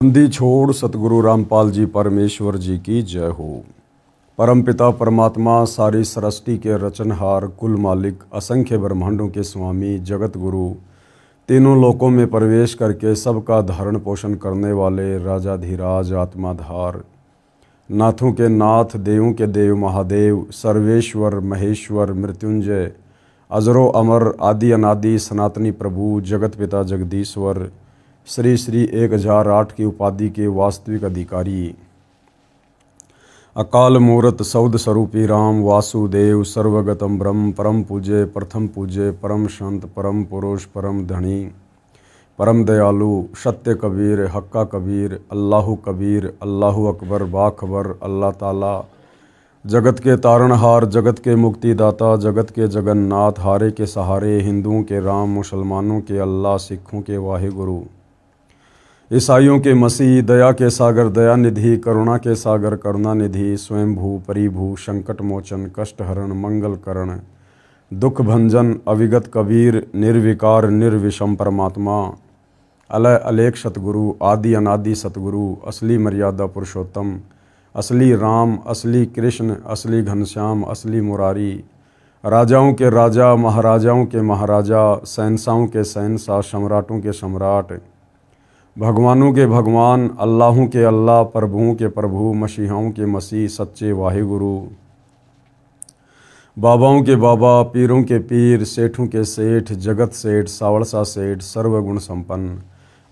बंदी छोड़ सतगुरु रामपाल जी परमेश्वर जी की जय हो। परमपिता परमात्मा सारी सृष्टि के रचनहार, कुल मालिक, असंख्य ब्रह्मांडों के स्वामी, जगत गुरु, तीनों लोकों में प्रवेश करके सबका धारण पोषण करने वाले राजाधिराज, आत्माधार, नाथों के नाथ, देवों के देव महादेव, सर्वेश्वर महेश्वर मृत्युंजय, अजरो अमर, आदि अनादि सनातनी प्रभु, जगत पिता जगदीश्वर, श्री श्री 1008 की उपाधि के वास्तविक अधिकारी, अकाल मूर्त सौद स्वरूपी राम वासुदेव, सर्वगतम ब्रह्म, परम पूज्य, प्रथम पूज्य, परम संत, परम पुरुष, परम धनी, परम दयालु, सत्य कबीर, हक्का कबीर, अल्लाहु कबीर, अल्लाहु अकबर, बाखबर, अल्लाह ताला, जगत के तारणहार, जगत के मुक्तिदाता, जगत के जगन्नाथ, हारे के सहारे, हिंदुओं के राम, मुसलमानों के अल्लाह, सिखों के वाहिगुरु, ईसाइयों के मसीह, दया के सागर दया निधि, करुणा के सागर करुणा निधि, स्वयंभू परिभू, संकट मोचन, कष्ट हरण, मंगल करण, दुख भंजन, अविगत कबीर, निर्विकार निर्विषम परमात्मा, अलय अलेख सतगुरु, आदि अनादि सतगुरु, असली मर्यादा पुरुषोत्तम, असली राम, असली कृष्ण, असली घनश्याम, असली मुरारी, राजाओं के राजा, महाराजाओं के महाराजा, शहंशाहों के शहंशाह, सम्राटों के सम्राट, भगवानों के भगवान, अल्लाहों के अल्लाह, प्रभुओं के प्रभु, मसीहाओं के मसीह, सच्चे वाहिगुरु, बाबाओं के बाबा, पीरों के पीर, सेठों के सेठ, जगत सेठ, सावड़सा सेठ, सर्वगुण संपन्न,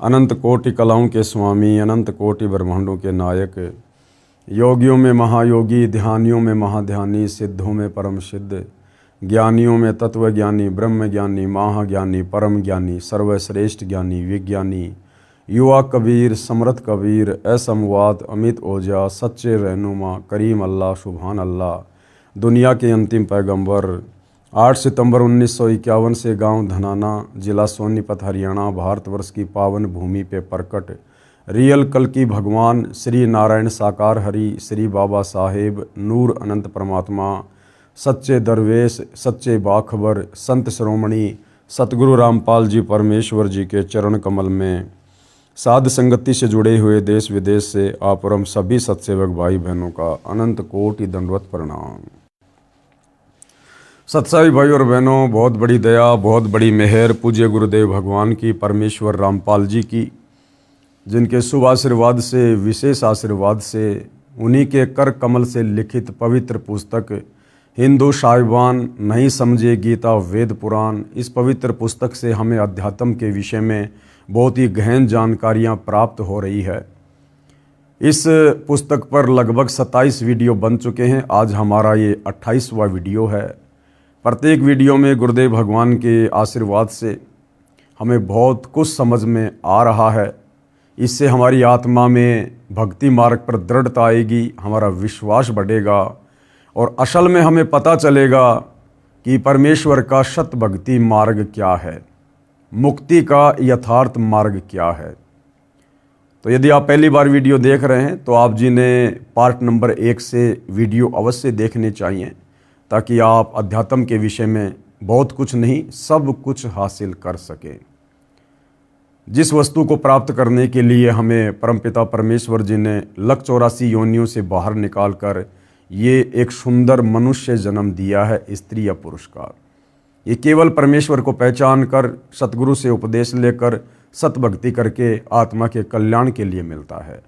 अनंत कोटि कलाओं के स्वामी, अनंत कोटि ब्रह्मांडों के नायक, योगियों में महायोगी, ध्यानियों में महाध्यानी, सिद्धों में परम सिद्ध, ज्ञानियों में तत्वज्ञानी, ब्रह्म ज्ञानी, महाज्ञानी, परम ज्ञानी, सर्वश्रेष्ठ ज्ञानी, विज्ञानी, युवा कबीर, समर्थ कबीर, असमवाद, अमित ओझा, सच्चे रहनुमा, करीम अल्लाह, सुभान अल्लाह, दुनिया के अंतिम पैगंबर, 8 सितंबर 1951 से गांव धनाना, जिला सोनीपत, हरियाणा, भारतवर्ष की पावन भूमि पे प्रकट रियल कल की भगवान श्री नारायण साकार हरि, श्री बाबा साहेब, नूर अनंत परमात्मा, सच्चे दरवेश, सच्चे बाखबर, संत श्रोमणी सतगुरु रामपाल जी परमेश्वर जी के चरण कमल में साध संगति से जुड़े हुए देश विदेश से आप और हम सभी सत्सेवक भाई बहनों का अनंत कोटि दंडवत प्रणाम। सत्साई भाई और बहनों, बहुत बड़ी दया, बहुत बड़ी मेहर पूज्य गुरुदेव भगवान की, परमेश्वर रामपाल जी की, जिनके शुभ आशीर्वाद से, विशेष आशीर्वाद से, उन्हीं के कर कमल से लिखित पवित्र पुस्तक हिंदू साहिबान नहीं समझे गीता वेद पुराण, इस पवित्र पुस्तक से हमें अध्यात्म के विषय में बहुत ही गहन जानकारियाँ प्राप्त हो रही है। इस पुस्तक पर लगभग 27 वीडियो बन चुके हैं। आज हमारा ये 28वां वीडियो है। प्रत्येक वीडियो में गुरुदेव भगवान के आशीर्वाद से हमें बहुत कुछ समझ में आ रहा है। इससे हमारी आत्मा में भक्ति मार्ग पर दृढ़ता आएगी, हमारा विश्वास बढ़ेगा और असल में हमें पता चलेगा कि परमेश्वर का सत भक्ति मार्ग क्या है, मुक्ति का यथार्थ मार्ग क्या है। तो यदि आप पहली बार वीडियो देख रहे हैं तो आप जी ने पार्ट नंबर 1 से वीडियो अवश्य देखने चाहिए, ताकि आप अध्यात्म के विषय में बहुत कुछ नहीं सब कुछ हासिल कर सकें। जिस वस्तु को प्राप्त करने के लिए हमें परमपिता परमेश्वर जी ने 184 योनियों से बाहर निकालकर ये एक सुंदर मनुष्य जन्म दिया है, स्त्री या पुरुष का, ये केवल परमेश्वर को पहचान कर, सतगुरु से उपदेश लेकर, सत भक्ति करके आत्मा के कल्याण के लिए मिलता है।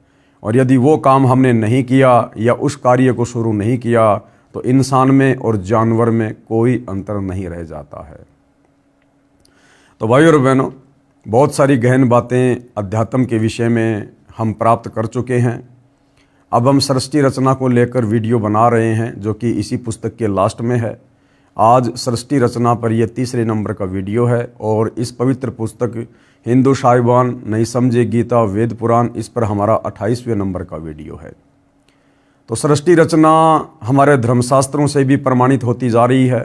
और यदि वो काम हमने नहीं किया या उस कार्य को शुरू नहीं किया तो इंसान में और जानवर में कोई अंतर नहीं रह जाता है। तो भाई और बहनों, बहुत सारी गहन बातें अध्यात्म के विषय में हम प्राप्त कर चुके हैं। अब हम सृष्टि रचना को लेकर वीडियो बना रहे हैं, जो कि इसी पुस्तक के लास्ट में है। आज सृष्टि रचना पर यह 3रे नंबर का वीडियो है और इस पवित्र पुस्तक हिंदू साहिबान नहीं समझे गीता वेद पुराण, इस पर हमारा 28वें नंबर का वीडियो है। तो सृष्टि रचना हमारे धर्मशास्त्रों से भी प्रमाणित होती जा रही है।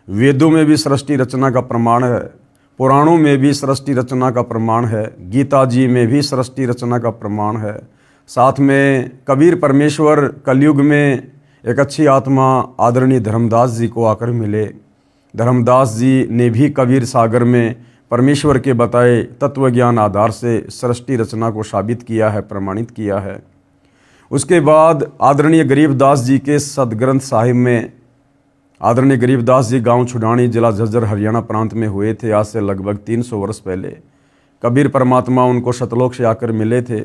वेदों में भी सृष्टि रचना का प्रमाण है, पुराणों में भी सृष्टि रचना का प्रमाण है, गीता जी में भी सृष्टि रचना का प्रमाण है। साथ में कबीर परमेश्वर कलयुग में एक अच्छी आत्मा आदरणीय धर्मदास जी को आकर मिले। धर्मदास जी ने भी कबीर सागर में परमेश्वर के बताए तत्व ज्ञान आधार से सृष्टि रचना को साबित किया है, प्रमाणित किया है। उसके बाद आदरणीय गरीबदास जी के सदग्रंथ साहिब में, आदरणीय गरीबदास जी गांव छुडानी, जिला झज्जर, हरियाणा प्रांत में हुए थे आज से लगभग 300 वर्ष पहले। कबीर परमात्मा उनको सतलोक से आकर मिले थे।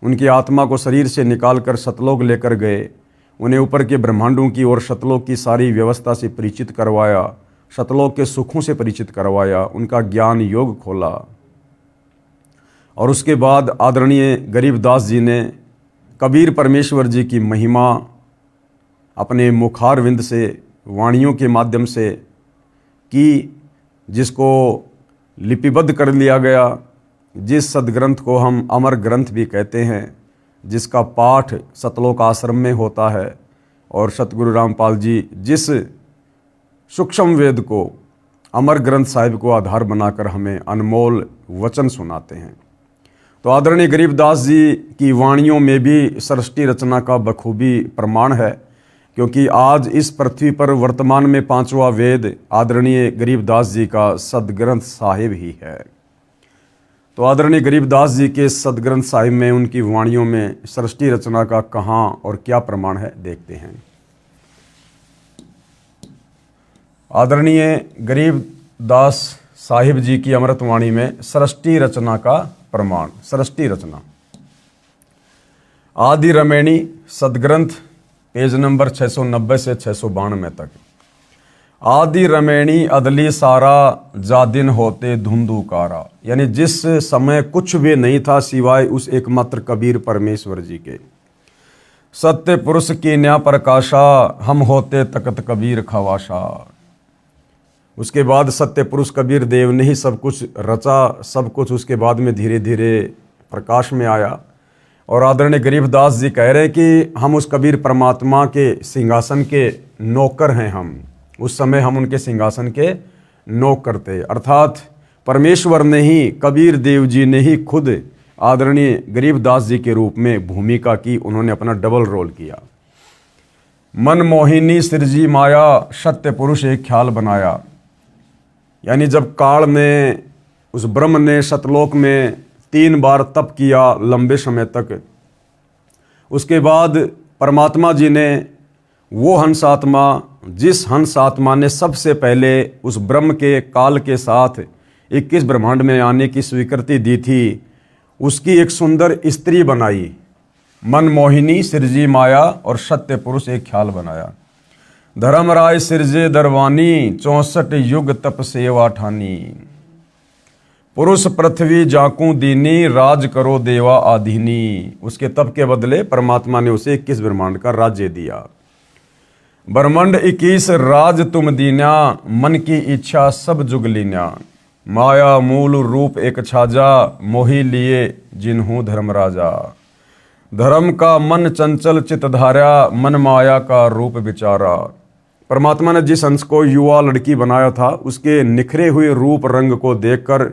उनकी आत्मा को शरीर से निकाल कर सतलोक लेकर गए। उन्हें ऊपर के ब्रह्मांडों की और सतलोक की सारी व्यवस्था से परिचित करवाया, सतलोक के सुखों से परिचित करवाया, उनका ज्ञान योग खोला। और उसके बाद आदरणीय गरीबदास जी ने कबीर परमेश्वर जी की महिमा अपने मुखारविंद से, वाणियों के माध्यम से की, जिसको लिपिबद्ध कर लिया गया, जिस सदग्रंथ को हम अमर ग्रंथ भी कहते हैं, जिसका पाठ सतलोक आश्रम में होता है। और सतगुरु रामपाल जी जिस सूक्ष्म वेद को, अमर ग्रंथ साहिब को आधार बनाकर हमें अनमोल वचन सुनाते हैं। तो आदरणीय गरीबदास जी की वाणियों में भी सृष्टि रचना का बखूबी प्रमाण है, क्योंकि आज इस पृथ्वी पर वर्तमान में 5वां वेद आदरणीय गरीबदास जी का सदग्रंथ साहिब ही है। तो आदरणीय गरीबदास जी के सदग्रंथ साहिब में, उनकी वाणियों में सृष्टि रचना का कहाँ और क्या प्रमाण है, देखते हैं। आदरणीय गरीबदास साहिब जी की अमृत वाणी में सृष्टि रचना का प्रमाण। सृष्टि रचना आदि रमैणी सदग्रंथ, पेज नंबर 690 से 692 तक। आदि रमैणी अदली सारा जा दिन होते धुंधुकारा, यानी जिस समय कुछ भी नहीं था सिवाय उस एकमात्र कबीर परमेश्वर जी के। सत्य पुरुष की न्या प्रकाशा, हम होते तकत कबीर खवाशा। उसके बाद सत्य पुरुष कबीर देव ने ही सब कुछ रचा, सब कुछ उसके बाद में धीरे धीरे प्रकाश में आया। और आदरणीय गरीबदास जी कह रहे हैं कि हम उस कबीर परमात्मा के सिंहासन के नौकर हैं। हम उस समय हम उनके सिंहासन के नौकर थे, अर्थात परमेश्वर ने ही, कबीर देव जी ने ही खुद आदरणीय गरीबदास जी के रूप में भूमिका की। उन्होंने अपना डबल रोल किया। मन मोहिनी सिरजी माया, सत्य पुरुष एक ख्याल बनाया, यानी जब काल में उस ब्रह्म ने सतलोक में 3 बार तप किया लंबे समय तक, उसके बाद परमात्मा जी ने वो हंस आत्मा, जिस हंस आत्मा ने सबसे पहले उस ब्रह्म के काल के साथ 21 ब्रह्मांड में आने की स्वीकृति दी थी, उसकी एक सुंदर स्त्री बनाई। मन मोहिनी सिरजी माया और सत्य पुरुष एक ख्याल बनाया। धर्मराय सिरजे दरवानी, 64 युग तप सेवा ठानी। पुरुष पृथ्वी जाकू दीनी, राज करो देवा आधीनी। उसके तप के बदले परमात्मा ने उसे 21 ब्रह्मांड का राज्य दिया। ब्रह्मांड 21 राज तुम दीन्या, मन की इच्छा सब जुग लीन्या। माया मूल रूप एक छाजा, मोही लिए जिन्हू धर्मराजा। धर्म का मन चंचल चित धारा, मन माया का रूप विचारा। परमात्मा ने जिस हंस को युवा लड़की बनाया था, उसके निखरे हुए रूप रंग को देखकर,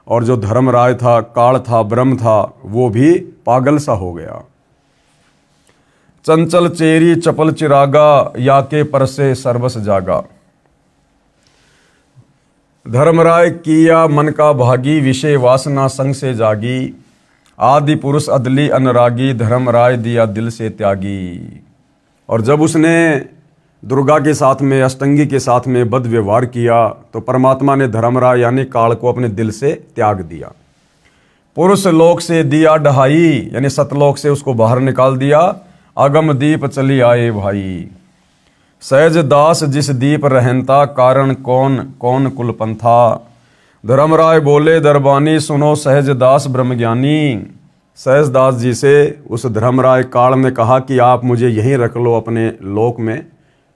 और जो धर्मराज था, काल था, ब्रह्म था, वो भी पागल सा हो गया। चंचल चेरी चपल चिरागा, या के परसे सर्वस जागा। धर्मराय किया मन का भागी, विषय वासना संग से जागी। आदि पुरुष अदली अनुरागी, धर्मराय दिया दिल से त्यागी। और जब उसने दुर्गा के साथ में, अष्टंगी के साथ में बद व्यवहार किया, तो परमात्मा ने धर्मराय यानी काल को अपने दिल से त्याग दिया। पुरुष लोक से दिया डहाई, यानी सतलोक से उसको बाहर निकाल दिया। अगम दीप चली आए भाई। सहज दास जिस दीप रहनता, कारण कौन कौन कुलपंथा। धर्मराय बोले दरबानी, सुनो सहज दास ब्रह्मज्ञानी। सहज दास जी से उस धर्मराय काल ने कहा कि आप मुझे यहीं रख लो अपने लोक में,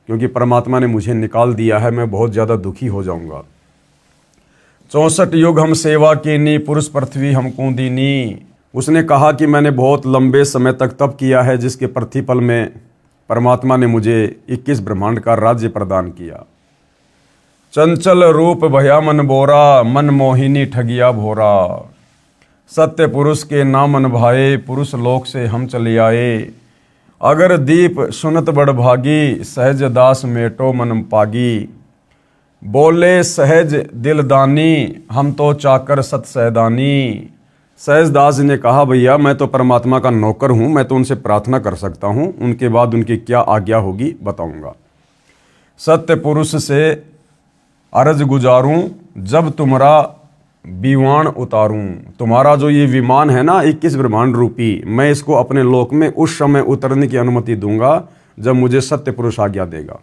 क्योंकि परमात्मा ने मुझे निकाल दिया है, मैं बहुत ज़्यादा दुखी हो जाऊंगा। 64 युग हम सेवा कीनी, पुरुष पृथ्वी हमको दीनी। उसने कहा कि मैंने बहुत लंबे समय तक तप किया है, जिसके प्रतिफल में परमात्मा ने मुझे 21 ब्रह्मांड का राज्य प्रदान किया। चंचल रूप भया मन बोरा, मन मोहिनी ठगिया भोरा। सत्य पुरुष के नामन भाए, पुरुष लोक से हम चले आए। अगर दीप सुनत बड़ भागी, सहज दास मेटो मन पागी। बोले सहज दिलदानी, हम तो चाकर सत सैदानी। सहजदास जी ने कहा, भैया मैं तो परमात्मा का नौकर हूँ, मैं तो उनसे प्रार्थना कर सकता हूँ, उनके बाद उनकी क्या आज्ञा होगी बताऊँगा। सत्य पुरुष से अर्ज गुजारूं, जब तुम्हारा विमान उतारूं। तुम्हारा जो ये विमान है ना 21 ब्रह्मांड रूपी, मैं इसको अपने लोक में उस समय उतरने की अनुमति दूंगा जब मुझे सत्य पुरुष आज्ञा देगा।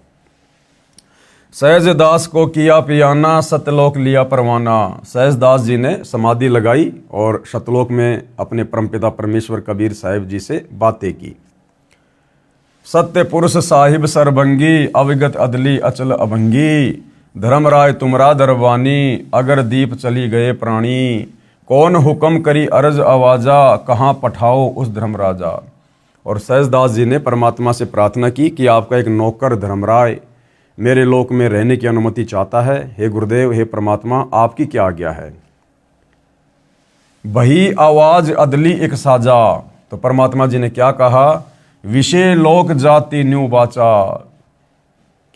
सहजदास को किया पियाना, सत्यलोक लिया परवाना। सहजदास जी ने समाधि लगाई और सतलोक में अपने परमपिता परमेश्वर कबीर साहिब जी से बातें की। सत्य पुरुष साहिब सरभंगी, अविगत अदली अचल अभंगी। धर्मराय तुमरा दरबानी, अगर दीप चली गए प्राणी। कौन हुक्म करी अरज आवाजा, कहाँ पठाओ उस धर्मराजा। और सहजदास जी ने परमात्मा से प्रार्थना की कि आपका एक नौकर धर्मराय मेरे लोक में रहने की अनुमति चाहता है। हे गुरुदेव, हे परमात्मा, आपकी क्या आज्ञा है। वही आवाज अदली एक साजा। तो परमात्मा जी ने क्या कहा, विषय लोक जाति न्यू बाचा,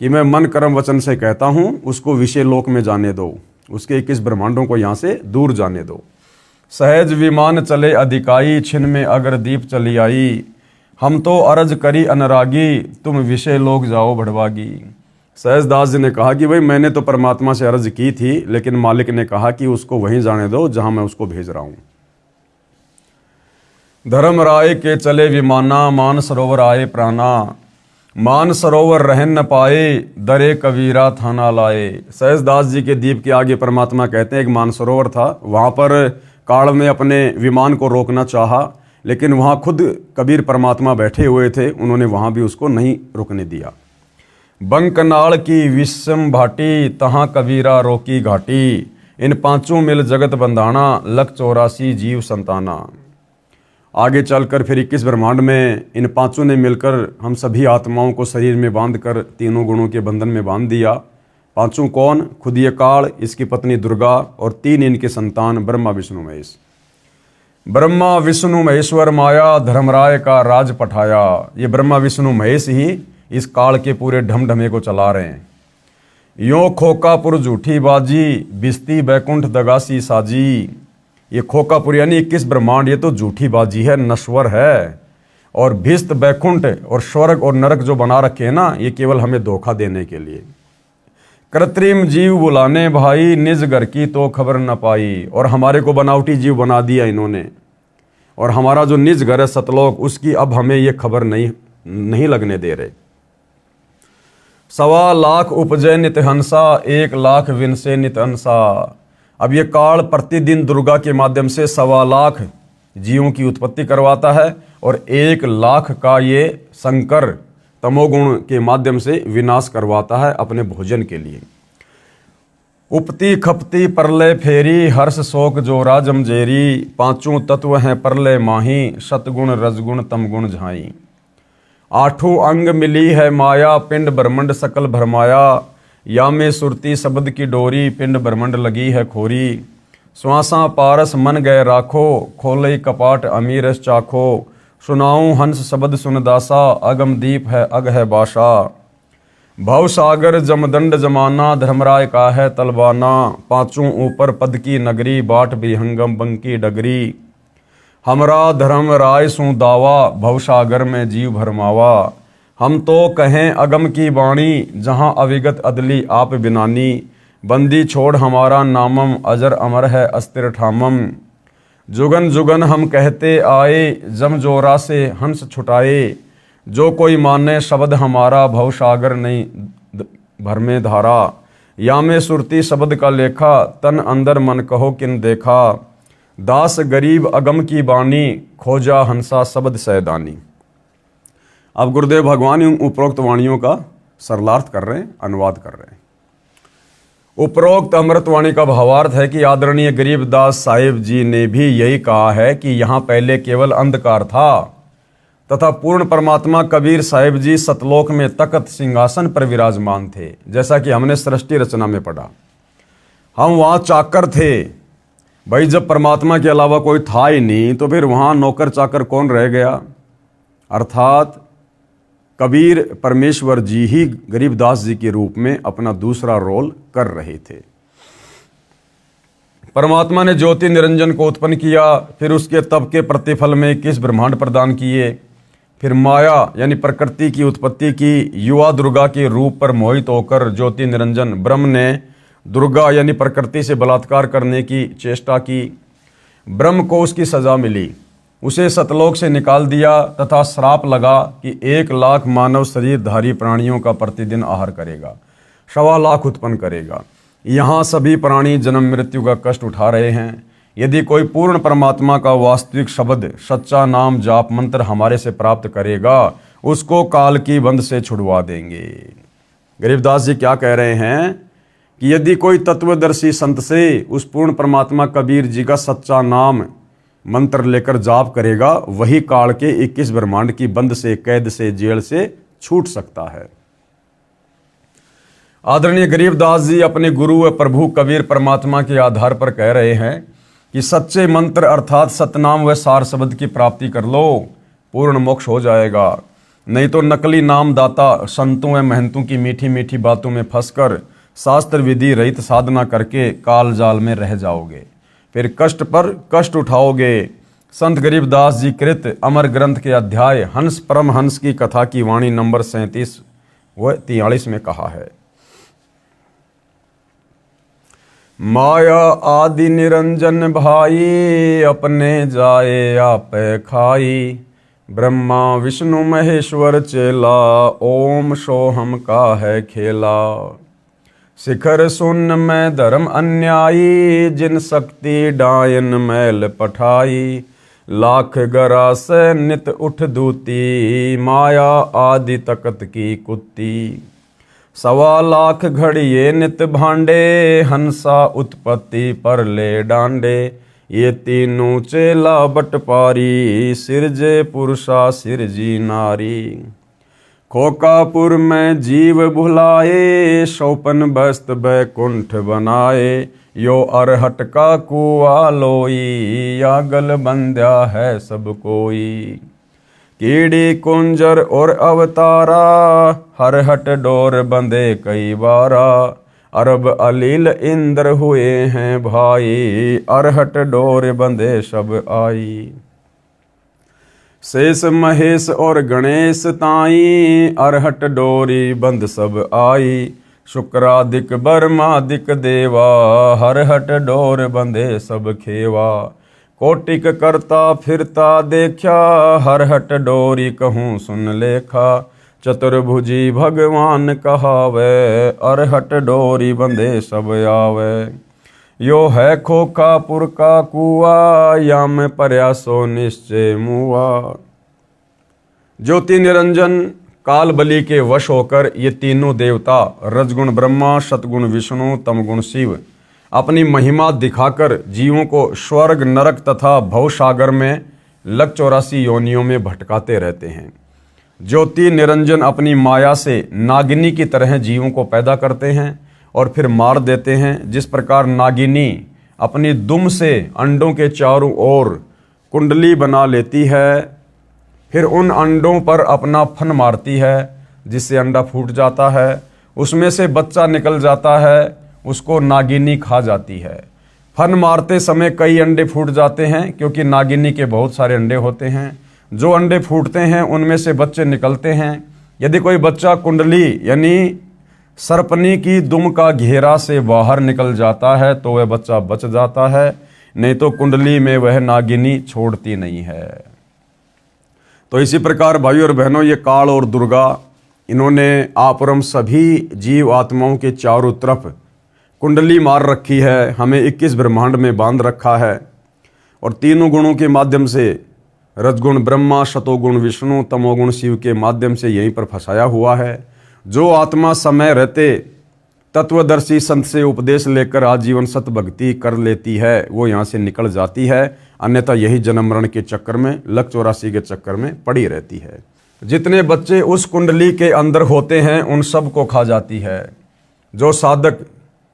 कि मैं मन कर्म वचन से कहता हूं उसको विषय लोक में जाने दो, उसके 21 ब्रह्मांडों को यहां से दूर जाने दो। सहज विमान चले अधिकाई, छिन में अगर दीप चली आई। हम तो अरज करी अनुरागी, तुम विषय लोक जाओ भड़वागी। सहजदास जी ने कहा कि भाई मैंने तो परमात्मा से अर्ज की थी, लेकिन मालिक ने कहा कि उसको वहीं जाने दो जहां मैं उसको भेज रहा हूं। धर्मराय के चले विमाना, मान सरोवर आए प्राणा। मान सरोवर रहन न पाए, दरे कबीरा थाना लाए। सहजदास जी के दीप के आगे परमात्मा कहते हैं एक मान सरोवर था, वहां पर काल में अपने विमान को रोकना चाहा, लेकिन वहां खुद कबीर परमात्मा बैठे हुए थे, उन्होंने वहां भी उसको नहीं रुकने दिया। बंकनाल की विषम भाटी, तहां कबीरा रोकी घाटी। इन पांचों मिल जगत बंधाना, लख 84 जीव संताना। आगे चलकर फिर 21 ब्रह्मांड में इन पांचों ने मिलकर हम सभी आत्माओं को शरीर में बांधकर तीनों गुणों के बंधन में बांध दिया। पांचों कौन, खुद ये काल, इसकी पत्नी दुर्गा और 3 इनके संतान ब्रह्मा विष्णु महेश। ब्रह्मा विष्णु महेश्वर माया, धर्मराय का राज पठाया। ये ब्रह्मा विष्णु महेश ही इस काल के पूरे ढमढमे को चला रहे हैं। यो खोकापुर झूठी बाजी, बिस्ती बैकुंठ दगासी साजी। ये खोकापुर यानी 21 ब्रह्मांड, ये तो झूठी बाजी है, नश्वर है। और भिस्त बैकुंठ और स्वर्ग और नरक जो बना रखे हैं ना, ये केवल हमें धोखा देने के लिए। कृत्रिम जीव बुलाने भाई, निज घर की तो खबर न पाई। और हमारे को बनावटी जीव बना दिया इन्होंने, और हमारा जो निज घर है सतलोक, उसकी अब हमें ये खबर नहीं लगने दे रहे। 1.25 लाख उपजय नित हंसा, 1 लाख विनसे नित अंसा। अब ये काल प्रतिदिन दुर्गा के माध्यम से 1.25 लाख जीवों की उत्पत्ति करवाता है, और 1 लाख का ये शंकर तमोगुण के माध्यम से विनाश करवाता है अपने भोजन के लिए। उपती खपती परलय फेरी, हर्ष शोक जोरा जमजेरी। पांचों तत्व हैं परलय माही, सतगुण रजगुण तमगुण झाई। 8 अंग मिली है माया, पिंड ब्रह्मंड सकल भरमाया। या में सुरती शब्द की डोरी, पिंड ब्रह्मंड लगी है खोरी। श्वासा पारस मन गए राखो, खोले कपाट अमीरस चाखो। सुनाऊं हंस शब्द सुनदासा, अगम दीप है अग है बाशा। भव सागर जमदंड जमाना, धर्मराय का है तलबाना। पांचों ऊपर पद की नगरी, बाट विहंगम बंकी डगरी। हमरा धर्मराय सु दावा, भव सागर में जीव भरमावा। हम तो कहें अगम की वाणी, जहां अविगत अदली आप बिनानी। बंदी छोड़ हमारा नामम, अजर अमर है अस्तिर ठामम। जुगन जुगन हम कहते आए, जम जोरा से हंस छुटाए। जो कोई माने शब्द हमारा, भव सागर नहीं भर में धारा। या में सुरती शब्द का लेखा, तन अंदर मन कहो किन देखा। दास गरीब अगम की बानी, खोजा हंसा शब्द सैदानी। अब गुरुदेव भगवान इन उपरोक्त वाणियों का सरलार्थ कर रहे हैं, अनुवाद कर रहे हैं। उपरोक्त अमृतवाणी का भावार्थ है कि आदरणीय गरीबदास साहिब जी ने भी यही कहा है कि यहाँ पहले केवल अंधकार था, तथा पूर्ण परमात्मा कबीर साहिब जी सतलोक में तख्त सिंहासन पर विराजमान थे, जैसा कि हमने सृष्टि रचना में पढ़ा। हम वहाँ चाकर थे। भाई जब परमात्मा के अलावा कोई था ही नहीं, तो फिर वहाँ नौकर चाकर कौन रह गया। अर्थात कबीर परमेश्वर जी ही गरीबदास जी के रूप में अपना दूसरा रोल कर रहे थे। परमात्मा ने ज्योति निरंजन को उत्पन्न किया, फिर उसके तप के प्रतिफल में 21 ब्रह्मांड प्रदान किए, फिर माया यानी प्रकृति की उत्पत्ति की। युवा दुर्गा के रूप पर मोहित होकर ज्योति निरंजन ब्रह्म ने दुर्गा यानी प्रकृति से बलात्कार करने की चेष्टा की। ब्रह्म को उसकी सजा मिली, उसे सतलोक से निकाल दिया तथा श्राप लगा कि 1 लाख मानव शरीरधारी प्राणियों का प्रतिदिन आहार करेगा, 1.25 लाख उत्पन्न करेगा। यहाँ सभी प्राणी जन्म मृत्यु का कष्ट उठा रहे हैं। यदि कोई पूर्ण परमात्मा का वास्तविक शब्द सच्चा नाम जाप मंत्र हमारे से प्राप्त करेगा, उसको काल की बंध से छुड़वा देंगे। गरीबदास जी क्या कह रहे हैं कि यदि कोई तत्वदर्शी संत से उस पूर्ण परमात्मा कबीर जी का सच्चा नाम मंत्र लेकर जाप करेगा, वही काल के 21 ब्रह्मांड की बंद से, कैद से, जेल से छूट सकता है। आदरणीय गरीबदास जी अपने गुरु व प्रभु कबीर परमात्मा के आधार पर कह रहे हैं कि सच्चे मंत्र अर्थात सतनाम व सार शब्द की प्राप्ति कर लो, पूर्ण मोक्ष हो जाएगा। नहीं तो नकली नाम दाता संतों व महंतों की मीठी मीठी बातों में फंसकर शास्त्र विधि रहित साधना करके काल जाल में रह जाओगे, फिर कष्ट पर कष्ट उठाओगे। संत गरीबदास जी कृत अमर ग्रंथ के अध्याय हंस परम हंस की कथा की वाणी नंबर 37 व 43 में कहा है, माया आदि निरंजन भाई, अपने जाए आपे खाई। ब्रह्मा विष्णु महेश्वर चेला, ओम सोहम का है खेला। शिखर सुन में धर्म अन्यायी, जिन शक्ति डायन मैल पठाई। लाख गरा से नित उठ दूती, माया आदि तकत की कुत्ती। 1.25 लाख घड़िए नित भांडे, हंसा उत्पत्ति पर ले डांडे। ये तीनों चेला बटपारी, सिरजे पुरुषा सिरजी नारी। खोकापुर में जीव भुलाए, 54 बस्त बैकुंठ बनाए। यो अरहट का कुआ लोई, यागल बंध्या है सब कोई। कीड़ी कुंजर और अवतारा, हरहट डोर बंधे कई बारा। अरब अलील इंद्र हुए हैं भाई, अरहट डोर बंधे सब आई। शेष महेश और गणेश ताई, अरहट डोरी बंद सब आई। शुक्रादिक बर्मादिक देवा, हरहट डोर बंधे सब खेवा। कोटिक करता फिरता देखा, हरहट डोरी कहूँ सुन लेखा। चतुर्भुजी भगवान कहावे, अरहट डोरी बंधे सब आवे। यो है खोखापुर का कुआ, या में प्रयासो निश्चय मुआ। ज्योति निरंजन काल बलि के वश होकर ये तीनों देवता रजगुण ब्रह्मा, सतगुण विष्णु, तमगुण शिव अपनी महिमा दिखाकर जीवों को स्वर्ग नरक तथा भवसागर में लग 84 योनियों में भटकाते रहते हैं। ज्योति निरंजन अपनी माया से नागिनी की तरह जीवों को पैदा करते हैं और फिर मार देते हैं। जिस प्रकार नागिनी अपनी दुम से अंडों के चारों ओर कुंडली बना लेती है, फिर उन अंडों पर अपना फन मारती है जिससे अंडा फूट जाता है, उसमें से बच्चा निकल जाता है, उसको नागिनी खा जाती है। फन मारते समय कई अंडे फूट जाते हैं क्योंकि नागिनी के बहुत सारे अंडे होते हैं। जो अंडे फूटते हैं उनमें से बच्चे निकलते हैं। यदि कोई बच्चा कुंडली यानी सर्पनी की दुम का घेरा से बाहर निकल जाता है तो वह बच्चा बच जाता है, नहीं तो कुंडली में वह नागिनी छोड़ती नहीं है। तो इसी प्रकार भाइयों और बहनों, ये काल और दुर्गा इन्होंने आप और हम सभी जीव आत्माओं के चारों तरफ कुंडली मार रखी है, हमें 21 ब्रह्मांड में बांध रखा है और तीनों गुणों के माध्यम से, रजगुण ब्रह्मा, सतोगुण विष्णु, तमोगुण शिव के माध्यम से यहीं पर फंसाया हुआ है। जो आत्मा समय रहते तत्वदर्शी संत से उपदेश लेकर आजीवन सत भक्ति कर लेती है, वो यहाँ से निकल जाती है, अन्यथा यही जन्म मरण के चक्कर में, लक 84 के चक्कर में पड़ी रहती है। जितने बच्चे उस कुंडली के अंदर होते हैं उन सब को खा जाती है। जो साधक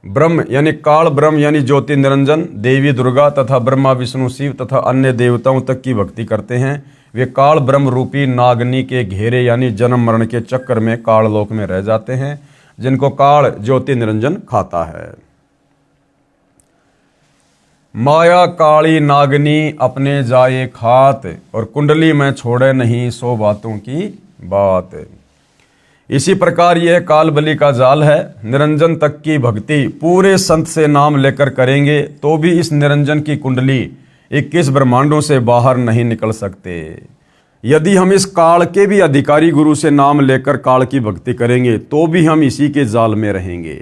ब्रह्म यानी काल ब्रह्म यानी ज्योति निरंजन, देवी दुर्गा तथा ब्रह्मा विष्णु शिव तथा अन्य देवताओं तक की भक्ति करते हैं, वे काल ब्रह्म रूपी नागनी के घेरे यानी जन्म मरण के चक्कर में काल लोक में रह जाते हैं, जिनको काल ज्योति निरंजन खाता है। माया काली नागनी अपने जाए खात, और कुंडली में छोड़े नहीं सो बातों की बात। इसी प्रकार यह काल बलि का जाल है। निरंजन तक की भक्ति पूरे संत से नाम लेकर करेंगे तो भी इस निरंजन की कुंडली 21 ब्रह्मांडों से बाहर नहीं निकल सकते। यदि हम इस काल के भी अधिकारी गुरु से नाम लेकर काल की भक्ति करेंगे तो भी हम इसी के जाल में रहेंगे।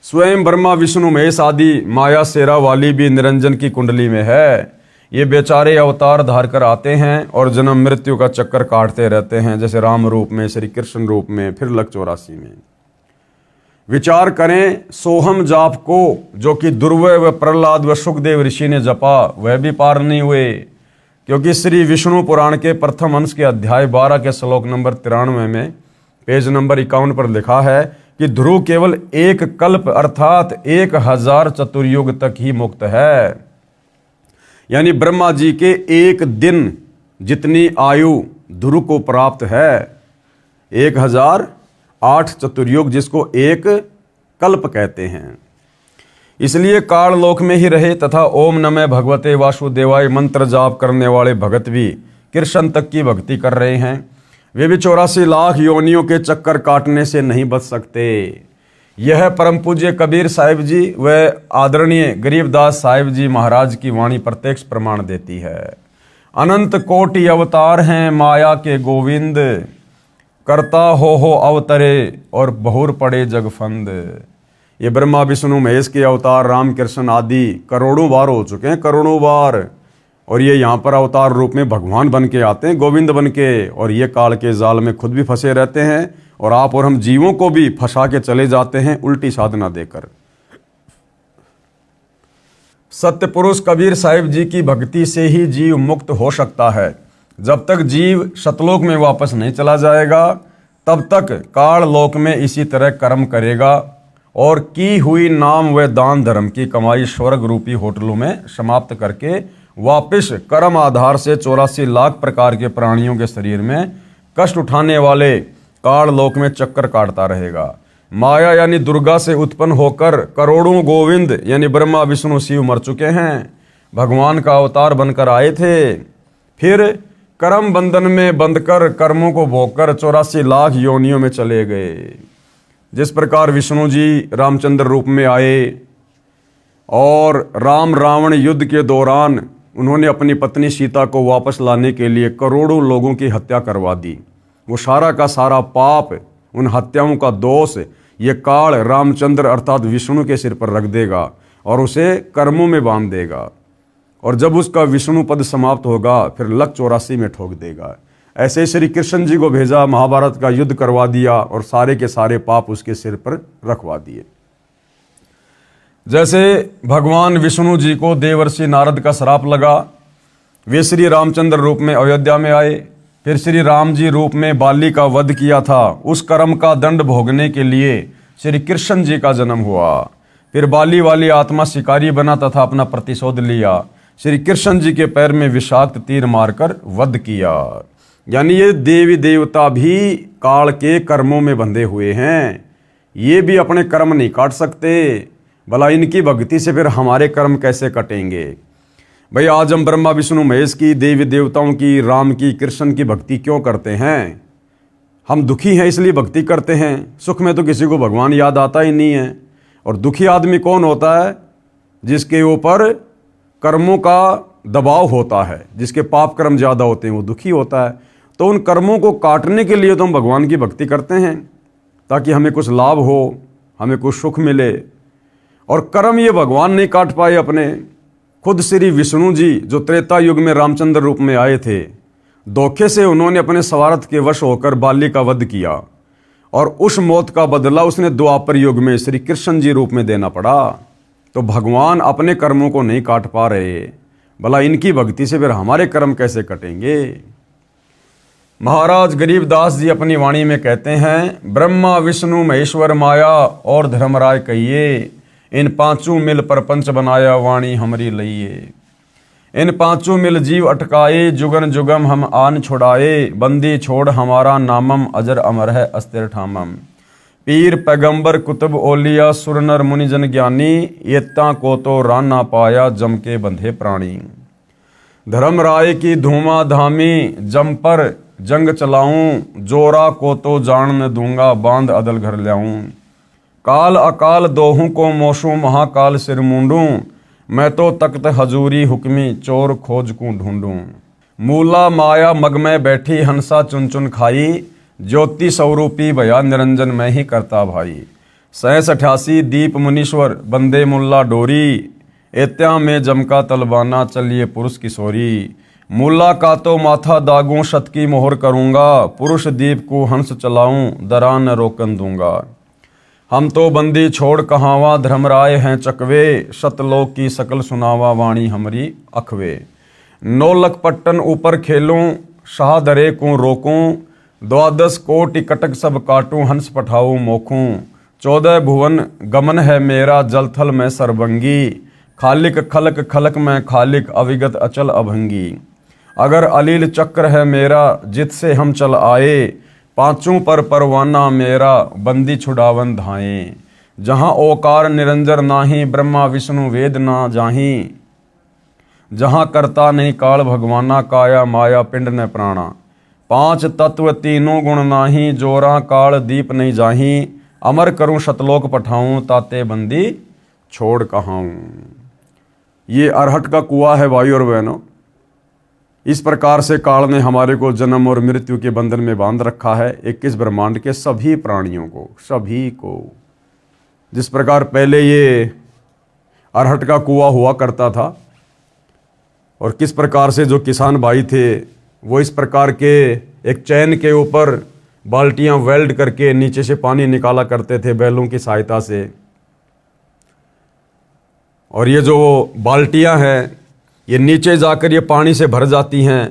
स्वयं ब्रह्मा विष्णु महेश आदि माया शेरा वाली भी निरंजन की कुंडली में है। ये बेचारे अवतार धार कर आते हैं और जन्म मृत्यु का चक्कर काटते रहते हैं, जैसे राम रूप में, श्री कृष्ण रूप में, फिर लक 84 में। विचार करें, सोहम जाप को जो कि दुर्वय व प्रहलाद व सुखदेव ऋषि ने जपा वह भी पार नहीं हुए, क्योंकि श्री विष्णु पुराण के प्रथम अंश के अध्याय 12 के श्लोक नंबर 93 में पेज नंबर 51 पर लिखा है कि ध्रुव केवल एक कल्प अर्थात 1000 चतुर्युग तक ही मुक्त है। यानी ब्रह्मा जी के एक दिन जितनी आयु ध्रुव को प्राप्त है, 1008 चतुर्युग, जिसको एक कल्प कहते हैं। इसलिए काल लोक में ही रहे तथा ओम नमः भगवते वासुदेवाय मंत्र जाप करने वाले भगत भी कृष्ण तक की भक्ति कर रहे हैं। वे भी 84 लाख योनियों के चक्कर काटने से नहीं बच सकते। यह परम पूज्य कबीर साहिब जी व आदरणीय गरीबदास साहिब जी महाराज की वाणी प्रत्यक्ष प्रमाण देती है। अनंत कोटि अवतार हैं माया के गोविंद, करता हो अवतरे और बहुर पड़े जगफंद। ये ब्रह्मा विष्णु महेश के अवतार राम कृष्ण आदि करोड़ों बार हो चुके हैं, करोड़ों बार, और ये यहाँ पर अवतार रूप में भगवान बन के आते हैं, गोविंद बन के, और ये काल के जाल में खुद भी फंसे रहते हैं और आप और हम जीवों को भी फंसा के चले जाते हैं उल्टी साधना देकर। सत्य पुरुष कबीर साहिब जी की भक्ति से ही जीव मुक्त हो सकता है। जब तक जीव सतलोक में वापस नहीं चला जाएगा तब तक काल लोक में इसी तरह कर्म करेगा और की हुई नाम व दान धर्म की कमाई स्वर्ग रूपी होटलों में समाप्त करके वापस कर्म आधार से 84 लाख प्रकार के प्राणियों के शरीर में कष्ट उठाने वाले काल लोक में चक्कर काटता रहेगा। माया यानी दुर्गा से उत्पन्न होकर करोड़ों गोविंद यानी ब्रह्मा विष्णु शिव मर चुके हैं, भगवान का अवतार बनकर आए थे, फिर कर्म बंधन में बंधकर कर्मों को भोगकर 84 लाख योनियों में चले गए। जिस प्रकार विष्णु जी रामचंद्र रूप में आए और राम रावण युद्ध के दौरान उन्होंने अपनी पत्नी सीता को वापस लाने के लिए करोड़ों लोगों की हत्या करवा दी। वो सारा का सारा पाप, उन हत्याओं का दोष ये काल रामचंद्र अर्थात विष्णु के सिर पर रख देगा और उसे कर्मों में बांध देगा, और जब उसका विष्णु पद समाप्त होगा फिर लक 84 में ठोक देगा। ऐसे श्री कृष्ण जी को भेजा, महाभारत का युद्ध करवा दिया और सारे के सारे पाप उसके सिर पर रखवा दिए। जैसे भगवान विष्णु जी को देवर्षि नारद का श्राप लगा, वे श्री रामचंद्र रूप में अयोध्या में आए, फिर श्री राम जी रूप में बाली का वध किया था। उस कर्म का दंड भोगने के लिए श्री कृष्ण जी का जन्म हुआ। फिर बाली वाली आत्मा शिकारी बना तथा अपना प्रतिशोध लिया, श्री कृष्ण जी के पैर में विषाक्त तीर मारकर वध किया। यानी ये देवी देवता भी काल के कर्मों में बंधे हुए हैं, ये भी अपने कर्म नहीं काट सकते, भला इनकी भक्ति से फिर हमारे कर्म कैसे कटेंगे। भाई आज हम ब्रह्मा विष्णु महेश की, देवी देवताओं की, राम की, कृष्ण की भक्ति क्यों करते हैं? हम दुखी हैं इसलिए भक्ति करते हैं। सुख में तो किसी को भगवान याद आता ही नहीं है। और दुखी आदमी कौन होता है? जिसके ऊपर कर्मों का दबाव होता है, जिसके पाप कर्म ज़्यादा होते हैं, वो दुखी होता है। तो उन कर्मों को काटने के लिए तो हम भगवान की भक्ति करते हैं ताकि हमें कुछ लाभ हो, हमें कुछ सुख मिले। और कर्म ये भगवान नहीं काट पाए अपने। खुद श्री विष्णु जी जो त्रेता युग में रामचंद्र रूप में आए थे, धोखे से उन्होंने अपने स्वार्थ के वश होकर बाली का वध किया और उस मौत का बदला उसने द्वापर युग में श्री कृष्ण जी रूप में देना पड़ा। तो भगवान अपने कर्मों को नहीं काट पा रहे, भला इनकी भक्ति से फिर हमारे कर्म कैसे कटेंगे? महाराज गरीबदास जी अपनी वाणी में कहते हैं, ब्रह्मा विष्णु महेश्वर माया और धर्मराय कहिए, इन पांचों मिल प्रपंच बनाया वाणी हमारी लइए। इन पांचों मिल जीव अटकाए, जुगन जुगम हम आन छुड़ाए, बंदी छोड़ हमारा नामम, अजर अमर है अस्थिर ठामम। पीर पैगंबर कुतुब ओलिया, सुर नर मुनिजन ज्ञानी, येत्ता को तो रान ना पाया, जम के बंधे प्राणी। धर्म राय की धूमा धामी, जम पर जंग चलाऊं, जोरा को तो जान न दूंगा, बांध अदल घर लाऊं। काल अकाल दोहू को मोशू, महाकाल सिर मूंडूं, मैं तो तख्त हजूरी हुक्मी, चोर खोज को ढूंढूं। मूला माया मग में बैठी, हंसा चुन चुन खाई, ज्योति स्वरूपी भया, निरंजन मैं ही करता भाई। 87 दीप मुनीश्वर, बंदे मुल्ला डोरी, एत्या में जमका तलबाना, चलिए पुरुष किशोरी। मुल्ला का तो माथा दागूं, शत की मोहर करूंगा, पुरुष दीप को हंस चलाऊं, दरा न रोकन दूंगा। हम तो बंदी छोड़ कहावा, धर्मराय हैं चकवे, शतलोक की सकल सुनावा, वाणी हमारी अखवे। 9 लख पट्टन ऊपर खेलूं, शाह दरे को रोकूं, 12 कोटि कटक सब काटूं, हंस पठाऊं मोखूं। 14 भुवन गमन है मेरा, जल थल में सरबंगी, खालिक खलक खलक में खालिक, अविगत अचल अभंगी। अगर अलील चक्र है मेरा, जित से हम चल आए, पांचों पर परवाना मेरा, बंदी छुड़ावन धाए। जहाँ ओकार निरंजर नाही, ब्रह्मा विष्णु वेद ना जाही, जहाँ करता नहीं काल भगवाना, काया माया पिंड न प्राणा। 5 तत्व तीनों गुण नाही, जोरा काल दीप नहीं जाही, अमर करूं शतलोक पठाऊं, ताते बंदी छोड़ कहाऊं। ये अरहट का कुआं है भाई और बहनों। इस प्रकार से काल ने हमारे को जन्म और मृत्यु के बंधन में बांध रखा है, 21 ब्रह्मांड के सभी प्राणियों को, सभी को। जिस प्रकार पहले ये अरहट का कुआं हुआ करता था और किस प्रकार से जो किसान भाई थे वो इस प्रकार के एक चैन के ऊपर बाल्टियां वेल्ड करके नीचे से पानी निकाला करते थे बैलों की सहायता से। और ये जो बाल्टियां हैं ये नीचे जाकर ये पानी से भर जाती हैं।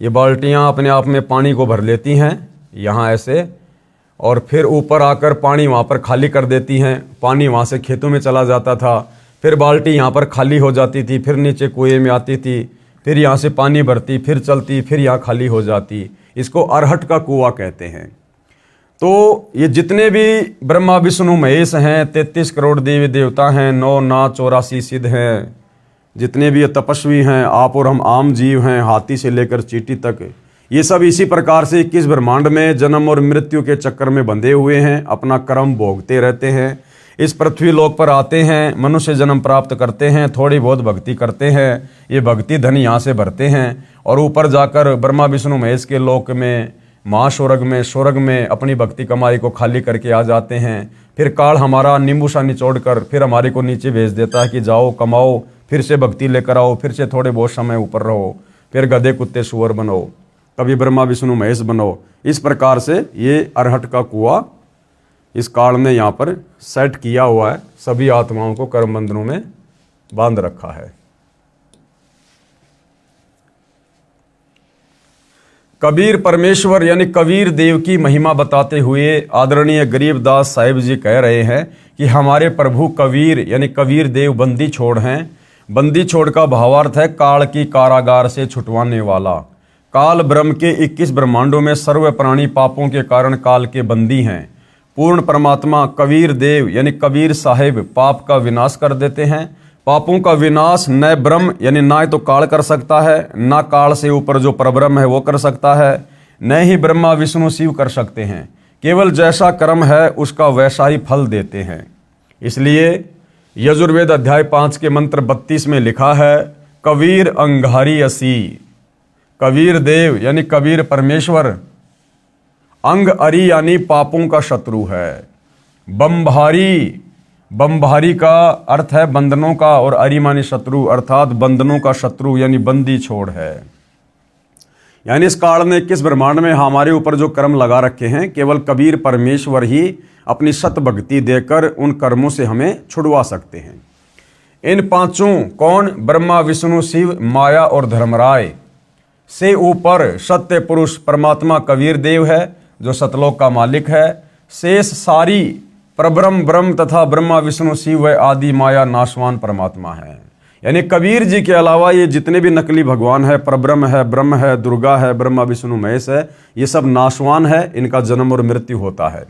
ये बाल्टियां अपने आप में पानी को भर लेती हैं यहाँ ऐसे, और फिर ऊपर आकर पानी वहाँ पर खाली कर देती हैं। पानी वहाँ से खेतों में चला जाता था, फिर बाल्टी यहाँ पर खाली हो जाती थी, फिर नीचे कुएं में आती थी, फिर यहाँ से पानी भरती, फिर चलती, फिर यहाँ खाली हो जाती। इसको अरहट का कुआं कहते हैं। तो ये जितने भी ब्रह्मा विष्णु महेश हैं, 33 करोड़ देवी देवता हैं, 9 नाथ 84 सिद्ध हैं, जितने भी ये तपस्वी हैं, आप और हम आम जीव हैं, हाथी से लेकर चींटी तक, ये सब इसी प्रकार से 21 ब्रह्मांड में जन्म और मृत्यु के चक्कर में बंधे हुए हैं, अपना कर्म भोगते रहते हैं। इस पृथ्वी लोक पर आते हैं, मनुष्य जन्म प्राप्त करते हैं, थोड़ी बहुत भक्ति करते हैं, ये भक्ति धन यहाँ से भरते हैं और ऊपर जाकर ब्रह्मा विष्णु महेश के लोक में, स्वर्ग में अपनी भक्ति कमाई को खाली करके आ जाते हैं। फिर काल हमारा नींबू सा निचोड़ कर फिर हमारे को नीचे भेज देता है कि जाओ कमाओ, फिर से भक्ति लेकर आओ, फिर से थोड़े बहुत समय ऊपर रहो, फिर गधे कुत्ते सुअर बनो, कभी ब्रह्मा विष्णु महेश बनो। इस प्रकार से ये अरहट का कुआं इस काल ने यहाँ पर सेट किया हुआ है, सभी आत्माओं को कर्म बंधनों में बांध रखा है। कबीर परमेश्वर यानी कबीर देव की महिमा बताते हुए आदरणीय गरीबदास साहिब जी कह रहे हैं कि हमारे प्रभु कबीर यानी कबीर देव बंदी छोड़ हैं। बंदी छोड़ का भावार्थ है काल की कारागार से छुटवाने वाला। काल ब्रह्म के 21 ब्रह्मांडों में सर्व प्राणी पापों के कारण काल के बंदी हैं। पूर्ण परमात्मा कबीर देव यानी कबीर साहिब पाप का विनाश कर देते हैं। पापों का विनाश न ब्रह्म यानी ना तो काल कर सकता है, ना काल से ऊपर जो परब्रह्म है वो कर सकता है, न ही ब्रह्मा विष्णु शिव कर सकते हैं। केवल जैसा कर्म है उसका वैसा ही फल देते हैं। इसलिए यजुर्वेद अध्याय 5 के मंत्र 32 में लिखा है, कबीर अंगारी असी। कबीर देव यानी कबीर परमेश्वर, अंग अरी यानी पापों का शत्रु है। बमभारी, बमभारी का अर्थ है बंधनों का, और अरी मानी शत्रु अर्थात बंधनों का शत्रु यानी बंदी छोड़ है। यानी इस काल ने 21 ब्रह्मांड में हमारे ऊपर जो कर्म लगा रखे हैं केवल कबीर परमेश्वर ही अपनी सत भक्ति देकर उन कर्मों से हमें छुड़वा सकते हैं। इन पांचों कौन? ब्रह्मा विष्णु शिव माया और धर्मराय से ऊपर सत्य पुरुष परमात्मा कबीर देव है जो सतलोक का मालिक है। शेष सारी परब्रह्म ब्रह्म तथा ब्रह्मा विष्णु शिव व आदि माया नाशवान परमात्मा है। यानी कबीर जी के अलावा ये जितने भी नकली भगवान है, परब्रह्म है, ब्रह्म है, दुर्गा है, ब्रह्मा विष्णु महेश है, ये सब नाशवान है, इनका जन्म और मृत्यु होता है।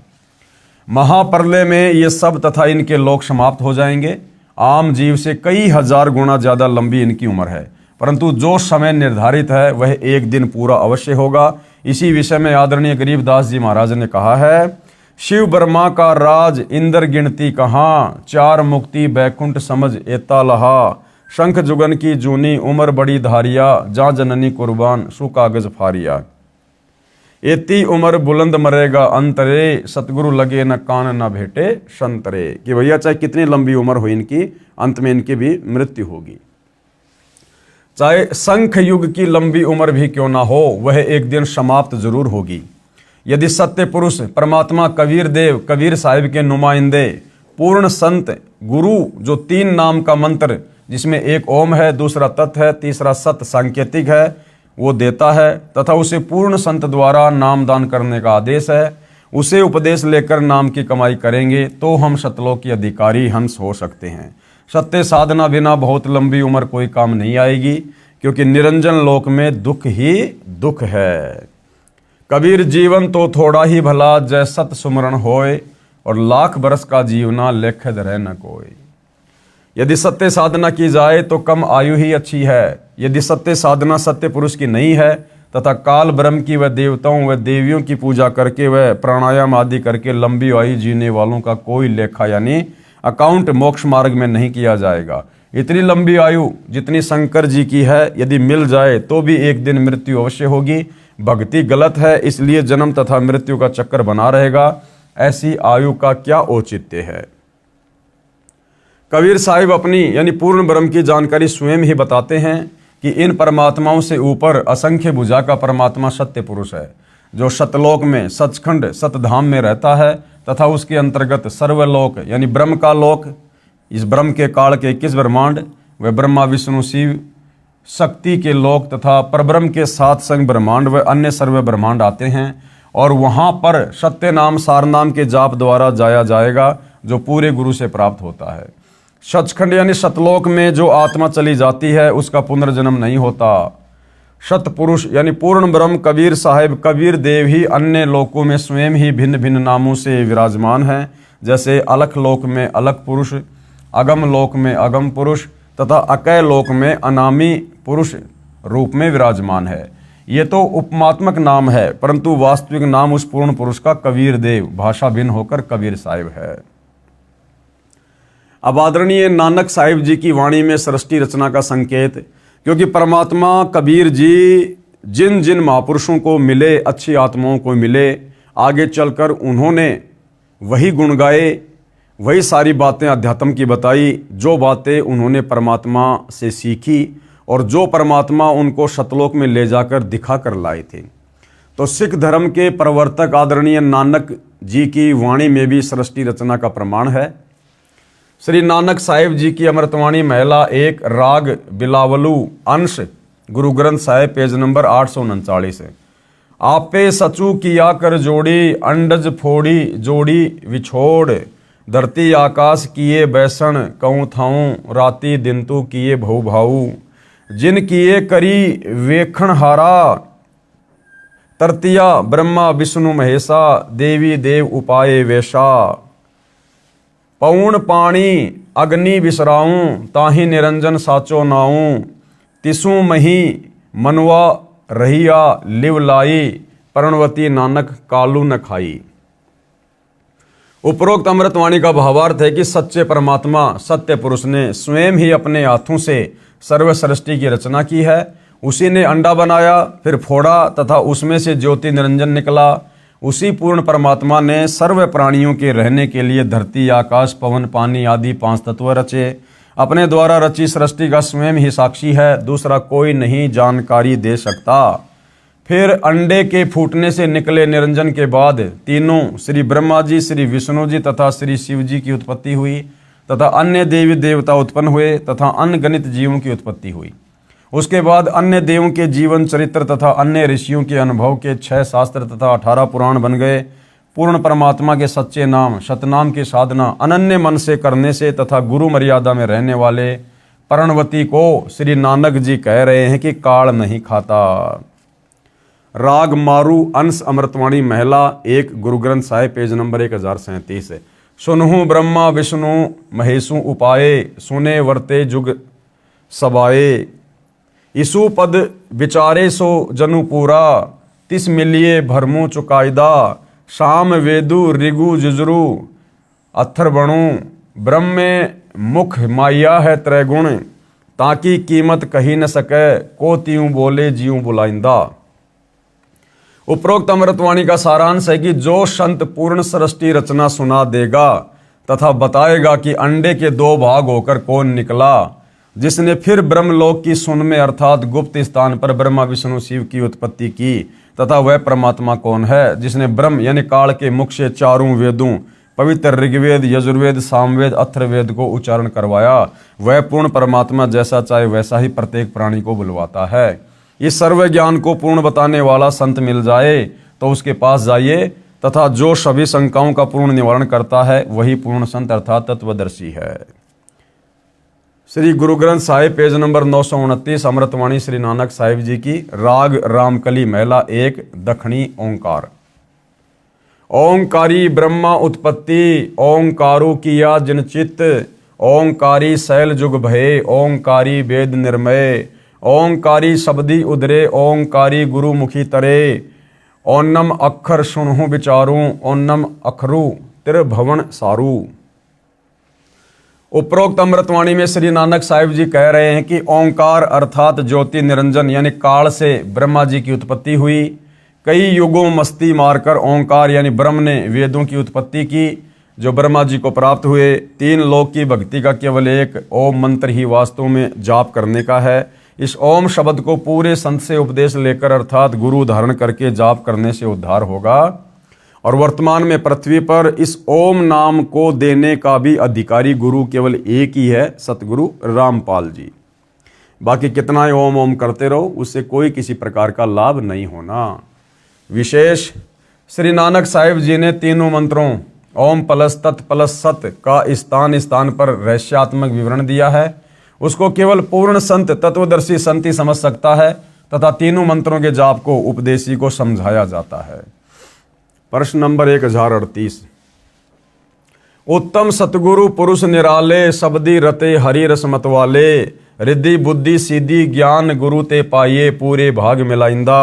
महाप्रलय में ये सब तथा इनके लोक समाप्त हो जाएंगे। आम जीव से कई हजार गुना ज्यादा लंबी इनकी उम्र है, परंतु जो समय निर्धारित है वह एक दिन पूरा अवश्य होगा। इसी विषय में आदरणीय गरीबदास जी महाराज ने कहा है, शिव ब्रह्मा का राज इंद्र गिनती कहाँ, चार मुक्ति बैकुंठ समझ एता लहा, शंख जुगन की जूनी उम्र बड़ी धारिया, जा जननी कुर्बान सु कागज फारिया। एती उम्र बुलंद मरेगा अंतरे, सतगुरु लगे न कान न भेटे संतरे। कि भैया चाहे कितनी लंबी उम्र हो इनकी, अंत में इनकी भी मृत्यु होगी। चाहे शंख युग की लंबी उम्र भी क्यों ना हो, वह एक दिन समाप्त जरूर होगी। यदि सत्य पुरुष परमात्मा कबीर देव, कबीर साहिब के नुमाइंदे, पूर्ण संत गुरु, जो 3 नाम का मंत्र जिसमें एक ओम है, दूसरा तत् है, तीसरा सत सांकेतिक है, वो देता है, तथा उसे पूर्ण संत द्वारा नाम दान करने का आदेश है, उसे उपदेश लेकर नाम की कमाई करेंगे तो हम सतलोक के अधिकारी हंस हो सकते हैं। सत्य साधना बिना बहुत लंबी उम्र कोई काम नहीं आएगी, क्योंकि निरंजन लोक में दुख ही दुख है। कबीर जीवन तो थोड़ा ही भला, जय सत सुमरण होए, और लाख बरस का जीवना लेखद रह न कोई। यदि सत्य साधना की जाए तो कम आयु ही अच्छी है। यदि सत्य साधना सत्य पुरुष की नहीं है तथा काल ब्रह्म की व देवताओं व देवियों की पूजा करके व प्राणायाम आदि करके लंबी आयु जीने वालों का कोई लेखा यानी अकाउंट मोक्ष मार्ग में नहीं किया जाएगा। इतनी लंबी आयु जितनी शंकर जी की है, यदि मिल जाए तो भी एक दिन मृत्यु अवश्य होगी। भक्ति गलत है, इसलिए जन्म तथा मृत्यु का चक्कर बना रहेगा। ऐसी आयु का क्या औचित्य है। कबीर साहिब अपनी यानी पूर्ण ब्रह्म की जानकारी स्वयं ही बताते हैं कि इन परमात्माओं से ऊपर असंख्य भुजा का परमात्मा सत्य पुरुष है, जो सतलोक में सचखंड सतधाम में रहता है, तथा उसके अंतर्गत सर्वलोक यानी ब्रह्म का लोक, इस ब्रह्म के काल के 21 ब्रह्मांड व ब्रह्मा विष्णु शिव शक्ति के लोक तथा परब्रह्म के 7 संग ब्रह्मांड व अन्य सर्व ब्रह्मांड आते हैं, और वहाँ पर सत्य नाम सार नाम के जाप द्वारा जाया जाएगा, जो पूरे गुरु से प्राप्त होता है। सचखंड यानी सतलोक में जो आत्मा चली जाती है उसका पुनर्जन्म नहीं होता। सतपुरुष यानी पूर्ण ब्रह्म कबीर साहिब कबीर देव ही अन्य लोकों में स्वयं ही भिन्न भिन्न नामों से विराजमान हैं, जैसे अलख लोक में अलख पुरुष, अगम लोक में अगम पुरुष तथा अकय लोक में अनामी पुरुष रूप में विराजमान है। ये तो उपमात्मक नाम है, परंतु वास्तविक नाम उस पूर्ण पुरुष का कबीर देव, भाषा भिन्न होकर कबीर साहिब है। अब आदरणीय नानक साहिब जी की वाणी में सृष्टि रचना का संकेत, क्योंकि परमात्मा कबीर जी जिन जिन महापुरुषों को मिले, अच्छी आत्माओं को मिले, आगे चलकर उन्होंने वही गुण गाए, वही सारी बातें अध्यात्म की बताई, जो बातें उन्होंने परमात्मा से सीखी और जो परमात्मा उनको सतलोक में ले जाकर दिखा कर लाए थे। तो सिख धर्म के प्रवर्तक आदरणीय नानक जी की वाणी में भी सृष्टि रचना का प्रमाण है। श्री नानक साहिब जी की अमृतवाणी महिला 1 राग बिलावलू अंश गुरु ग्रंथ साहिब पेज नंबर 839 है। आपे सचू किया कर जोड़ी, अंडज फोड़ी जोड़ी विछोड़, धरती आकाश किए बैसन कहूँ थाऊं, राती दिनतु किए भऊ भाऊ, जिन किए करी वेखण हारा, तरतिया ब्रह्मा विष्णु महेशा, देवी देव उपाय वेशा, पौण पाणी अग्नि बिसराऊं, ताहि निरंजन साचो नाऊं, तिसु मही मनवा रहिया लिव लाई, प्रणवती नानक कालू न खाई। उपरोक्त अमृतवाणी का भावार्थ है कि सच्चे परमात्मा सत्य पुरुष ने स्वयं ही अपने हाथों से सर्व सृष्टि की रचना की है। उसी ने अंडा बनाया, फिर फोड़ा तथा उसमें से ज्योति निरंजन निकला। उसी पूर्ण परमात्मा ने सर्व प्राणियों के रहने के लिए धरती आकाश पवन पानी आदि 5 तत्व रचे। अपने द्वारा रची सृष्टि का स्वयं ही साक्षी है, दूसरा कोई नहीं जानकारी दे सकता। फिर अंडे के फूटने से निकले निरंजन के बाद तीनों श्री ब्रह्मा जी, श्री विष्णु जी तथा श्री शिव जी की उत्पत्ति हुई तथा अन्य देवी देवता उत्पन्न हुए तथा अनगणित जीवों की उत्पत्ति हुई। उसके बाद अन्य देवों के जीवन चरित्र तथा अन्य ऋषियों के अनुभव के 6 शास्त्र तथा 18 पुराण बन गए। पूर्ण परमात्मा के सच्चे नाम सतनाम की साधना अनन्य मन से करने से तथा गुरु मर्यादा में रहने वाले पर्णवती को श्री नानक जी कह रहे हैं कि काल नहीं खाता। राग मारू अंश अमृतवाणी महिला 1 गुरु ग्रंथ साहिब पेज नंबर 1037 है। सुनहु ब्रह्मा विष्णु महेशु उपाये, सुने वर्ते जुग सबाए, इसु पद विचारे सो जनु पूरा, तिस मिलिए भरमु चुकायदा, शाम वेदु ऋगु जुजरु अथर्वणु, ब्रह्म में मुख माया है त्रैगुण, ताकि कीमत कही न सके, को त्यूं बोले जीव बुलाइंदा। उपरोक्त अमृतवाणी का सारांश है कि जो संत पूर्ण सृष्टि रचना सुना देगा तथा बताएगा कि अंडे के 2 भाग होकर कौन निकला, जिसने फिर ब्रह्मलोक की सुन में अर्थात गुप्त स्थान पर ब्रह्मा विष्णु शिव की उत्पत्ति की, तथा वह परमात्मा कौन है जिसने ब्रह्म यानी काल के मुख से 4 वेदों पवित्र ऋग्वेद यजुर्वेद सामवेद अथर्ववेद को उच्चारण करवाया, वह पूर्ण परमात्मा जैसा चाहे वैसा ही प्रत्येक प्राणी को बुलवाता है। इस सर्व ज्ञान को पूर्ण बताने वाला संत मिल जाए तो उसके पास जाइए, तथा जो सभी शंकाओं का पूर्ण निवारण करता है वही पूर्ण संत अर्थात तत्वदर्शी है। श्री गुरु ग्रंथ साहिब पेज नंबर 929 अमृतवाणी श्री नानक साहिब जी की। राग रामकली महिला 1 दक्षिणी ओंकार। ओंकारी ब्रह्मा उत्पत्ति, ओंकारो किया जिन चित्त, ओंकारी शैल जुग भये, ओंकारी वेद निर्मय, ओंकारी शब्दी उदरे, ओंकारी गुरु मुखी तरे, ओन्नम अक्षर सुनहु विचारू, ओन्नम अखरु त्रिभुवन सारू। उपरोक्त अमृतवाणी में श्री नानक साहिब जी कह रहे हैं कि ओंकार अर्थात ज्योति निरंजन यानी काल से ब्रह्मा जी की उत्पत्ति हुई। कई युगों मस्ती मारकर ओंकार यानी ब्रह्म ने वेदों की उत्पत्ति की जो ब्रह्मा जी को प्राप्त हुए। 3 लोक की भक्ति का केवल एक ओम मंत्र ही वास्तव में जाप करने का है। इस ओम शब्द को पूरे संत से उपदेश लेकर अर्थात गुरु धारण करके जाप करने से उद्धार होगा। और वर्तमान में पृथ्वी पर इस ओम नाम को देने का भी अधिकारी गुरु केवल एक ही है, सतगुरु रामपाल जी। बाकी कितना ही ओम ओम करते रहो उससे कोई किसी प्रकार का लाभ नहीं होना। विशेष श्री नानक साहिब जी ने तीनों मंत्रों ओम प्लस तत् प्लस सत का स्थान स्थान पर रहस्यात्मक विवरण दिया है। उसको केवल पूर्ण संत तत्वदर्शी संत ही समझ सकता है तथा तीनों मंत्रों के जाप को उपदेशी को समझाया जाता है। प्रश्न नंबर 1038। उत्तम सतगुरु पुरुष निराले, शब्दी रते हरि रस मतवाले, रिद्धि बुद्धि सीधी ज्ञान गुरु ते पाइये, पूरे भाग मिलाइंदा,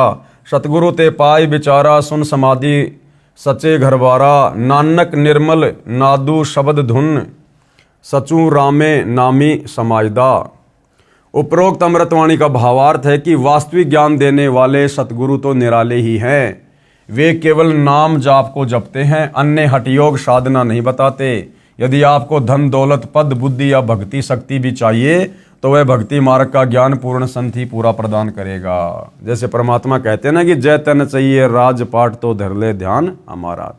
सतगुरु ते पाई विचारा, सुन समाधि सचे घरबारा, नानक निर्मल नादू शब्द धुन, सचू रामे नामी समायदा। उपरोक्त अमृतवाणी का भावार्थ है कि वास्तविक ज्ञान देने वाले सतगुरु तो निराले ही हैं। वे केवल नाम जाप को जपते हैं, अन्य हठयोग साधना नहीं बताते। यदि आपको धन दौलत पद बुद्धि या भक्ति शक्ति भी चाहिए तो वह भक्ति मार्ग का ज्ञान पूर्ण संत ही पूरा प्रदान करेगा। जैसे परमात्मा कहते हैं ना कि जय तन चाहिए राजपाट तो धर ले ध्यान हमारा।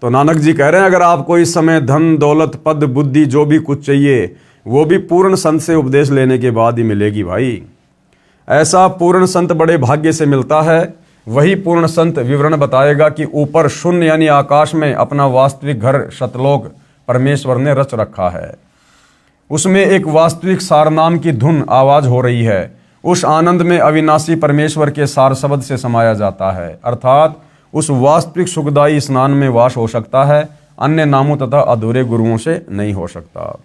तो नानक जी कह रहे हैं अगर आपको इस समय धन दौलत पद बुद्धि जो भी कुछ चाहिए वो भी पूर्ण संत से उपदेश लेने के बाद ही मिलेगी भाई। ऐसा पूर्ण संत बड़े भाग्य से मिलता है। वही पूर्ण संत विवरण बताएगा कि ऊपर शून्य यानी आकाश में अपना वास्तविक घर शतलोक परमेश्वर ने रच रखा है। उसमें एक वास्तविक सारनाम की धुन आवाज हो रही है। उस आनंद में अविनाशी परमेश्वर के सार शब्द से समाया जाता है, अर्थात उस वास्तविक सुखदायी स्नान में वास हो सकता है, अन्य नामों तथा अधूरे गुरुओं से नहीं हो सकता।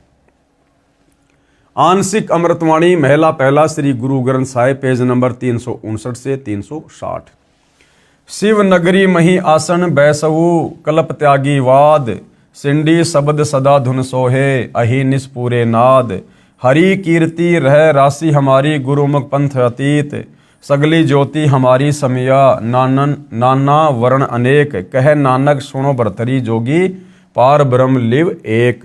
आंशिक अमृतवाणी महिला पहला श्री गुरु ग्रंथ साहिब पेज नंबर 359 से 360। शिव नगरी मही आसन बैसवु कल्प त्यागी वाद, सिंडी शब्द सदा धुन सोहे अहि निस्पूरे नाद, हरि कीर्ति रह राशि हमारी गुरुमुख पंथ अतीत, सगली ज्योति हमारी समिया नाना वर्ण अनेक, कह नानक सुनो भरतरी जोगी पार ब्रह्म लिव एक।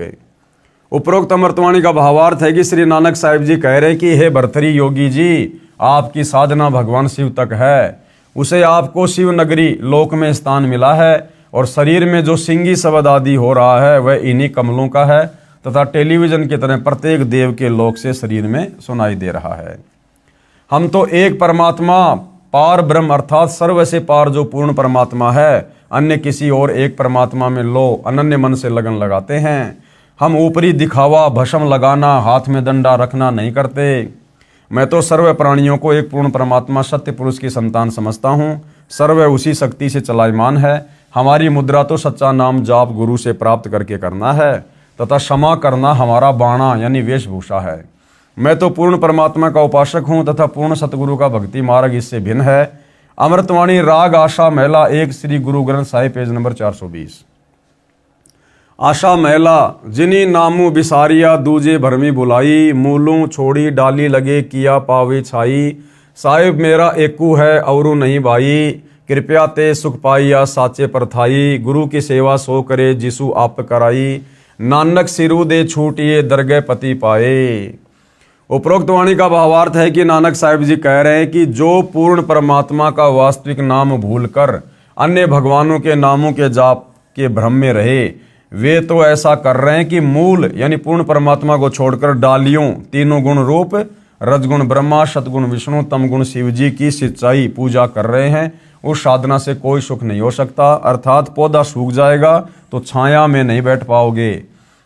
उपरोक्त अमृतवाणी का भावार्थ है कि श्री नानक साहिब जी कह रहे हैं कि हे भरतरी योगी जी, आपकी साधना भगवान शिव तक है। उसे आपको शिव नगरी लोक में स्थान मिला है और शरीर में जो सिंगी शब्द आदि हो रहा है वह इन्हीं कमलों का है तथा टेलीविजन की तरह प्रत्येक देव के लोक से शरीर में सुनाई दे रहा है। हम तो एक परमात्मा पार ब्रह्म अर्थात सर्व से पार जो पूर्ण परमात्मा है, अन्य किसी और एक परमात्मा में लो अनन्य मन से लगन लगाते हैं। हम ऊपरी दिखावा, भस्म लगाना, हाथ में डंडा रखना नहीं करते। मैं तो सर्व प्राणियों को एक पूर्ण परमात्मा सत्य पुरुष की संतान समझता हूँ। सर्व उसी शक्ति से चलायमान है। हमारी मुद्रा तो सच्चा नाम जाप गुरु से प्राप्त करके करना है तथा क्षमा करना हमारा बाणा यानी वेशभूषा है। मैं तो पूर्ण परमात्मा का उपासक हूँ तथा पूर्ण सतगुरु का भक्ति मार्ग इससे भिन्न है। अमृतवाणी राग आशा महिला 1 श्री गुरु ग्रंथ साहिब पेज नंबर 420। आशा महिला जिनी नामू बिसारिया दूजे भरमी बुलाई, मूलू छोड़ी डाली लगे किया पावे छाई। साहिब मेरा एकू है औरू नहीं भाई, कृपया ते सुख पाइया साचे परथाई। गुरु की सेवा सो करे जिसु आप कराई, नानक सिरु दे छूटिए दरगह पति पाए। उपरोक्त वाणी का भावार्थ है कि नानक साहिब जी कह रहे हैं कि जो पूर्ण परमात्मा का वास्तविक नाम भूलकर अन्य भगवानों के नामों के जाप के भ्रम में रहे, वे तो ऐसा कर रहे हैं कि मूल यानी पूर्ण परमात्मा को छोड़कर डालियों, तीनों गुण रूप, रजगुण ब्रह्मा, सतगुण विष्णु, तमगुण शिव जी की सिंचाई पूजा कर रहे हैं। उस साधना से कोई सुख नहीं हो सकता, अर्थात पौधा सूख जाएगा तो छाया में नहीं बैठ पाओगे।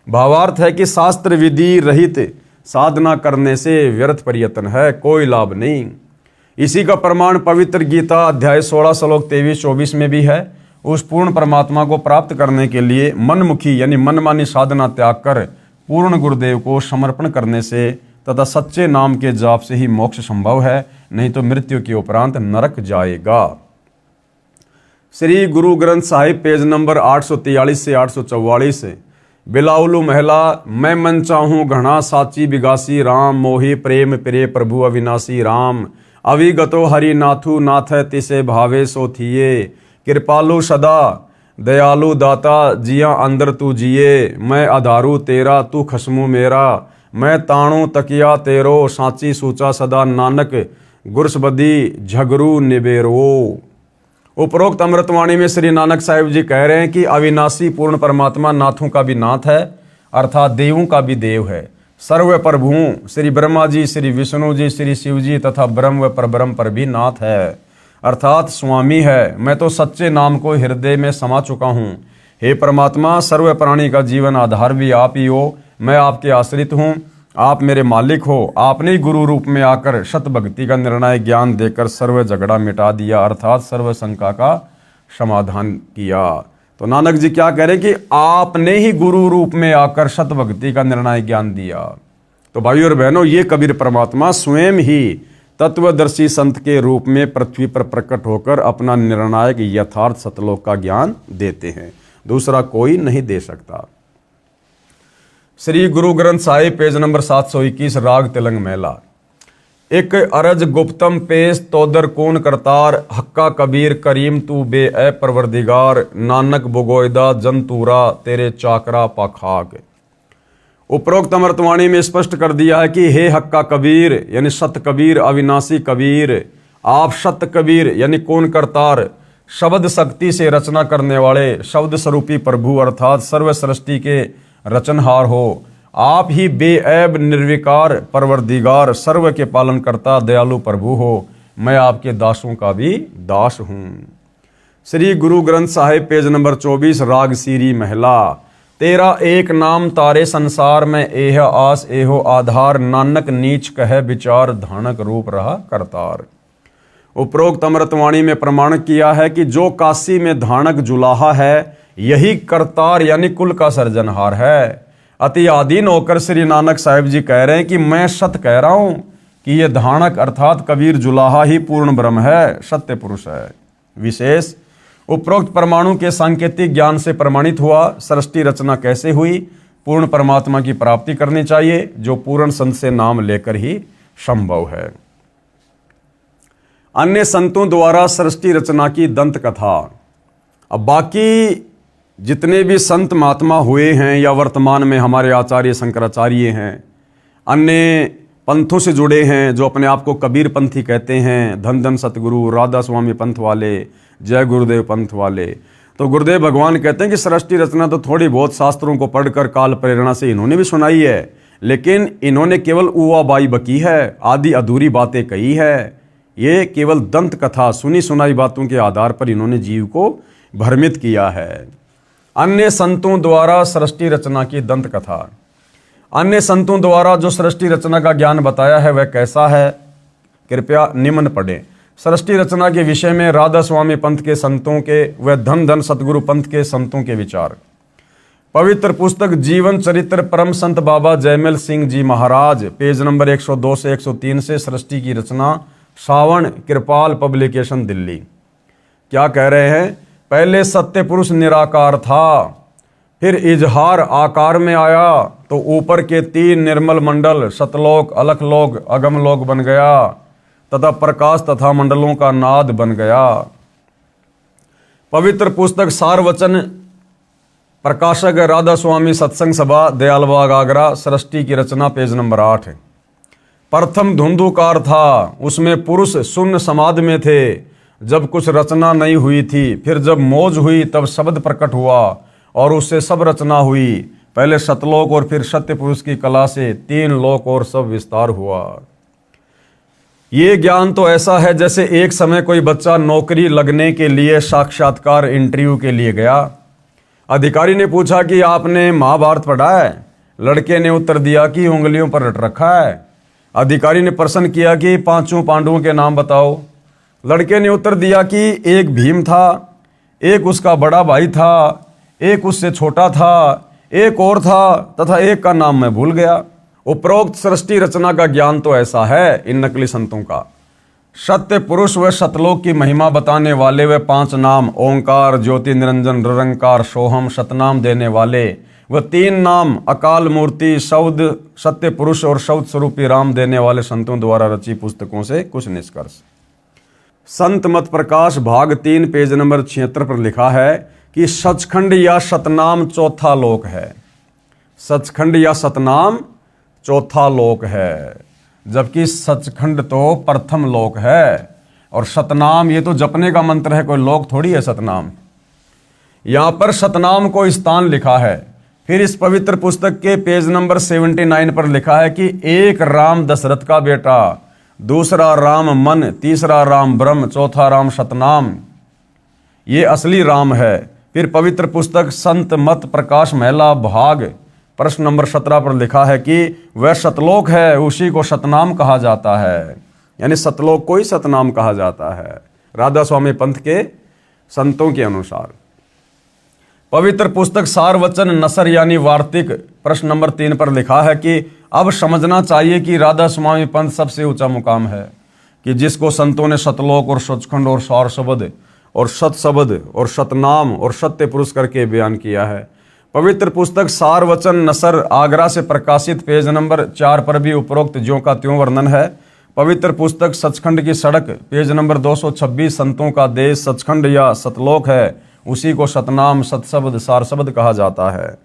भावार्थ है कि शास्त्र विधि रहित साधना करने से व्यर्थ प्रयत्न है, कोई लाभ नहीं। इसी का प्रमाण पवित्र गीता अध्याय 16 श्लोक 23-24 में भी है। उस पूर्ण परमात्मा को प्राप्त करने के लिए मनमुखी यानी मनमानी साधना त्याग कर पूर्ण गुरुदेव को समर्पण करने से तथा सच्चे नाम के जाप से ही मोक्ष संभव है, नहीं तो मृत्यु के उपरांत नरक जाएगा। श्री गुरु ग्रंथ साहिब पेज नंबर 843 से 844। बिलाउलू महिला मैं मन चाहूँ घना साची बिगासी राम, मोहि प्रेम प्रिय प्रभु अविनाशी राम। अविगतो हरि नाथु नाथ तिसे भावे सो थिये, कृपालु सदा दयालु दाता जिया अंदर तू जिए। मैं आधारू तेरा तू खसमू मेरा, मैं ताणू तकिया तेरो साची सूचा सदा नानक गुरसबदी झगरू निबेरो। उपरोक्त अमृतवाणी में श्री नानक साहिब जी कह रहे हैं कि अविनाशी पूर्ण परमात्मा नाथों का भी नाथ है, अर्थात देवों का भी देव है। सर्व प्रभुओं श्री ब्रह्मा जी, श्री विष्णु जी, श्री शिव जी तथा ब्रह्म व परब्रह्म पर भी नाथ है, अर्थात स्वामी है। मैं तो सच्चे नाम को हृदय में समा चुका हूँ। हे परमात्मा, सर्व प्राणी का जीवन आधार भी आप ही हो। मैं आपके आश्रित हूँ, आप मेरे मालिक हो। आपने गुरु रूप में आकर शत भक्ति का निर्णय ज्ञान देकर सर्व झगड़ा मिटा दिया, अर्थात सर्व शंका का समाधान किया। तो नानक जी क्या कह रहे कि आपने ही गुरु रूप में आकर शत भक्ति का निर्णय ज्ञान दिया। तो भाइयों और बहनों, ये कबीर परमात्मा स्वयं ही तत्वदर्शी संत के रूप में पृथ्वी पर प्रकट होकर अपना निर्णायक यथार्थ सतलोक का ज्ञान देते हैं, दूसरा कोई नहीं दे सकता। श्री गुरु ग्रंथ साहिब पेज नंबर 721 राग तिलंग मेला। एक अरज गुप्तम पेश तोदर कौन करतार, हक्का कबीर करीम तू बे ए परवरदिगार। नानक बुगोयदा जंतूरा तेरे चाकरा पाखाक। उपरोक्त अमृतवाणी में स्पष्ट कर दिया है कि हे हक्का कबीर यानी सत कबीर, अविनाशी कबीर, आप सत कबीर यानी कौन करतार, शब्द शक्ति से रचना करने वाले शब्द स्वरूपी प्रभु अर्थात सर्व सृष्टि के रचनहार हो। आप ही बेऐब निर्विकार परवरदिगार, सर्व के पालन करता दयालु प्रभु हो। मैं आपके दासों का भी दास हूँ। श्री गुरु ग्रंथ साहिब पेज नंबर 24 राग सीरी महिला। तेरा एक नाम तारे संसार में एह आस एहो आधार। नानक नीच कह विचार धानक रूप रहा करतार। उपरोक्त अमृतवाणी में प्रमाण किया है कि जो काशी में धानक जुलाहा है, यही करतार यानी कुल का सर्जनहार है। अति आधीन होकर श्री नानक साहिब जी कह रहे हैं कि मैं सत कह रहा हूं कि यह धानक अर्थात कबीर जुलाहा ही पूर्ण ब्रह्म है, सत्य पुरुष है। विशेष उपरोक्त परमाणु के सांकेतिक ज्ञान से प्रमाणित हुआ सृष्टि रचना कैसे हुई। पूर्ण परमात्मा की प्राप्ति करनी चाहिए, जो पूर्ण संत से नाम लेकर ही संभव है। अन्य संतों द्वारा सृष्टि रचना की दंत कथा। अब बाकी जितने भी संत महात्मा हुए हैं या वर्तमान में हमारे आचार्य शंकराचार्य हैं, अन्य पंथों से जुड़े हैं जो अपने आप को कबीर पंथी कहते हैं, धन धन सतगुरु, राधा स्वामी पंथ वाले, जय गुरुदेव पंथ वाले, तो गुरुदेव भगवान कहते हैं कि सृष्टि रचना तो थोड़ी बहुत शास्त्रों को पढ़कर काल प्रेरणा से इन्होंने भी सुनाई है, लेकिन इन्होंने केवल उवा बाई बकी है, आधी अधूरी बातें कही है। ये केवल दंत कथा सुनी सुनाई बातों के आधार पर इन्होंने जीव को भ्रमित किया है। अन्य संतों द्वारा सृष्टि रचना की दंत कथा। अन्य संतों द्वारा जो सृष्टि रचना का ज्ञान बताया है वह कैसा है, कृपया निम्न पढ़ें। सृष्टि रचना के विषय में राधा स्वामी पंथ के संतों के व धन धन सतगुरु पंथ के संतों के विचार। पवित्र पुस्तक जीवन चरित्र परम संत बाबा जयमल सिंह जी महाराज, पेज नंबर 102 से 103 से सृष्टि की रचना, सावण कृपाल पब्लिकेशन दिल्ली। क्या कह रहे हैं? पहले सत्य पुरुष निराकार था, फिर इजहार आकार में आया तो ऊपर के 3 निर्मल मंडल सतलोक, अलखलोक, अगमलोक बन गया तथा प्रकाश तथा मंडलों का नाद बन गया। पवित्र पुस्तक सारवचन, प्रकाशक राधा स्वामी सत्संग सभा, दयालबाग आगरा, सृष्टि की रचना, पेज नंबर 8। प्रथम धुंधुकार था, उसमें पुरुष शून्य समाधि में थे जब कुछ रचना नहीं हुई थी। फिर जब मौज हुई तब शब्द प्रकट हुआ और उससे सब रचना हुई। पहले सतलोक और फिर सत्य पुरुष की कला से 3 लोक और सब विस्तार हुआ। ये ज्ञान तो ऐसा है जैसे एक समय कोई बच्चा नौकरी लगने के लिए साक्षात्कार इंटरव्यू के लिए गया। अधिकारी ने पूछा कि आपने महाभारत पढ़ा है? लड़के ने उत्तर दिया कि उंगलियों पर रट रखा है। अधिकारी ने प्रश्न किया कि 5 पांडवों के नाम बताओ। लड़के ने उत्तर दिया कि एक भीम था, एक उसका बड़ा भाई था, एक उससे छोटा था, एक और था तथा एक का नाम मैं भूल गया। उपरोक्त सृष्टि रचना का ज्ञान तो ऐसा है इन नकली संतों का। सत्य पुरुष व सतलोक की महिमा बताने वाले वे 5 नाम ओंकार, ज्योति निरंजन, निरंकार, सोहम, सतनाम देने वाले व 3 नाम अकाल मूर्ति, शब्द, सत्य पुरुष और शब्द स्वरूपी राम देने वाले संतों द्वारा रची पुस्तकों से कुछ निष्कर्ष। संत मत प्रकाश भाग 3 पेज नंबर 76 पर लिखा है कि सचखंड या सतनाम चौथा लोक है। सचखंड या सतनाम चौथा लोक है, जबकि सचखंड तो प्रथम लोक है और सतनाम ये तो जपने का मंत्र है, कोई लोक थोड़ी है सतनाम। यहां पर सतनाम को स्थान लिखा है। फिर इस पवित्र पुस्तक के पेज नंबर 79 पर लिखा है कि एक राम दशरथ का बेटा, दूसरा राम मन, तीसरा राम ब्रह्म, चौथा राम सतनाम, ये असली राम है। फिर पवित्र पुस्तक संत मत प्रकाश महिला भाग प्रश्न नंबर 17 पर लिखा है कि वह सतलोक है, उसी को सतनाम कहा जाता है, यानी सतलोक को ही सतनाम कहा जाता है राधा स्वामी पंथ के संतों के अनुसार। पवित्र पुस्तक सारवचन नसर यानी वार्तिक प्रश्न नंबर 3 पर लिखा है कि अब समझना चाहिए कि राधा स्वामी पंथ सबसे ऊंचा मुकाम है कि जिसको संतों ने सतलोक और सचखंड और सार शब्द और सत शब्द और सतनाम और सत्य पुरुष करके बयान किया है। पवित्र पुस्तक सारवचन नसर आगरा से प्रकाशित पेज नंबर 4 पर भी उपरोक्त ज्यों का त्यों वर्णन है। पवित्र पुस्तक सचखंड की सड़क पेज नंबर 226 संतों का देश सचखंड या सतलोक है, उसी को सतनाम, सतशब्द, सार शब्द कहा जाता है।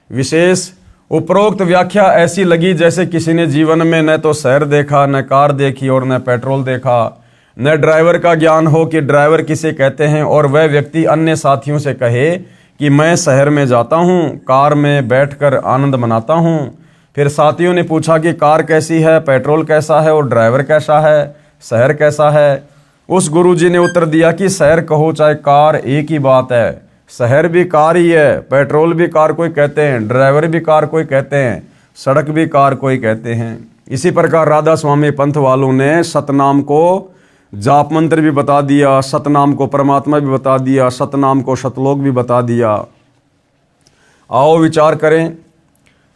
विशेष उपरोक्त व्याख्या ऐसी लगी जैसे किसी ने जीवन में न तो शहर देखा, न कार देखी और न पेट्रोल देखा, न ड्राइवर का ज्ञान हो कि ड्राइवर किसे कहते हैं, और वह व्यक्ति अन्य साथियों से कहे कि मैं शहर में जाता हूँ, कार में बैठकर आनंद मनाता हूँ। फिर साथियों ने पूछा कि कार कैसी है, पेट्रोल कैसा है और ड्राइवर कैसा है, शहर कैसा है। उस गुरुजी ने उत्तर दिया कि शहर कहो चाहे कार एक ही बात है, शहर भी कार ही है, पेट्रोल भी कार कोई कहते हैं, ड्राइवर भी कार कोई कहते हैं, सड़क भी कार कोई कहते हैं। इसी प्रकार राधा स्वामी पंथ वालों ने सतनाम को जाप मंत्र भी बता दिया, सतनाम को परमात्मा भी बता दिया, सतनाम को सतलोक भी बता दिया। आओ विचार करें,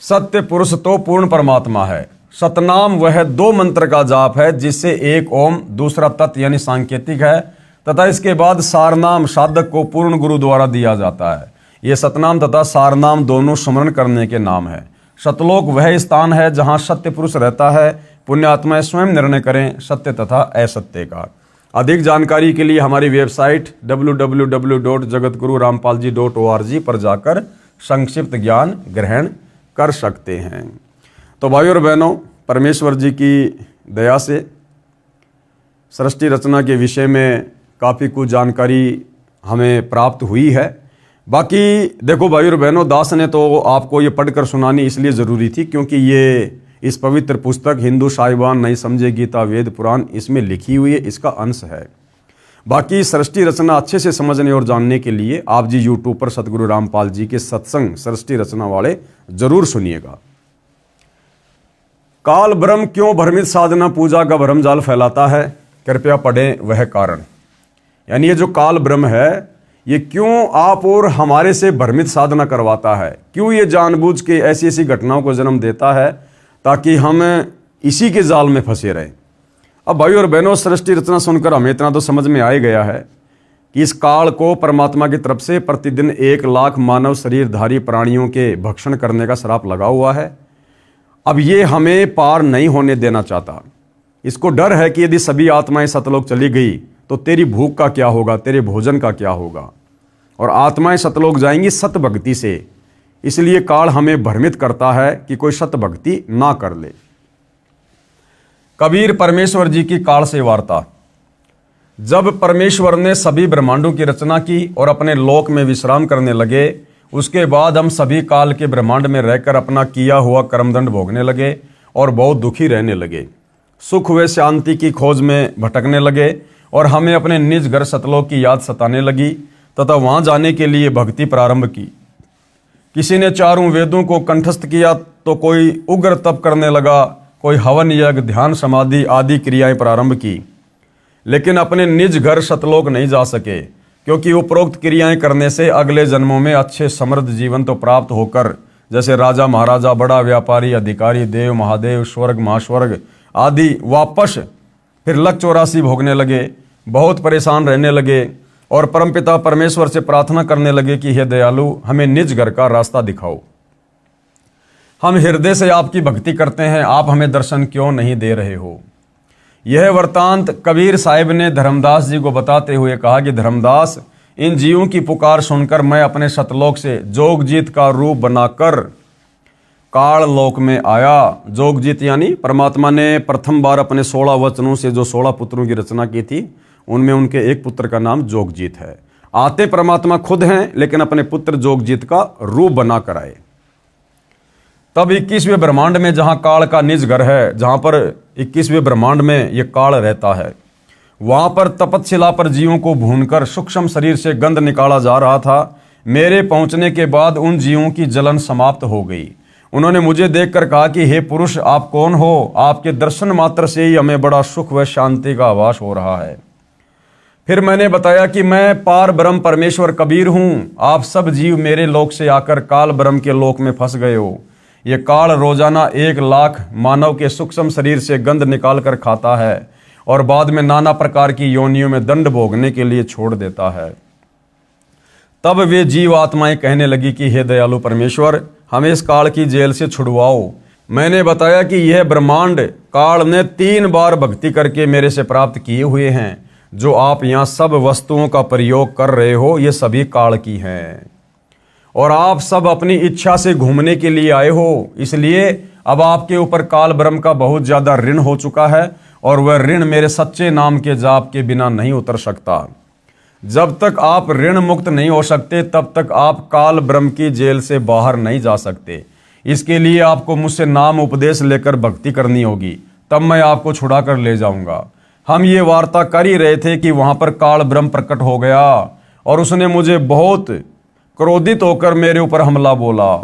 सत्य पुरुष तो पूर्ण परमात्मा है, सतनाम वह 2 मंत्र का जाप है जिससे एक ओम, दूसरा तत् यानी सांकेतिक है, तथा इसके बाद सारनाम साधक को पूर्ण गुरु द्वारा दिया जाता है। ये सतनाम तथा सारनाम दोनों स्मरण करने के नाम है। सतलोक वह स्थान है जहाँ सत्य पुरुष रहता है। पुण्यात्माएं स्वयं निर्णय करें सत्य तथा असत्य का। अधिक जानकारी के लिए हमारी वेबसाइट www.jagatgururampalji.org पर जाकर संक्षिप्त ज्ञान ग्रहण कर सकते हैं। तो भाइयों और बहनों, परमेश्वर जी की दया से सृष्टि रचना के विषय में काफ़ी कुछ जानकारी हमें प्राप्त हुई है। बाकी देखो भाइयों और बहनों, दास ने तो आपको ये पढ़कर सुनानी इसलिए ज़रूरी थी क्योंकि ये इस पवित्र पुस्तक हिंदू साहिबान नहीं समझे गीता वेद पुराण इसमें लिखी हुई है, इसका अंश है। बाकी सृष्टि रचना अच्छे से समझने और जानने के लिए आप जी यूट्यूब पर सतगुरु रामपाल जी के सत्संग सृष्टि रचना वाले जरूर सुनिएगा। काल ब्रह्म क्यों भ्रमित साधना पूजा का भ्रमजाल फैलाता है, कृपया पढ़ें वह कारण। यानी ये जो काल ब्रह्म है ये क्यों आप और हमारे से भ्रमित साधना करवाता है, क्यों ये जानबूझ के ऐसी ऐसी घटनाओं को जन्म देता है ताकि हम इसी के जाल में फंसे रहें। अब भाई और बहनों, सृष्टि रचना सुनकर हमें इतना तो समझ में आ ही गया है कि इस काल को परमात्मा की तरफ से प्रतिदिन 1 लाख मानव शरीरधारी प्राणियों के भक्षण करने का श्राप लगा हुआ है। अब ये हमें पार नहीं होने देना चाहता। इसको डर है कि यदि सभी आत्माएं सतलोक चली गई तो तेरी भूख का क्या होगा, तेरे भोजन का क्या होगा। और आत्माएं सतलोक जाएंगी सत भक्ति से, इसलिए काल हमें भ्रमित करता है कि कोई सत भक्ति ना कर ले। कबीर परमेश्वर जी की काल से वार्ता। जब परमेश्वर ने सभी ब्रह्मांडों की रचना की और अपने लोक में विश्राम करने लगे, उसके बाद हम सभी काल के ब्रह्मांड में रहकर अपना किया हुआ कर्मदंड भोगने लगे और बहुत दुखी रहने लगे। सुख व शांति की खोज में भटकने लगे और हमें अपने निज घर सतलोक की याद सताने लगी तथा वहां जाने के लिए भक्ति प्रारंभ की। किसी ने 4 वेदों को कंठस्थ किया तो कोई उग्र तप करने लगा, कोई हवन यज्ञ ध्यान समाधि आदि क्रियाएं प्रारंभ की, लेकिन अपने निज घर सतलोक नहीं जा सके, क्योंकि उपरोक्त क्रियाएं करने से अगले जन्मों में अच्छे समृद्ध जीवन तो प्राप्त होकर जैसे राजा महाराजा, बड़ा व्यापारी, अधिकारी, देव महादेव, स्वर्ग महास्वर्ग आदि वापस फिर लक 84 भोगने लगे, बहुत परेशान रहने लगे और परमपिता परमेश्वर से प्रार्थना करने लगे कि हे दयालु, हमें निज घर का रास्ता दिखाओ। हम हृदय से आपकी भक्ति करते हैं, आप हमें दर्शन क्यों नहीं दे रहे हो। यह वृत्तांत कबीर साहिब ने धर्मदास जी को बताते हुए कहा कि धर्मदास, इन जीवों की पुकार सुनकर मैं अपने सतलोक से जोगजीत का रूप बनाकर काल लोक में आया। जोगजीत यानी परमात्मा ने प्रथम बार अपने 16 वचनों से जो 16 पुत्रों की रचना की थी, उनमें उनके एक पुत्र का नाम जोगजीत है। आते परमात्मा खुद हैं, लेकिन अपने पुत्र जोगजीत का रूप बनाकर आए। तब 21वें ब्रह्मांड में जहां काल का निज घर है, जहां पर 21वें ब्रह्मांड में ये काल रहता है, वहां पर तपतशिला पर जीवों को भूनकर सूक्ष्म शरीर से गंध निकाला जा रहा था। मेरे पहुंचने के बाद उन जीवों की जलन समाप्त हो गई। उन्होंने मुझे देखकर कहा कि हे पुरुष, आप कौन हो? आपके दर्शन मात्र से ही हमें बड़ा सुख व शांति का आभास हो रहा है। फिर मैंने बताया कि मैं पार ब्रह्म परमेश्वर कबीर हूं। आप सब जीव मेरे लोक से आकर काल ब्रह्म के लोक में फंस गए हो। ये काल रोजाना 1 लाख मानव के सूक्ष्म शरीर से गंध निकाल कर खाता है और बाद में नाना प्रकार की योनियों में दंड भोगने के लिए छोड़ देता है। तब वे जीव आत्माएं कहने लगी कि हे दयालु परमेश्वर, हमें इस काल की जेल से छुड़वाओ। मैंने बताया कि यह ब्रह्मांड काल ने 3 बार भक्ति करके मेरे से प्राप्त किए हुए हैं। जो आप यहाँ सब वस्तुओं का प्रयोग कर रहे हो, ये सभी काल की हैं और आप सब अपनी इच्छा से घूमने के लिए आए हो। इसलिए अब आपके ऊपर काल ब्रह्म का बहुत ज्यादा ऋण हो चुका है और वह ऋण मेरे सच्चे नाम के जाप के बिना नहीं उतर सकता। जब तक आप ऋण मुक्त नहीं हो सकते, तब तक आप काल ब्रह्म की जेल से बाहर नहीं जा सकते। इसके लिए आपको मुझसे नाम उपदेश लेकर भक्ति करनी होगी, तब मैं आपको छुड़ा कर ले जाऊंगा। हम ये वार्ता कर ही रहे थे कि वहां पर काल ब्रह्म प्रकट हो गया और उसने मुझे बहुत क्रोधित होकर मेरे ऊपर हमला बोला।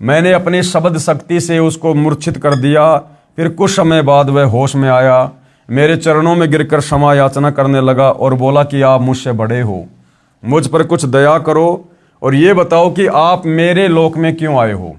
मैंने अपनी शब्द शक्ति से उसको मूर्छित कर दिया। फिर कुछ समय बाद वह होश में आया, मेरे चरणों में गिरकर क्षमा याचना करने लगा और बोला कि आप मुझसे बड़े हो, मुझ पर कुछ दया करो और ये बताओ कि आप मेरे लोक में क्यों आए हो।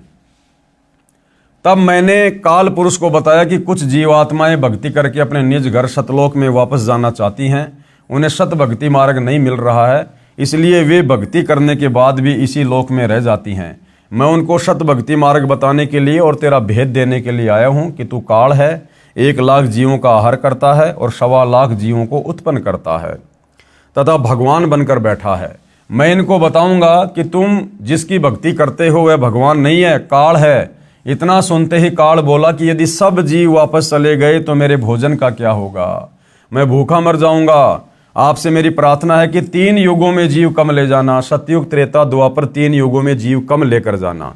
तब मैंने काल पुरुष को बताया कि कुछ जीवात्माएं भक्ति करके अपने निज घर सतलोक में वापस जाना चाहती हैं। उन्हें सत भक्ति मार्ग नहीं मिल रहा है, इसलिए वे भक्ति करने के बाद भी इसी लोक में रह जाती हैं। मैं उनको सत भक्ति मार्ग बताने के लिए और तेरा भेद देने के लिए आया हूं कि तू काल है, 1 लाख जीवों का आहार करता है और 1.25 लाख जीवों को उत्पन्न करता है तथा भगवान बनकर बैठा है। मैं इनको बताऊंगा कि तुम जिसकी भक्ति करते हो वह भगवान नहीं है, काल है। इतना सुनते ही काल बोला कि यदि सब जीव वापस चले गए तो मेरे भोजन का क्या होगा, मैं भूखा मर जाऊंगा। आपसे मेरी प्रार्थना है कि 3 युगों में जीव कम ले जाना, सतयुग त्रेता द्वापर 3 युगों में जीव कम लेकर जाना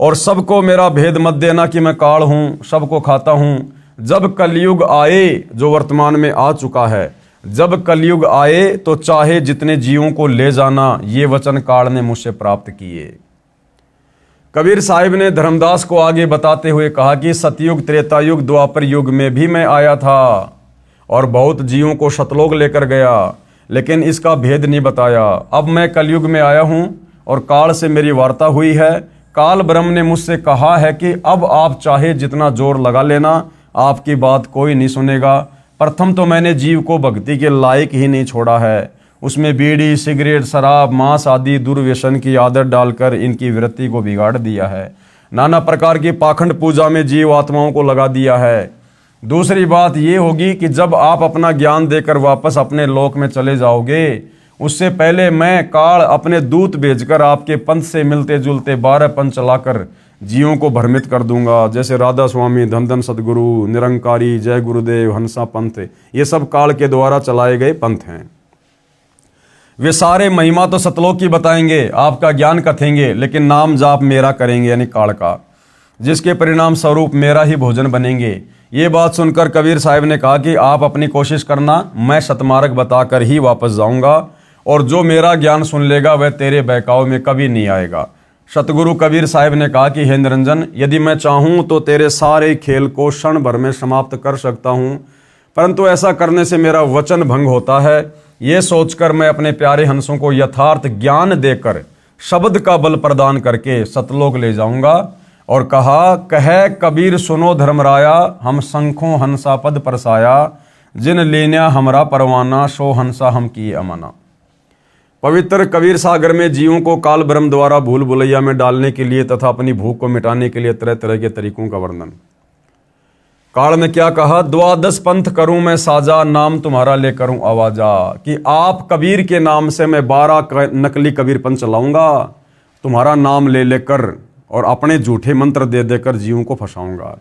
और सबको मेरा भेद मत देना कि मैं काल हूं, सबको खाता हूं। जब कलयुग आए, जो वर्तमान में आ चुका है, जब कलयुग आए तो चाहे जितने जीवों को ले जाना, ये वचन काल ने मुझसे प्राप्त किए। कबीर साहिब ने धर्मदास को आगे बताते हुए कहा कि सतयुग, त्रेता युग, द्वापर युग में भी मैं आया था और बहुत जीवों को सतलोक लेकर गया, लेकिन इसका भेद नहीं बताया। अब मैं कलयुग में आया हूं और काल से मेरी वार्ता हुई है। काल ब्रह्म ने मुझसे कहा है कि अब आप चाहे जितना जोर लगा लेना, आपकी बात कोई नहीं सुनेगा। प्रथम तो मैंने जीव को भक्ति के लायक ही नहीं छोड़ा है, उसमें बीड़ी, सिगरेट, शराब, मांस आदि दुर्व्यसन की आदत डालकर इनकी वृत्ति को बिगाड़ दिया है। नाना प्रकार की पाखंड पूजा में जीव आत्माओं को लगा दिया है। दूसरी बात ये होगी कि जब आप अपना ज्ञान देकर वापस अपने लोक में चले जाओगे, उससे पहले मैं काल अपने दूत भेजकर आपके पंथ से मिलते जुलते 12 पंथ चलाकर जीवों को भ्रमित कर दूंगा। जैसे राधा स्वामी, धन धन सदगुरु, निरंकारी, जय गुरुदेव, हंसा पंथ, ये सब काल के द्वारा चलाए गए पंथ हैं। वे सारे महिमा तो सतलोक की बताएंगे, आपका ज्ञान कथेंगे, लेकिन नाम जाप मेरा करेंगे, यानी काल का, जिसके परिणाम स्वरूप मेरा ही भोजन बनेंगे। ये बात सुनकर कबीर साहिब ने कहा कि आप अपनी कोशिश करना, मैं सतमार्ग बताकर ही वापस जाऊंगा, और जो मेरा ज्ञान सुन लेगा वह तेरे बहकाव में कभी नहीं आएगा। सतगुरु कबीर साहिब ने कहा कि हे निरंजन, यदि मैं चाहूं तो तेरे सारे खेल को क्षण भर में समाप्त कर सकता हूं, परंतु ऐसा करने से मेरा वचन भंग होता है। ये सोचकर मैं अपने प्यारे हंसों को यथार्थ ज्ञान देकर शब्द का बल प्रदान करके सतलोक ले जाऊंगा। और कहा, कह कबीर सुनो धर्मराया, हम शंखों हंसा पद परसाया, जिन लेन्या हमरा परवाना, सो हंसा हम किए अमाना। पवित्र कबीर सागर में जीवों को काल ब्रह्म द्वारा भूल भुलैया में डालने के लिए तथा अपनी भूख को मिटाने के लिए तरह तरह के तरीकों का वर्णन। काल ने क्या कहा, 12 पंथ करूं मैं साजा, नाम तुम्हारा ले करूं आवाजा, कि आप कबीर के नाम से मैं 12 नकली कबीर पंथ चलाऊंगा, तुम्हारा नाम ले लेकर और अपने झूठे मंत्र दे देकर जीवों को फंसाऊंगा।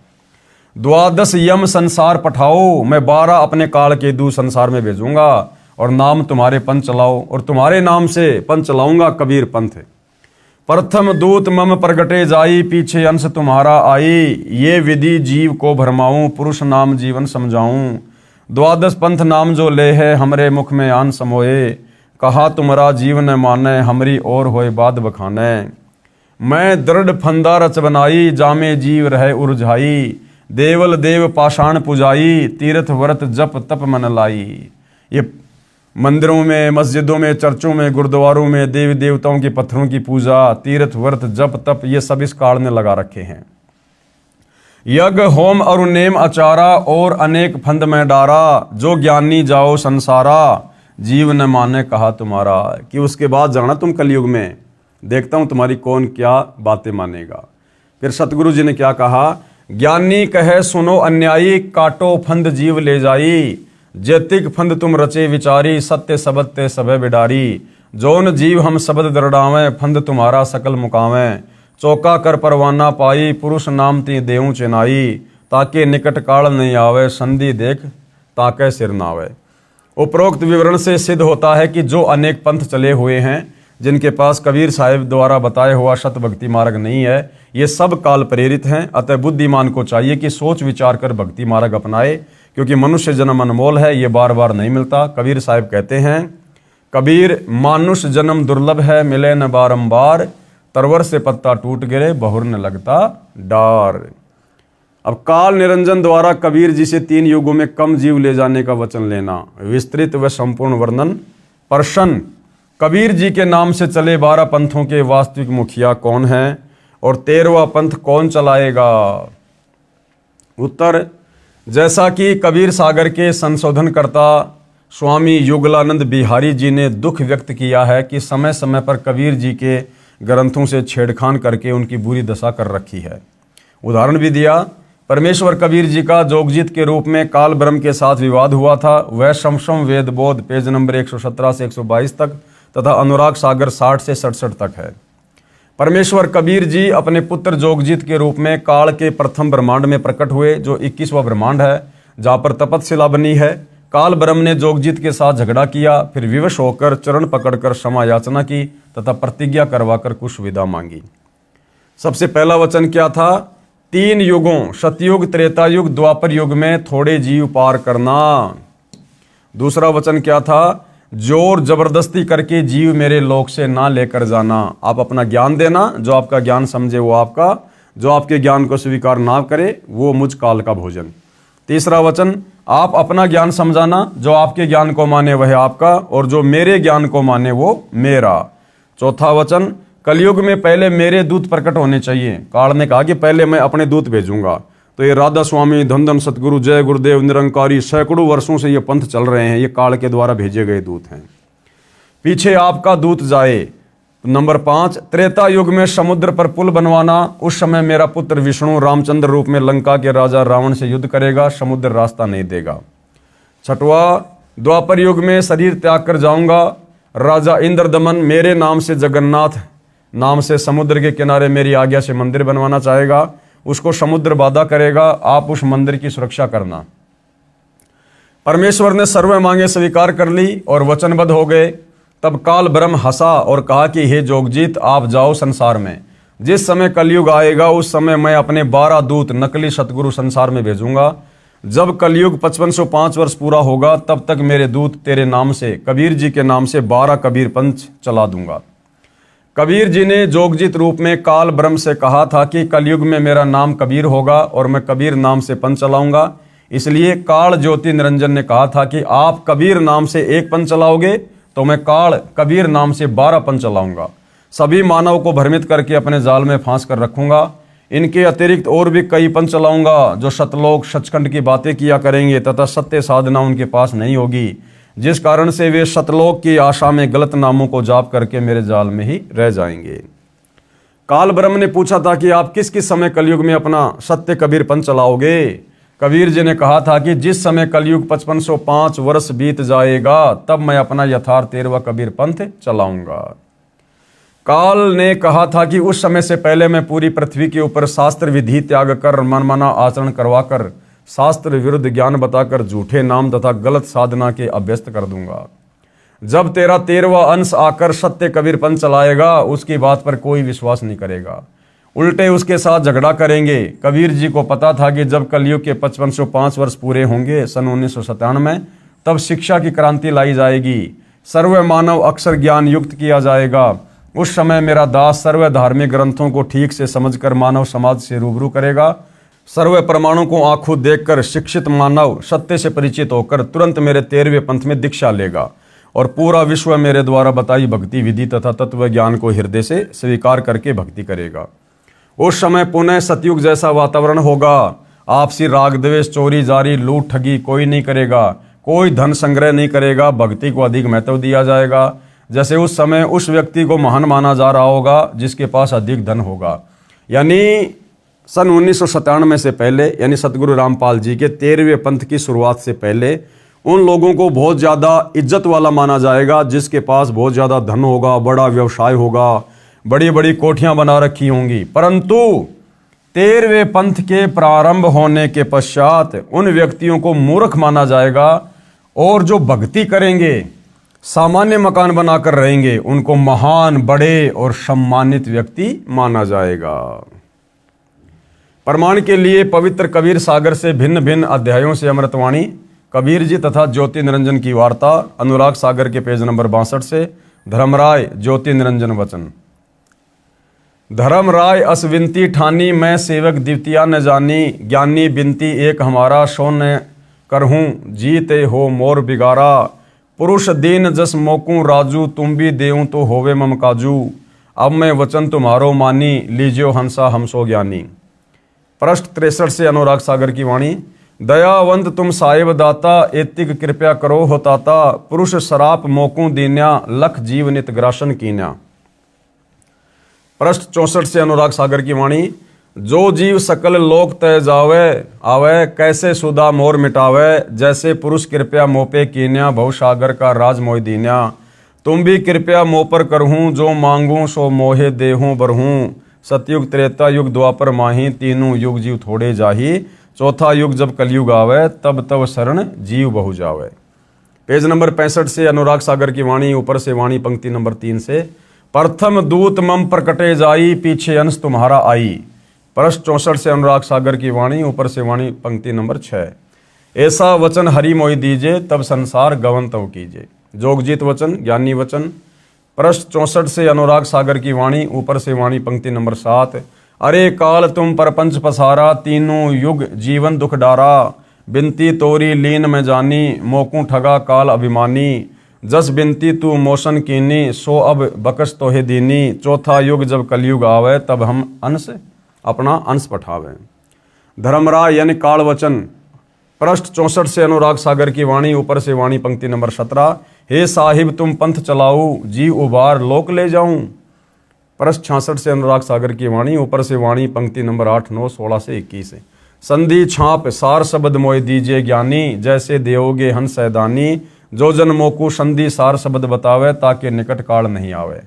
12 यम संसार पठाओ, मैं 12 अपने काल के दूत संसार में भेजूंगा और नाम तुम्हारे पंथ चलाओ, और तुम्हारे नाम से पंथ चलाऊंगा कबीर पंथ। प्रथम दूत मम प्रगटे जाई, पीछे अंश तुम्हारा आई, ये विधि जीव को भरमाऊं, पुरुष नाम जीवन समझाऊं। 12 पंथ नाम जो ले है, हमरे मुख में आन समोए, कहा तुम्हारा जीवन माने, हमरी और होए बाद बखाने। मैं दृढ़ फंदा रच बनाई, जामे जीव रहे उर्झाई, देवल देव पाषाण पुजाई, तीर्थ व्रत जप तप मन लाई। ये मंदिरों में, मस्जिदों में, चर्चों में, गुरुद्वारों में देवी देवताओं के पत्थरों की पूजा, तीर्थ व्रत जप तप, ये सब इस काल ने लगा रखे हैं। यज्ञ होम और नेम आचारा, और अनेक फंद में डारा, जो ज्ञानी जाओ संसारा, जीव न माने कहा तुम्हारा। कि उसके बाद जाना तुम कलयुग में, देखता हूं तुम्हारी कौन क्या बातें मानेगा। फिर सतगुरु जी ने क्या कहा, ज्ञानी कहे सुनो अन्यायी, काटो फंद जीव ले जाई, जैतिक फंद तुम रचे विचारी, सत्य सबद ते सबे बिडारी, जोन जीव हम शब्द दरडावें, फंद तुम्हारा सकल मुकावें, चौका कर परवाना पाई, पुरुष नाम ती देऊं चेनाई, ताके निकट काल नहीं आवे, संधि देख ताके सिर नावे। उपरोक्त विवरण से सिद्ध होता है कि जो अनेक पंथ चले हुए हैं, जिनके पास कबीर साहिब द्वारा बताया हुआ शत भक्ति मार्ग नहीं है, ये सब काल प्रेरित हैं। अतः बुद्धिमान को चाहिए कि सोच विचार कर भक्ति मार्ग अपनाए, क्योंकि मनुष्य जन्म अनमोल है, ये बार बार नहीं मिलता। कबीर साहिब कहते हैं, कबीर मानुष जन्म दुर्लभ है, मिले न बारंबार, तरवर से पत्ता टूट गिरे, बहुर न लगता डार। अब काल निरंजन द्वारा कबीर जी से 3 युगों में कम जीव ले जाने का वचन लेना, विस्तृत व संपूर्ण वर्णन। प्रश्न, कबीर जी के नाम से चले 12 पंथों के वास्तविक मुखिया कौन है और 13वां पंथ कौन चलाएगा? उत्तर, जैसा कि कबीर सागर के संशोधनकर्ता स्वामी युगलानंद बिहारी जी ने दुख व्यक्त किया है कि समय समय पर कबीर जी के ग्रंथों से छेड़खान करके उनकी बुरी दशा कर रखी है। उदाहरण भी दिया, परमेश्वर कबीर जी का जोगजीत के रूप में काल ब्रह्म के साथ विवाद हुआ था। वह शमशम वेद बोध पेज नंबर 117 से 122 तक तथा अनुराग सागर 60 से 67 तक है। परमेश्वर कबीर जी अपने पुत्र जोगजीत के रूप में काल के प्रथम ब्रह्मांड में प्रकट हुए, जो 21वां ब्रह्मांड है, जहाँ पर तपतशिला बनी है। काल ब्रह्म ने जोगजीत के साथ झगड़ा किया, फिर विवश होकर चरण पकड़कर क्षमा याचना की तथा प्रतिज्ञा करवाकर कुछ विदा मांगी। सबसे पहला वचन क्या था? 3 युगों सतयुग, त्रेता युग, द्वापर युग में थोड़े जीव पार करना। दूसरा वचन क्या था? जोर जबरदस्ती करके जीव मेरे लोक से ना लेकर जाना। आप अपना ज्ञान देना, जो आपका ज्ञान समझे वो आपका, जो आपके ज्ञान को स्वीकार ना करे वो मुझ काल का भोजन। तीसरा वचन, आप अपना ज्ञान समझाना, जो आपके ज्ञान को माने वह आपका, और जो मेरे ज्ञान को माने वो मेरा। चौथा वचन, कलयुग में पहले मेरे दूत प्रकट होने चाहिए। काल ने कहा कि पहले मैं अपने दूत भेजूंगा। तो ये राधा स्वामी, धन धन सतगुरु, जय गुरुदेव, निरंकारी, सैकड़ों वर्षों से ये पंथ चल रहे हैं, ये काल के द्वारा भेजे गए दूत हैं। पीछे आपका दूत जाए। नंबर 5, त्रेता युग में समुद्र पर पुल बनवाना। उस समय मेरा पुत्र विष्णु रामचंद्र रूप में लंका के राजा रावण से युद्ध करेगा, समुद्र रास्ता नहीं देगा। छठवा, द्वापर युग में शरीर त्याग कर जाऊंगा। राजा इंद्रदमन मेरे नाम से, जगन्नाथ नाम से, समुद्र के किनारे मेरी आज्ञा से मंदिर बनवाना चाहेगा, उसको समुद्र बाधा करेगा, आप उस मंदिर की सुरक्षा करना। परमेश्वर ने सर्व मांगे स्वीकार कर ली और वचनबद्ध हो गए। तब काल ब्रह्म हंसा और कहा कि हे जोगजीत, आप जाओ संसार में। जिस समय कलयुग आएगा उस समय मैं अपने 12 दूत नकली सतगुरु संसार में भेजूंगा। जब कलयुग 5505 वर्ष पूरा होगा तब तक मेरे दूत तेरे नाम से, कबीर जी के नाम से 12 कबीर पंथ चला दूंगा। कबीर जी ने जोगजीत रूप में काल ब्रह्म से कहा था कि कलयुग में मेरा नाम कबीर होगा और मैं कबीर नाम से पंथ चलाऊंगा। इसलिए काल ज्योति निरंजन ने कहा था कि आप कबीर नाम से एक पंथ चलाओगे तो मैं काल कबीर नाम से 12 पंथ चलाऊंगा। सभी मानव को भ्रमित करके अपने जाल में फांस कर रखूंगा। इनके अतिरिक्त और भी कई पंथ चलाऊंगा जो सतलोक सचखंड की बातें किया करेंगे तथा सत्य साधना उनके पास नहीं होगी, जिस कारण से वे सतलोक की आशा में गलत नामों को जाप करके मेरे जाल में ही रह जाएंगे। काल ब्रह्म ने पूछा था कि आप किस किस समय कलयुग में अपना सत्य कबीर पंथ चलाओगे? कबीर जी ने कहा था कि जिस समय कलयुग 5505 वर्ष बीत जाएगा तब मैं अपना यथार्थ 13वां कबीर पंथ चलाऊंगा। काल ने कहा था कि उस समय से पहले मैं पूरी पृथ्वी के ऊपर शास्त्र विधि त्याग कर, मनमाना आचरण करवाकर, शास्त्र विरुद्ध ज्ञान बताकर झूठे नाम तथा गलत साधना के अभ्यस्त कर दूंगा। जब तेरा 13वां अंश आकर सत्य कबीर पंथ चलाएगा उसकी बात पर कोई विश्वास नहीं करेगा, उल्टे उसके साथ झगड़ा करेंगे। कबीर जी को पता था कि जब कलयुग के 5505 वर्ष पूरे होंगे सन 1997 में, तब शिक्षा की क्रांति लाई जाएगी, सर्व मानव अक्षर ज्ञान युक्त किया जाएगा। उस समय मेरा दास सर्व धार्मिक ग्रंथों को ठीक से समझकर मानव समाज से रूबरू करेगा। सर्व प्रमाणों को आंखों देखकर शिक्षित मानव सत्य से परिचित होकर तुरंत मेरे 13वें पंथ में दीक्षा लेगा और पूरा विश्व मेरे द्वारा बताई भक्ति विधि तथा तत्व ज्ञान को हृदय से स्वीकार करके भक्ति करेगा। उस समय पुनः सतयुग जैसा वातावरण होगा। आपसी राग द्वेष, चोरी जारी, लूट ठगी कोई नहीं करेगा, कोई धन संग्रह नहीं करेगा, भक्ति को अधिक महत्व दिया जाएगा। जैसे उस समय उस व्यक्ति को महान माना जा रहा होगा जिसके पास अधिक धन होगा। यानी सन 1997 से पहले, यानी सतगुरु रामपाल जी के 13वें पंथ की शुरुआत से पहले उन लोगों को बहुत ज़्यादा इज्जत वाला माना जाएगा जिसके पास बहुत ज़्यादा धन होगा, बड़ा व्यवसाय होगा, बड़ी बड़ी कोठियां बना रखी होंगी। परंतु 13वें पंथ के प्रारंभ होने के पश्चात उन व्यक्तियों को मूर्ख माना जाएगा और जो भक्ति करेंगे, सामान्य मकान बनाकर रहेंगे, उनको महान, बड़े और सम्मानित व्यक्ति माना जाएगा। प्रमाण के लिए पवित्र कबीर सागर से भिन्न भिन्न अध्यायों से अमृतवाणी कबीर जी तथा ज्योति निरंजन की वार्ता, अनुराग सागर के पेज नंबर 62 से। धर्मराय ज्योति निरंजन वचन। धर्मराय असविनती ठानी, मैं सेवक द्वितीया न जानी, ज्ञानी बिनती एक हमारा, सो न करहूँ जीते हो मोर बिगारा। पुरुष दीन जस मोकू राजू, तुम भी देऊँ तो होवे मम काजू। अब मैं वचन तुम्हारो मानी, लीजियो हंसा हमसो ज्ञानी। पृष्ठ 63 से अनुराग सागर की वाणी। दयावंत तुम साहिब दाता, एतिक कृपया करो होताता। पुरुष सराप मोकू दीन्या, लख जीव नित ग्रासन कीन्या। पृष्ठ 64 से अनुराग सागर की वाणी। जो जीव सकल लोक तय जावे आवे, कैसे सुधा मोर मिटावे। जैसे पुरुष कृपया मोपे कीन्या, भव सागर का राज मोह दीन्या। तुम भी कृपया मोह पर करहूँ, जो मांगूं सो मोहे देहूँ बरहूँ। सतयुग त्रेता युग द्वापर माही, तीनों युग जीव थोड़े जाही। चौथा युग जब कलयुग आवे, तब तब शरण जीव बहु जावे। पेज नंबर 65 से अनुराग सागर की वाणी, ऊपर से वाणी पंक्ति नंबर 3 से। प्रथम दूत मम प्रकटे जाई, पीछे अंश तुम्हारा आई। पृष्ठ 64 से अनुराग सागर की वाणी, ऊपर से वाणी पंक्ति नंबर 6। ऐसा वचन हरि मोहि दीजे, तब संसार गवन तव कीजे। जोगजीत वचन, ज्ञानी वचन। पृष्ठ 64 से अनुराग सागर की वाणी, ऊपर से वाणी पंक्ति नंबर 7। अरे काल तुम परपंच पसारा, तीनों युग जीवन दुख डारा। बिनती तोरी लीन में जानी, मोकू ठगा काल अभिमानी। जस बिनती तू मोशन कीनी, सो अब बकस तोहे दीनी। चौथा युग जब कलयुग आवे, तब हम अंश अपना अंश पठावे। धर्मराय यानी काल वचन। पृष्ठ 64 से अनुराग सागर की वाणी, ऊपर से वाणी पंक्ति नंबर 17। हे साहिब तुम पंथ चलाऊ, जी उबार लोक ले जाऊं। पृष्ठ 66 से अनुराग सागर की वाणी, ऊपर से वाणी पंक्ति नंबर 8, 9, 16 से 21। संधि छाप सार शब्द मोय दीजे ज्ञानी, जैसे देवोगे हंस सैदानी। जो जन मोकू संधि सार शब्द बतावे, ताकि निकट काल नहीं आवे।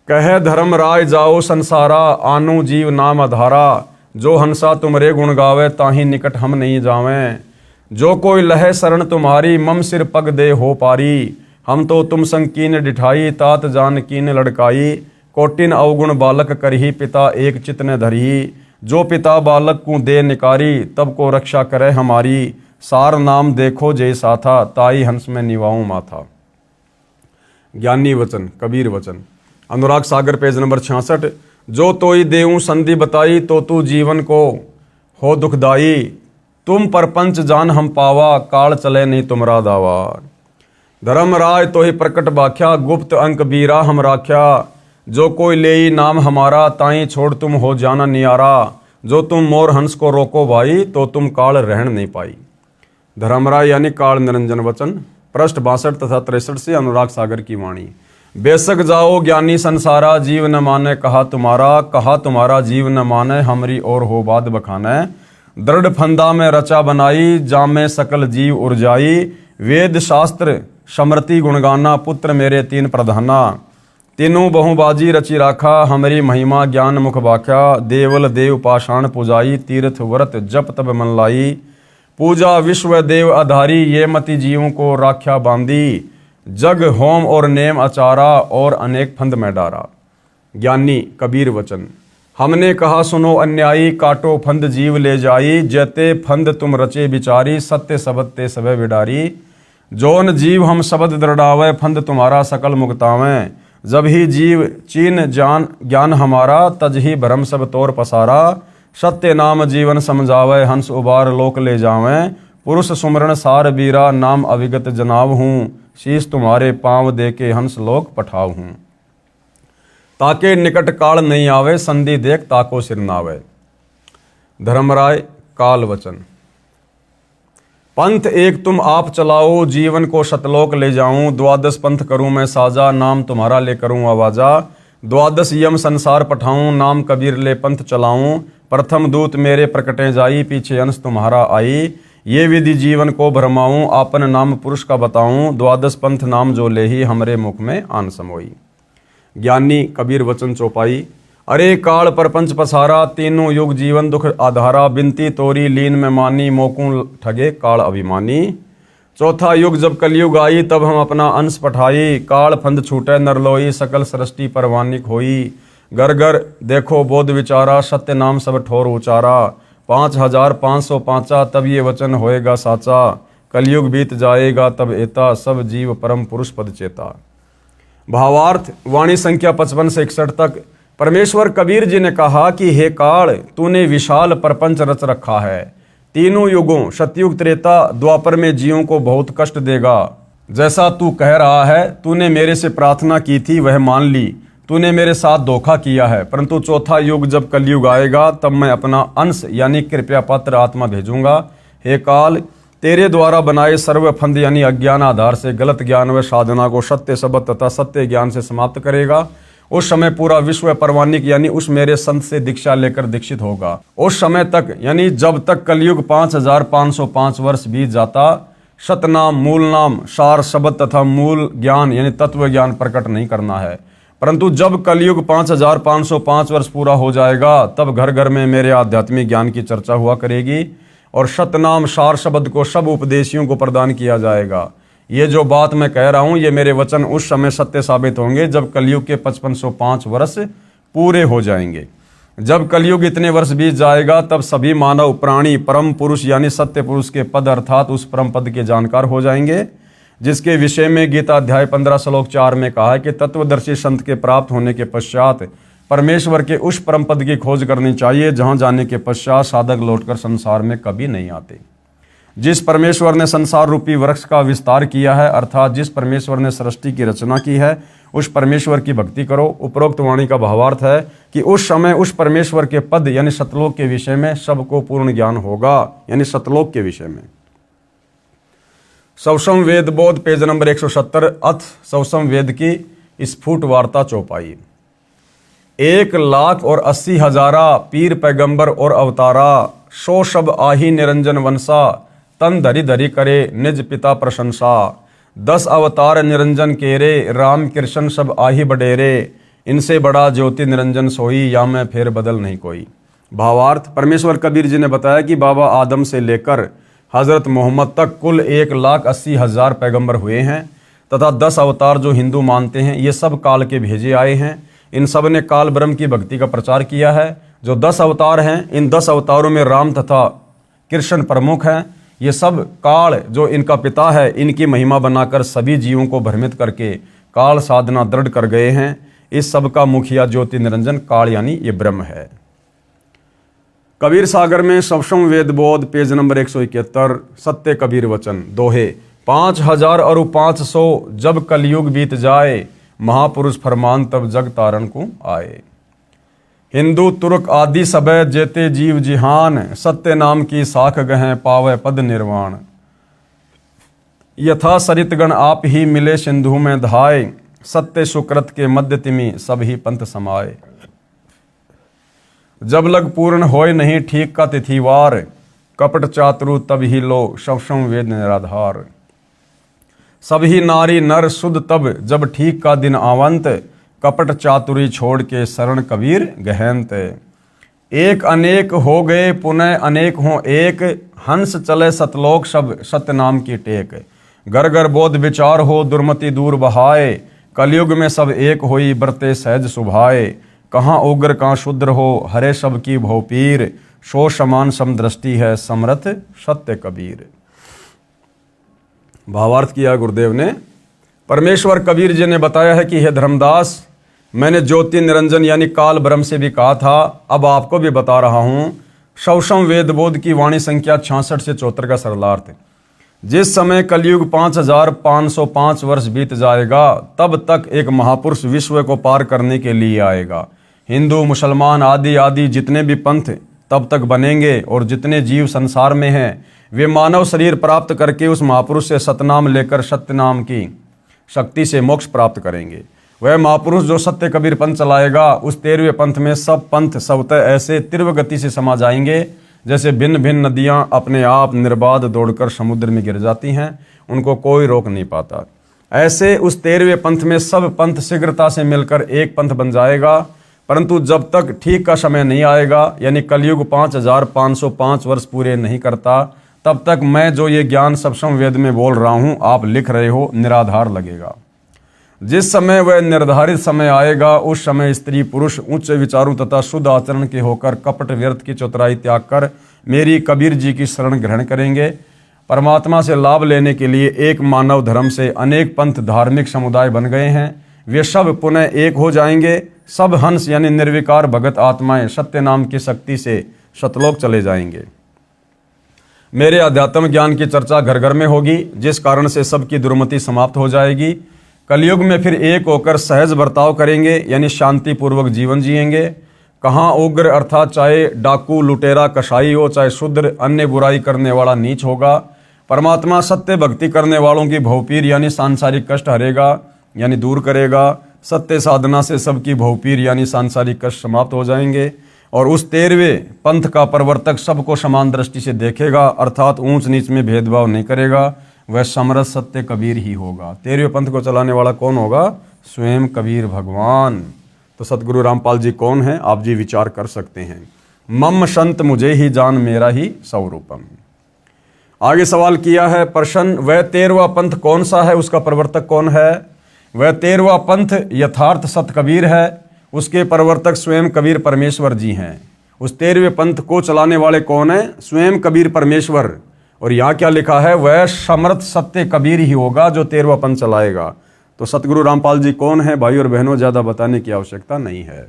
कहे धर्म राय जाओ संसारा, आनु जीव नाम अधारा। जो हंसा तुमरे गुण गावे, ताही निकट हम नहीं जावें। जो कोई लहे शरण तुम्हारी, मम सिर पग दे हो पारी। हम तो तुम संग कीन डिठाई, तात जान कीन लड़काई। कोटिन अवगुण बालक करही, पिता एक चित न धरही। जो पिता बालक को दे निकारी, तब को रक्षा करे हमारी। सार नाम देखो जय साथा, ताई हंस में निवाऊं माथा। ज्ञानी वचन, कबीर वचन। Anurag Sagar page number 66। जो तोई देऊं संधि बताई, तो तू जीवन को हो दुखदाई। तुम परपंच जान हम पावा, काल चले नहीं तुमरा दावा। धर्मराय तो ही प्रकट बाख्या, गुप्त अंक बीरा हम राख्या। जो कोई लेई नाम हमारा, ताई छोड़ तुम हो जाना नियारा। जो तुम मोर हंस को रोको भाई, तो तुम काल रहन नहीं पाई। धर्मराय यानी काल निरंजन वचन। पृष्ठ 62 तथा 63 से अनुराग सागर की वाणी। बेशक जाओ ज्ञानी संसारा, जीव न माने कहा तुम्हारा जीव न माने, हमरी और हो बात बखाने। दृढ़ फंदा में रचा बनाई, जामे सकल जीव उर्जाई। वेद शास्त्र समृति गुणगाना, पुत्र मेरे तीन प्रधाना। तीनों बहुबाजी रचि राखा, हमरी महिमा ज्ञान मुख बाख्या। देवल देव पाषाण पुजाई, तीर्थ व्रत जप तब मन लाई। पूजा विश्व देव आधारी, ये मति जीवों को राख्या बांधी। जग होम और नेम अचारा, और अनेक फंद में डारा। ज्ञानी कबीर वचन। हमने कहा सुनो अन्यायी, काटो फंद जीव ले जाई। जैते फंद तुम रचे बिचारी, सत्य शब्द ते सबे विडारी। जोन जीव हम शब्द दृढ़ावे, फंद तुम्हारा सकल मुक्तावें। जब ही जीव चीन जान ज्ञान हमारा, तज ही भरम सब तोर पसारा। सत्य नाम जीवन समझावे, हंस उबार लोक ले जावें। पुरुष सुमरण सार बीरा, नाम अविगत जनाव हूँ। शीश तुम्हारे पांव दे के हंस लोक पठाव हूँ। ताके निकट काल नहीं आवे, संधि देख ताको सिर नावे। धर्मराय काल वचन। पंथ एक तुम आप चलाओ, जीवन को शतलोक ले जाऊं। द्वादश पंथ करूं मैं साजा, नाम तुम्हारा ले करूं आवाजा। द्वादश यम संसार पठाऊं, नाम कबीर ले पंथ चलाऊं। प्रथम दूत मेरे प्रकटे जाई, पीछे अंश तुम्हारा आई। ये विधि जीवन को भरमाऊं, आपन नाम पुरुष का बताऊं। द्वादश पंथ नाम जो ले ही, हमरे मुख में आन समोई। ज्ञानी कबीर वचन चौपाई। अरे काल परपंच पसारा, तीनों युग जीवन दुख आधारा। बिनती तोरी लीन में मानी, मोकू ठगे काल अभिमानी। चौथा युग जब कलयुग आई, तब हम अपना अंश पठाई। काल फंद छूटे नरलोई, सकल सृष्टि परवानिक होई। घर घर देखो बोध विचारा, सत्य नाम सब ठोर उचारा। 5505 तब ये वचन होएगा साचा। कलयुग बीत जाएगा तब एता, सब जीव परम पुरुष पद चेता। भावार्थ वाणी संख्या 55 से 61 तक। परमेश्वर कबीर जी ने कहा कि हे काल, तूने विशाल प्रपंच रच रखा है। तीनों युगों सतयुग त्रेता द्वापर में जीवों को बहुत कष्ट देगा। जैसा तू कह रहा है, तूने मेरे से प्रार्थना की थी वह मान ली। तूने मेरे साथ धोखा किया है, परंतु चौथा युग जब कलयुग आएगा, तब मैं अपना अंश यानी कृपया पात्र आत्मा भेजूंगा। हे काल, तेरे द्वारा बनाए सर्व फंद यानी अज्ञान आधार से गलत ज्ञान व साधना को सत्य शब्द तथा सत्य ज्ञान से समाप्त करेगा। उस समय पूरा विश्व परवानिक यानी उस मेरे संत से दीक्षा लेकर दीक्षित होगा। उस समय तक यानी जब तक कलयुग 5505 वर्ष बीत जाता, सतनाम मूल नाम सार शब्द तथा मूल ज्ञान यानी तत्व ज्ञान प्रकट नहीं करना है। परंतु जब कलयुग 5505 वर्ष पूरा हो जाएगा, तब घर घर में मेरे आध्यात्मिक ज्ञान की चर्चा हुआ करेगी और सतनाम सार शब्द को सब उपदेशियों को प्रदान किया जाएगा। ये जो बात मैं कह रहा हूँ, ये मेरे वचन उस समय सत्य साबित होंगे जब कलयुग के 5505 वर्ष पूरे हो जाएंगे। जब कलयुग इतने वर्ष बीत जाएगा तब सभी मानव प्राणी परम पुरुष यानी सत्य पुरुष के पद अर्थात उस परम पद के जानकार हो जाएंगे, जिसके विषय में गीता अध्याय 15 श्लोक 4 में कहा है कि तत्वदर्शी संत के प्राप्त होने के पश्चात परमेश्वर के उस परम पद की खोज करनी चाहिए जहां जाने के पश्चात साधक लौटकर संसार में कभी नहीं आते। जिस परमेश्वर ने संसार रूपी वृक्ष का विस्तार किया है अर्थात जिस परमेश्वर ने सृष्टि की रचना की है उस परमेश्वर की भक्ति करो। उपरोक्त वाणी का भावार्थ है कि उस समय उस परमेश्वर के पद यानी सतलोक के विषय में सबको पूर्ण ज्ञान होगा, यानी सतलोक के विषय में। सवसम वेद बोध पेज नंबर 170 अथ सवसम वेद की स्फुट वार्ता चौपाई। 1,80,000 पीर पैगंबर और अवतारा, सो सब आही निरंजन वंशा, तन धरी धरी करे निज पिता प्रशंसा। 10 अवतार निरंजन केरे, राम कृष्ण सब आही बडेरे, इनसे बड़ा ज्योति निरंजन सोई, या मैं फेर बदल नहीं कोई। भावार्थ, परमेश्वर कबीर जी ने बताया कि बाबा आदम से लेकर हजरत मोहम्मद तक कुल 1,80,000 पैगंबर हुए हैं तथा 10 अवतार जो हिंदू मानते हैं ये सब काल के भेजे आए हैं। इन सब ने काल ब्रह्म की भक्ति का प्रचार किया है। जो 10 अवतार हैं इन 10 अवतारों में राम तथा कृष्ण प्रमुख हैं। ये सब काल जो इनका पिता है इनकी महिमा बनाकर सभी जीवों को भ्रमित करके काल साधना दृढ़ कर गए हैं। इस सब का मुखिया ज्योति निरंजन काल यानी ये ब्रह्म है। कबीर सागर में सवसम वेद बोध पेज नंबर 171 सत्य कबीर वचन दोहे। 5,000 और 500 जब कलयुग बीत जाए, महापुरुष फरमान तब जग तारण को आए। हिंदू तुर्क आदि सबे जेते जीव जिहान, सत्य नाम की साख गहें पावे पद निर्वाण। यथा सरितगण आप ही मिले सिंधु में धाय, सत्य सुकृत के मध्य तिमि सब ही पंथ समाये। जब लग पूर्ण होय नहीं ठीक का तिथिवार, कपट चातुरु तब ही लो सवसम वेद निराधार। सभी नारी नर शुद्ध तब जब ठीक का दिन आवंत, कपट चातुरी छोड़ के शरण कबीर गहनत। एक अनेक हो गए पुनः अनेक हों एक, हंस चले सतलोक सब सत्य नाम की टेक। घर घर बोध विचार हो दुर्मति दूर बहाए, कलयुग में सब एक होई बरते सहज सुभाए। कहाँ उग्र कहाँ शुद्र हो हरे सब की भोपीर, सो समान समदृष्टि है समर्थ सत्य कबीर। भावार्थ किया गुरुदेव ने। परमेश्वर कबीर जी ने बताया है कि हे धर्मदास, मैंने ज्योति निरंजन यानी काल ब्रह्म से भी कहा था, अब आपको भी बता रहा हूं। सवसम वेद बोध की वाणी संख्या 66 से 74 का सरलार्थ। जिस समय कलयुग 5,505 वर्ष बीत जाएगा तब तक एक महापुरुष विश्व को पार करने के लिए आएगा। हिंदू मुसलमान आदि आदि जितने भी पंथ तब तक बनेंगे और जितने जीव संसार में हैं वे मानव शरीर प्राप्त करके उस महापुरुष से सतनाम लेकर सत्य नाम की शक्ति से मोक्ष प्राप्त करेंगे। वह महापुरुष जो सत्य कबीर पंथ चलाएगा उस 13वें पंथ में सब पंथ स्वतः ऐसे तीव्र गति से समा जाएंगे जैसे भिन्न भिन्न नदियां अपने आप निर्बाध दौड़कर समुद्र में गिर जाती हैं, उनको कोई रोक नहीं पाता। ऐसे उस 13वें पंथ में सब पंथ शीघ्रता से मिलकर एक पंथ बन जाएगा। परंतु जब तक ठीक का समय नहीं आएगा यानी कलयुग 5,505 वर्ष पूरे नहीं करता तब तक मैं जो ये ज्ञान सवसम वेद में बोल रहा हूँ आप लिख रहे हो निराधार लगेगा। जिस समय वह निर्धारित समय आएगा उस समय स्त्री पुरुष उच्च विचारों तथा शुद्ध आचरण के होकर कपट व्यर्थ की चतुराई त्याग कर मेरी कबीर जी की शरण ग्रहण करेंगे। परमात्मा से लाभ लेने के लिए एक मानव धर्म से अनेक पंथ धार्मिक समुदाय बन गए हैं। वे सब पुनः एक हो जाएंगे। सब हंस यानी निर्विकार भगत आत्माएं सत्य नाम की शक्ति से सतलोक चले जाएंगे। मेरे अध्यात्म ज्ञान की चर्चा घर घर में होगी जिस कारण से सबकी दुर्मति समाप्त हो जाएगी। कलयुग में फिर एक होकर सहज बर्ताव करेंगे यानी शांतिपूर्वक जीवन जिएंगे। कहाँ उग्र अर्थात चाहे डाकू लुटेरा कसाई हो चाहे शूद्र अन्य बुराई करने वाला नीच होगा। परमात्मा सत्य भक्ति करने वालों की भवपीर यानी सांसारिक कष्ट हरेगा यानी दूर करेगा। सत्य साधना से सबकी भवपीर यानी सांसारिक कष्ट समाप्त हो जाएंगे और उस 13वें पंथ का प्रवर्तक सबको समान दृष्टि से देखेगा अर्थात ऊंच नीच में भेदभाव नहीं करेगा। वह समरस सत्य कबीर ही होगा। 13वें पंथ को चलाने वाला कौन होगा? स्वयं कबीर भगवान। तो सतगुरु रामपाल जी कौन है आप जी विचार कर सकते हैं। मम संत मुझे ही जान मेरा ही स्वरूपम। आगे सवाल किया है प्रश्न, वह 13वां पंथ कौन सा है, उसका प्रवर्तक कौन है? वह 13वां पंथ यथार्थ सत कबीर है। उसके प्रवर्तक स्वयं कबीर परमेश्वर जी हैं। उस 13वें पंथ को चलाने वाले कौन है? स्वयं कबीर परमेश्वर। और यहाँ क्या लिखा है? वह समर्थ सत्य कबीर ही होगा जो 13वां पंथ चलाएगा। तो सतगुरु रामपाल जी कौन है भाई और बहनों? ज़्यादा बताने की आवश्यकता नहीं है।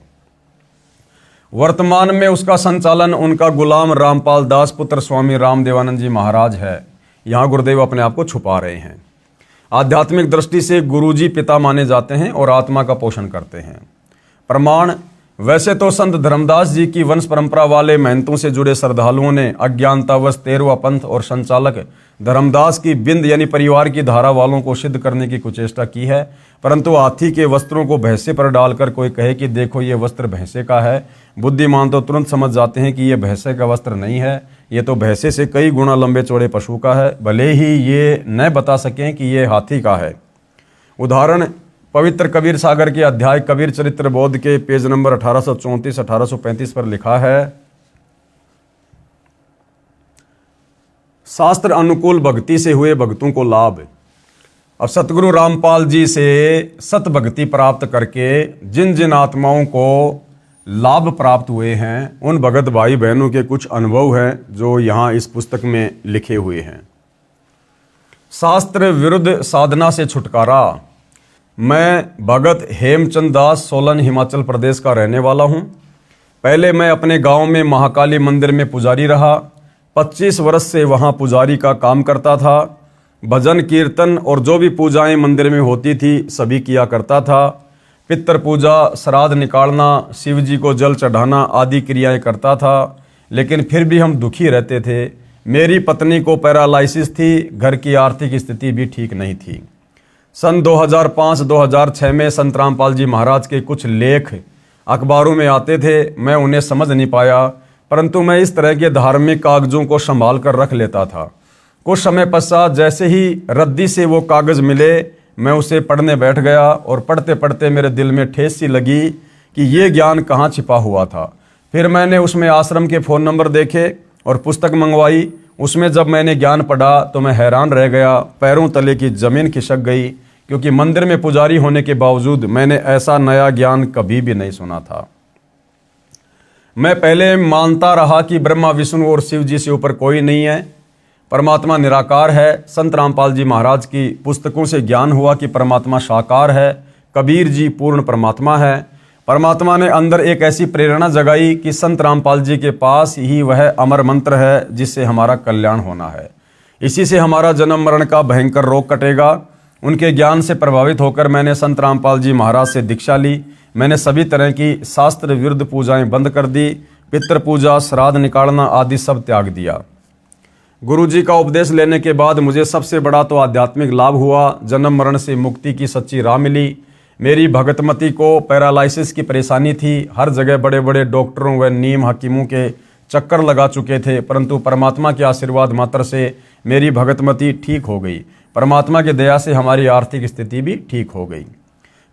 वर्तमान में उसका संचालन उनका गुलाम रामपाल दास पुत्र स्वामी रामदेवानंद जी महाराज है। यहाँ गुरुदेव अपने आप को छुपा रहे हैं। आध्यात्मिक दृष्टि से गुरुजी पिता माने जाते हैं और आत्मा का पोषण करते हैं। प्रमाण: वैसे तो संत धर्मदास जी की वंश परंपरा वाले महंतों से जुड़े श्रद्धालुओं ने अज्ञानतावश 13वां पंथ और संचालक धर्मदास की बिंद यानी परिवार की धारा वालों को सिद्ध करने की कुचेष्टा की है, परंतु हाथी के वस्त्रों को भैंसे पर डालकर कोई कहे कि देखो ये वस्त्र भैंसे का है, बुद्धिमान तो तुरंत समझ जाते हैं कि ये भैंसे का वस्त्र नहीं है, ये तो भैंसे से कई गुना लंबे चौड़े पशु का है, भले ही ये न बता सकें कि ये हाथी का है। उदाहरण: पवित्र कबीर सागर के अध्याय कबीर चरित्र बोध के पेज नंबर 1834-1835 पर लिखा है, शास्त्र अनुकूल भक्ति से हुए भक्तों को लाभ। अब सतगुरु रामपाल जी से सत भक्ति प्राप्त करके जिन जिन आत्माओं को लाभ प्राप्त हुए हैं उन भगत भाई बहनों के कुछ अनुभव हैं जो यहाँ इस पुस्तक में लिखे हुए हैं। शास्त्र विरुद्ध साधना से छुटकारा। मैं भगत हेमचंद दास सोलन हिमाचल प्रदेश का रहने वाला हूँ। पहले मैं अपने गांव में महाकाली मंदिर में पुजारी रहा। 25 वर्ष से वहाँ पुजारी का काम करता था। भजन कीर्तन और जो भी पूजाएं मंदिर में होती थी सभी किया करता था। पितृ पूजा, श्राद्ध निकालना, शिव जी को जल चढ़ाना आदि क्रियाएं करता था। लेकिन फिर भी हम दुखी रहते थे। मेरी पत्नी को पैरालाइसिस थी, घर की आर्थिक स्थिति भी ठीक नहीं थी। सन 2005-2006 में संत रामपाल जी महाराज के कुछ लेख अखबारों में आते थे। मैं उन्हें समझ नहीं पाया, परंतु मैं इस तरह के धार्मिक कागजों को संभाल कर रख लेता था। कुछ समय पश्चात जैसे ही रद्दी से वो कागज मिले मैं उसे पढ़ने बैठ गया और पढ़ते पढ़ते मेरे दिल में ठेस सी लगी कि ये ज्ञान कहाँ छिपा हुआ था। फिर मैंने उसमें आश्रम के फ़ोन नंबर देखे और पुस्तक मंगवाई। उसमें जब मैंने ज्ञान पढ़ा तो मैं हैरान रह गया, पैरों तले की ज़मीन खिसक गई, क्योंकि मंदिर में पुजारी होने के बावजूद मैंने ऐसा नया ज्ञान कभी भी नहीं सुना था। मैं पहले मानता रहा कि ब्रह्मा विष्णु और शिव जी से ऊपर कोई नहीं है, परमात्मा निराकार है। संत रामपाल जी महाराज की पुस्तकों से ज्ञान हुआ कि परमात्मा साकार है, कबीर जी पूर्ण परमात्मा है। परमात्मा ने अंदर एक ऐसी प्रेरणा जगाई कि संत रामपाल जी के पास ही वह अमर मंत्र है जिससे हमारा कल्याण होना है। इसी से हमारा जन्म मरण का भयंकर रोग कटेगा। उनके ज्ञान से प्रभावित होकर मैंने संत रामपाल जी महाराज से दीक्षा ली। मैंने सभी तरह की शास्त्र विरुद्ध पूजाएं बंद कर दी। पितृ पूजा, श्राद्ध निकालना आदि सब त्याग दिया। गुरुजी का उपदेश लेने के बाद मुझे सबसे बड़ा तो आध्यात्मिक लाभ हुआ। जन्म मरण से मुक्ति की सच्ची राह मिली। मेरी भगतमती को पैरालाइसिस की परेशानी थी। हर जगह बड़े बड़े डॉक्टरों व नीम हकीमों के चक्कर लगा चुके थे, परंतु परमात्मा के आशीर्वाद मात्र से मेरी भगतमती ठीक हो गई। परमात्मा की दया से हमारी आर्थिक स्थिति भी ठीक हो गई।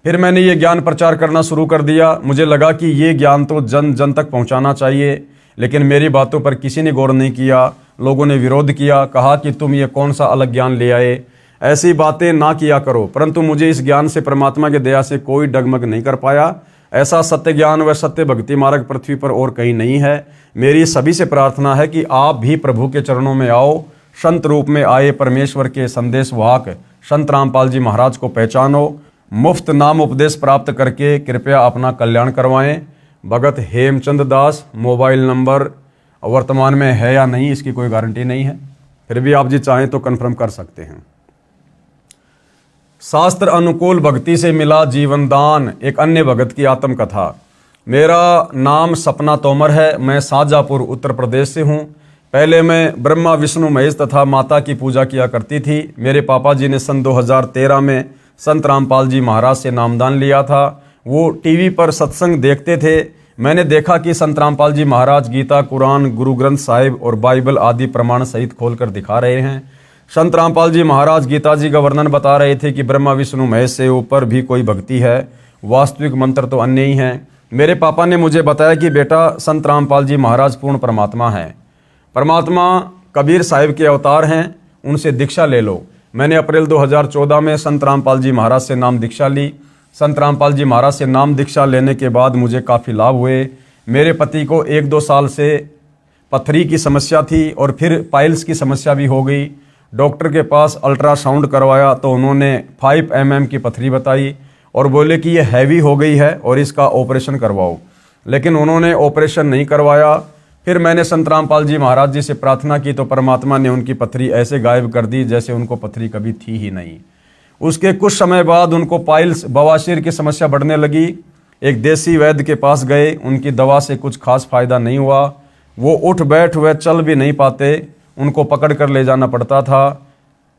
फिर मैंने ये ज्ञान प्रचार करना शुरू कर दिया। मुझे लगा कि ये ज्ञान तो जन जन तक पहुंचाना चाहिए, लेकिन मेरी बातों पर किसी ने गौर नहीं किया। लोगों ने विरोध किया, कहा कि तुम ये कौन सा अलग ज्ञान ले आए, ऐसी बातें ना किया करो। परंतु मुझे इस ज्ञान से परमात्मा की दया से कोई डगमग नहीं कर पाया। ऐसा सत्य ज्ञान व सत्य भक्ति मार्ग पृथ्वी पर और कहीं नहीं है। मेरी सभी से प्रार्थना है कि आप भी प्रभु के चरणों में आओ। संत रूप में आए परमेश्वर के संदेश वाहक संत रामपाल जी महाराज को पहचानो। मुफ्त नाम उपदेश प्राप्त करके कृपया अपना कल्याण करवाएं। भगत हेमचंद दास। मोबाइल नंबर वर्तमान में है या नहीं इसकी कोई गारंटी नहीं है, फिर भी आप जी चाहें तो कन्फर्म कर सकते हैं। शास्त्र अनुकूल भक्ति से मिला जीवन दान। एक अन्य भगत की आत्मकथा। मेरा नाम सपना तोमर है। मैं शाहजहाँपुर उत्तर प्रदेश से हूँ। पहले मैं ब्रह्मा विष्णु महेश तथा माता की पूजा किया करती थी। मेरे पापा जी ने सन 2013 में संत रामपाल जी महाराज से नामदान लिया था। वो टीवी पर सत्संग देखते थे। मैंने देखा कि संत रामपाल जी महाराज गीता, कुरान, गुरु ग्रंथ साहिब और बाइबल आदि प्रमाण सहित खोलकर दिखा रहे हैं। संत रामपाल जी महाराज गीता जी का वर्णन बता रहे थे कि ब्रह्मा विष्णु महेश से ऊपर भी कोई भक्ति है, वास्तविक मंत्र तो अन्य ही हैं। मेरे पापा ने मुझे बताया कि बेटा संत रामपाल जी महाराज पूर्ण परमात्मा हैं, परमात्मा कबीर साहिब के अवतार हैं, उनसे दीक्षा ले लो। मैंने अप्रैल 2014 में संत रामपाल जी महाराज से नाम दीक्षा ली। संत रामपाल जी महाराज से नाम दीक्षा लेने के बाद मुझे काफ़ी लाभ हुए। मेरे पति को 1-2 साल से पथरी की समस्या थी और फिर पाइल्स की समस्या भी हो गई। डॉक्टर के पास अल्ट्रासाउंड करवाया तो उन्होंने 5 mm की पथरी बताई और बोले कि ये हैवी हो गई है और इसका ऑपरेशन करवाओ, लेकिन उन्होंने ऑपरेशन नहीं करवाया। फिर मैंने संत रामपाल जी महाराज जी से प्रार्थना की तो परमात्मा ने उनकी पथरी ऐसे गायब कर दी जैसे उनको पथरी कभी थी ही नहीं। उसके कुछ समय बाद उनको पाइल्स बवासीर की समस्या बढ़ने लगी। एक देसी वैद्य के पास गए, उनकी दवा से कुछ खास फायदा नहीं हुआ। वो उठ बैठ व चल भी नहीं पाते, उनको पकड़ कर ले जाना पड़ता था।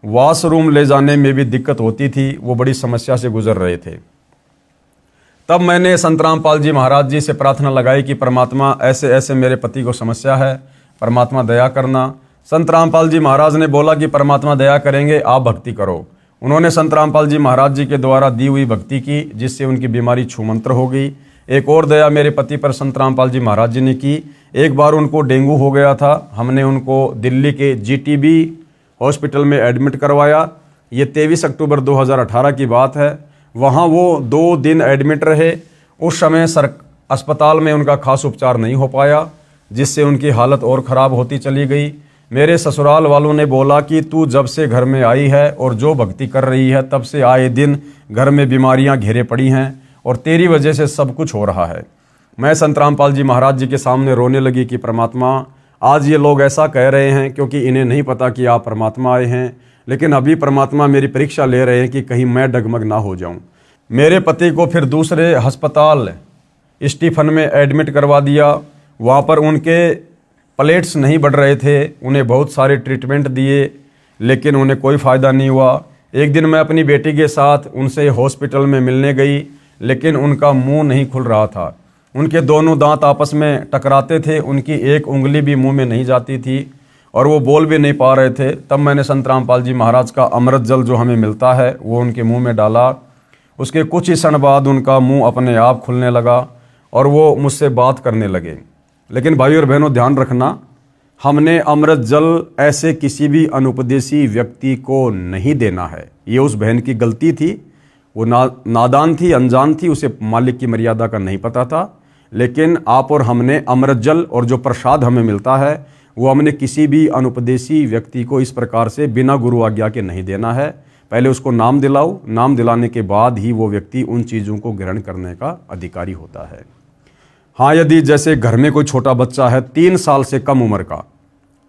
वॉशरूम ले जाने में भी दिक्कत होती थी, वो बड़ी समस्या से गुजर रहे थे। तब मैंने संत रामपाल जी महाराज जी से प्रार्थना लगाई कि परमात्मा ऐसे ऐसे मेरे पति को समस्या है, परमात्मा दया करना। संत रामपाल जी महाराज ने बोला कि परमात्मा दया करेंगे, आप भक्ति करो। उन्होंने संत रामपाल जी महाराज जी के द्वारा दी हुई भक्ति की, जिससे उनकी बीमारी छूमंत्र हो गई। एक और दया मेरे पति पर संत रामपाल जी महाराज जी ने की। एक बार उनको डेंगू हो गया था, हमने उनको दिल्ली के GTB हॉस्पिटल में एडमिट करवाया। ये 23 अक्टूबर 2018 की बात है। वहाँ वो 2 दिन एडमिट रहे। उस समय अस्पताल में उनका खास उपचार नहीं हो पाया, जिससे उनकी हालत और ख़राब होती चली गई। मेरे ससुराल वालों ने बोला कि तू जब से घर में आई है और जो भक्ति कर रही है, तब से आए दिन घर में बीमारियां घेरे पड़ी हैं और तेरी वजह से सब कुछ हो रहा है। मैं संत रामपाल जी महाराज जी के सामने रोने लगी कि परमात्मा, आज ये लोग ऐसा कह रहे हैं क्योंकि इन्हें नहीं पता कि आप परमात्मा आए हैं, लेकिन अभी परमात्मा मेरी परीक्षा ले रहे हैं कि कहीं मैं डगमग ना हो जाऊं। मेरे पति को फिर दूसरे अस्पताल स्टीफन में एडमिट करवा दिया। वहाँ पर उनके प्लेट्स नहीं बढ़ रहे थे, उन्हें बहुत सारे ट्रीटमेंट दिए, लेकिन उन्हें कोई फ़ायदा नहीं हुआ। एक दिन मैं अपनी बेटी के साथ उनसे हॉस्पिटल में मिलने गई, लेकिन उनका मुंह नहीं खुल रहा था। उनके दोनों दांत आपस में टकराते थे, उनकी एक उंगली भी मुंह में नहीं जाती थी और वो बोल भी नहीं पा रहे थे। तब मैंने संत रामपाल जी महाराज का अमृत जल जो हमें मिलता है वो उनके मुंह में डाला। उसके कुछ ही क्षण बाद उनका मुंह अपने आप खुलने लगा और वो मुझसे बात करने लगे। लेकिन भाई और बहनों, ध्यान रखना, हमने अमृत जल ऐसे किसी भी अनुपदेशी व्यक्ति को नहीं देना है। ये उस बहन की गलती थी, वो नादान थी, अनजान थी, उसे मालिक की मर्यादा का नहीं पता था। लेकिन आप और हमने अमृत जल और जो प्रसाद हमें मिलता है वो हमने किसी भी अनुपदेशी व्यक्ति को इस प्रकार से बिना गुरु आज्ञा के नहीं देना है। पहले उसको नाम दिलाओ, नाम दिलाने के बाद ही वो व्यक्ति उन चीज़ों को ग्रहण करने का अधिकारी होता है। हाँ, यदि जैसे घर में कोई छोटा बच्चा है 3 साल से कम उम्र का,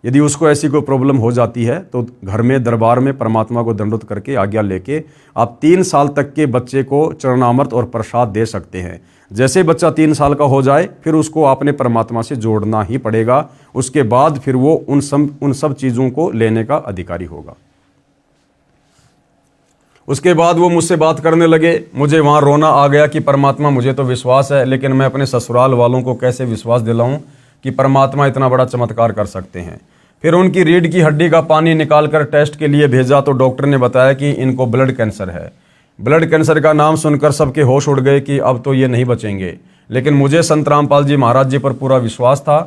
यदि उसको ऐसी कोई प्रॉब्लम हो जाती है तो घर में दरबार में परमात्मा को दंडवत करके आज्ञा लेके आप 3 साल तक के बच्चे को चरणामृत और प्रसाद दे सकते हैं। जैसे बच्चा 3 साल का हो जाए फिर उसको आपने परमात्मा से जोड़ना ही पड़ेगा। उसके बाद फिर वो उन सब चीज़ों को लेने का अधिकारी होगा। उसके बाद वो मुझसे बात करने लगे। मुझे वहाँ रोना आ गया कि परमात्मा, मुझे तो विश्वास है, लेकिन मैं अपने ससुराल वालों को कैसे विश्वास दिलाऊं कि परमात्मा इतना बड़ा चमत्कार कर सकते हैं। फिर उनकी रीढ़ की हड्डी का पानी निकालकर टेस्ट के लिए भेजा तो डॉक्टर ने बताया कि इनको ब्लड कैंसर है। ब्लड कैंसर का नाम सुनकर सबके होश उड़ गए कि अब तो ये नहीं बचेंगे। लेकिन मुझे संत रामपाल जी महाराज जी पर पूरा विश्वास था।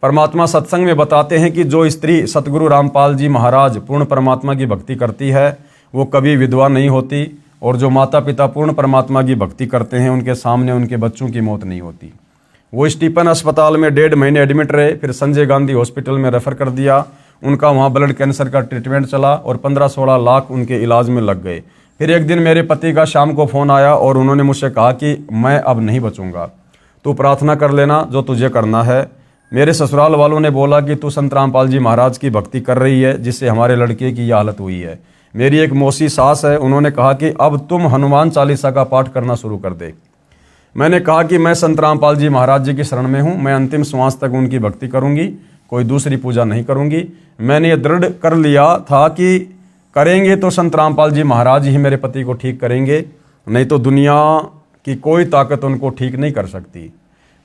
परमात्मा सत्संग में बताते हैं कि जो स्त्री सतगुरु रामपाल जी महाराज पूर्ण परमात्मा की भक्ति करती है वो कभी विधवा नहीं होती, और जो माता पिता पूर्ण परमात्मा की भक्ति करते हैं उनके सामने उनके बच्चों की मौत नहीं होती। वो स्टीफन अस्पताल में 1.5 महीने एडमिट रहे, फिर संजय गांधी हॉस्पिटल में रेफर कर दिया। उनका वहाँ ब्लड कैंसर का ट्रीटमेंट चला और 15-16 लाख उनके इलाज में लग गए। फिर एक दिन मेरे पति का शाम को फ़ोन आया और उन्होंने मुझसे कहा कि मैं अब नहीं बचूंगा, तू प्रार्थना कर लेना जो तुझे करना है। मेरे ससुराल वालों ने बोला कि तू संत रामपाल जी महाराज की भक्ति कर रही है जिससे हमारे लड़के की यह हालत हुई है। मेरी एक मौसी सास है, उन्होंने कहा कि अब तुम हनुमान चालीसा का पाठ करना शुरू कर दे। मैंने कहा कि मैं संत रामपाल जी महाराज जी की शरण में हूँ, मैं अंतिम श्वास तक उनकी भक्ति करूँगी, कोई दूसरी पूजा नहीं करूँगी। मैंने ये दृढ़ कर लिया था कि करेंगे तो संत रामपाल जी महाराज ही मेरे पति को ठीक करेंगे, नहीं तो दुनिया की कोई ताकत उनको ठीक नहीं कर सकती।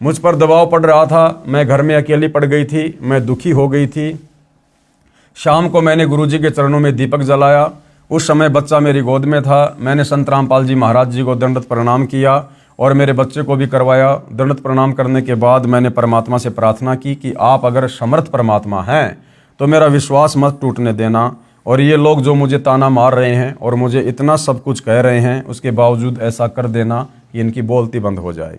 मुझ पर दबाव पड़ रहा था, मैं घर में अकेली पड़ गई थी, मैं दुखी हो गई थी। शाम को मैंने गुरुजी के चरणों में दीपक जलाया। उस समय बच्चा मेरी गोद में था। मैंने संत रामपाल जी महाराज जी को दंडवत प्रणाम किया और मेरे बच्चे को भी करवाया। दंडवत प्रणाम करने के बाद मैंने परमात्मा से प्रार्थना की कि आप अगर समर्थ परमात्मा हैं तो मेरा विश्वास मत टूटने देना। और ये लोग जो मुझे ताना मार रहे हैं और मुझे इतना सब कुछ कह रहे हैं, उसके बावजूद ऐसा कर देना कि इनकी बोलती बंद हो जाए।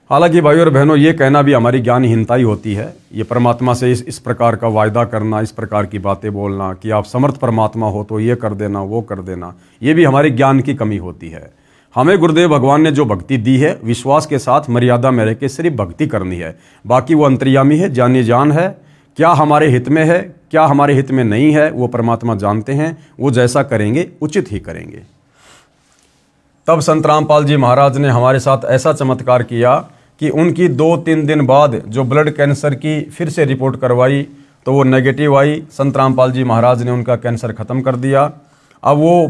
हालांकि भाई और बहनों, ये कहना भी हमारी ज्ञानहीनता ही होती है। ये परमात्मा से इस प्रकार का वायदा करना, इस प्रकार की बातें बोलना कि आप समर्थ परमात्मा हो तो ये कर देना, वो कर देना, ये भी हमारे ज्ञान की कमी होती है। हमें गुरुदेव भगवान ने जो भक्ति दी है, विश्वास के साथ मर्यादा में रह के सिर्फ भक्ति करनी है। बाकी वो अंतर्यामी है, जानी जान है। क्या हमारे हित में है, क्या हमारे हित में नहीं है, वो परमात्मा जानते हैं। वो जैसा करेंगे उचित ही करेंगे। तब संत रामपाल जी महाराज ने हमारे साथ ऐसा चमत्कार किया कि उनकी 2-3 दिन बाद जो ब्लड कैंसर की फिर से रिपोर्ट करवाई तो वो नेगेटिव आई। संत रामपाल जी महाराज ने उनका कैंसर ख़त्म कर दिया। अब वो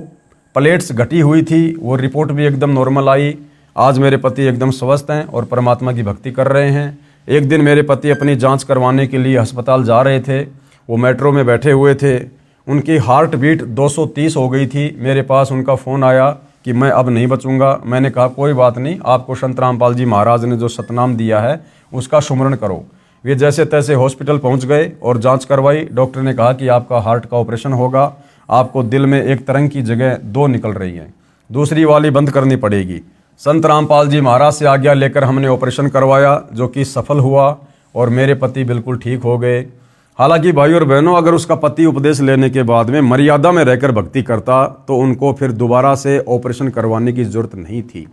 प्लेट्स घटी हुई थी, वो रिपोर्ट भी एकदम नॉर्मल आई। आज मेरे पति एकदम स्वस्थ हैं और परमात्मा की भक्ति कर रहे हैं। एक दिन मेरे पति अपनी जांच करवाने के लिए अस्पताल जा रहे थे। वो मेट्रो में बैठे हुए थे, उनकी हार्ट बीट 230 हो गई थी। मेरे पास उनका फ़ोन आया कि मैं अब नहीं बचूंगा। मैंने कहा कोई बात नहीं, आपको संत रामपाल जी महाराज ने जो सतनाम दिया है उसका सुमरण करो। वे जैसे तैसे हॉस्पिटल पहुंच गए और जांच करवाई। डॉक्टर ने कहा कि आपका हार्ट का ऑपरेशन होगा, आपको दिल में एक तरंग की जगह 2 निकल रही हैं, दूसरी वाली बंद करनी पड़ेगी। संत रामपाल जी महाराज से आज्ञा लेकर हमने ऑपरेशन करवाया, जो कि सफल हुआ और मेरे पति बिल्कुल ठीक हो गए। हालांकि भाई और बहनों, अगर उसका पति उपदेश लेने के बाद में मर्यादा में रहकर भक्ति करता तो उनको फिर दोबारा से ऑपरेशन करवाने की जरूरत नहीं थी।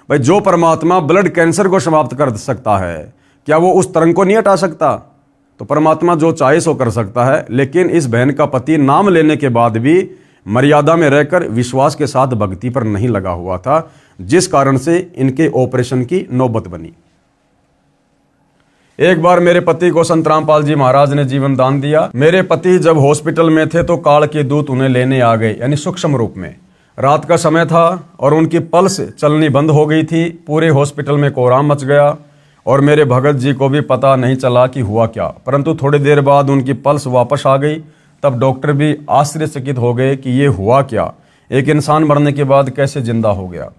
भाई, जो परमात्मा ब्लड कैंसर को समाप्त कर सकता है, क्या वो उस तरंग को नहीं हटा सकता? तो परमात्मा जो चाहे सो कर सकता है। लेकिन इस बहन का पति नाम लेने के बाद भी मर्यादा में रहकर विश्वास के साथ भक्ति पर नहीं लगा हुआ था, जिस कारण से इनके ऑपरेशन की नौबत बनी। एक बार मेरे पति को संत रामपाल जी महाराज ने जीवन दान दिया। मेरे पति जब हॉस्पिटल में थे तो काल के दूत उन्हें लेने आ गए, यानी सूक्ष्म रूप में। रात का समय था और उनकी पल्स चलनी बंद हो गई थी। पूरे हॉस्पिटल में कोहराम मच गया और मेरे भगत जी को भी पता नहीं चला कि हुआ क्या। परंतु थोड़ी देर बाद उनकी पल्स वापस आ गई। तब डॉक्टर भी आश्चर्यचकित हो गए कि ये हुआ क्या, एक इंसान मरने के बाद कैसे जिंदा हो गया।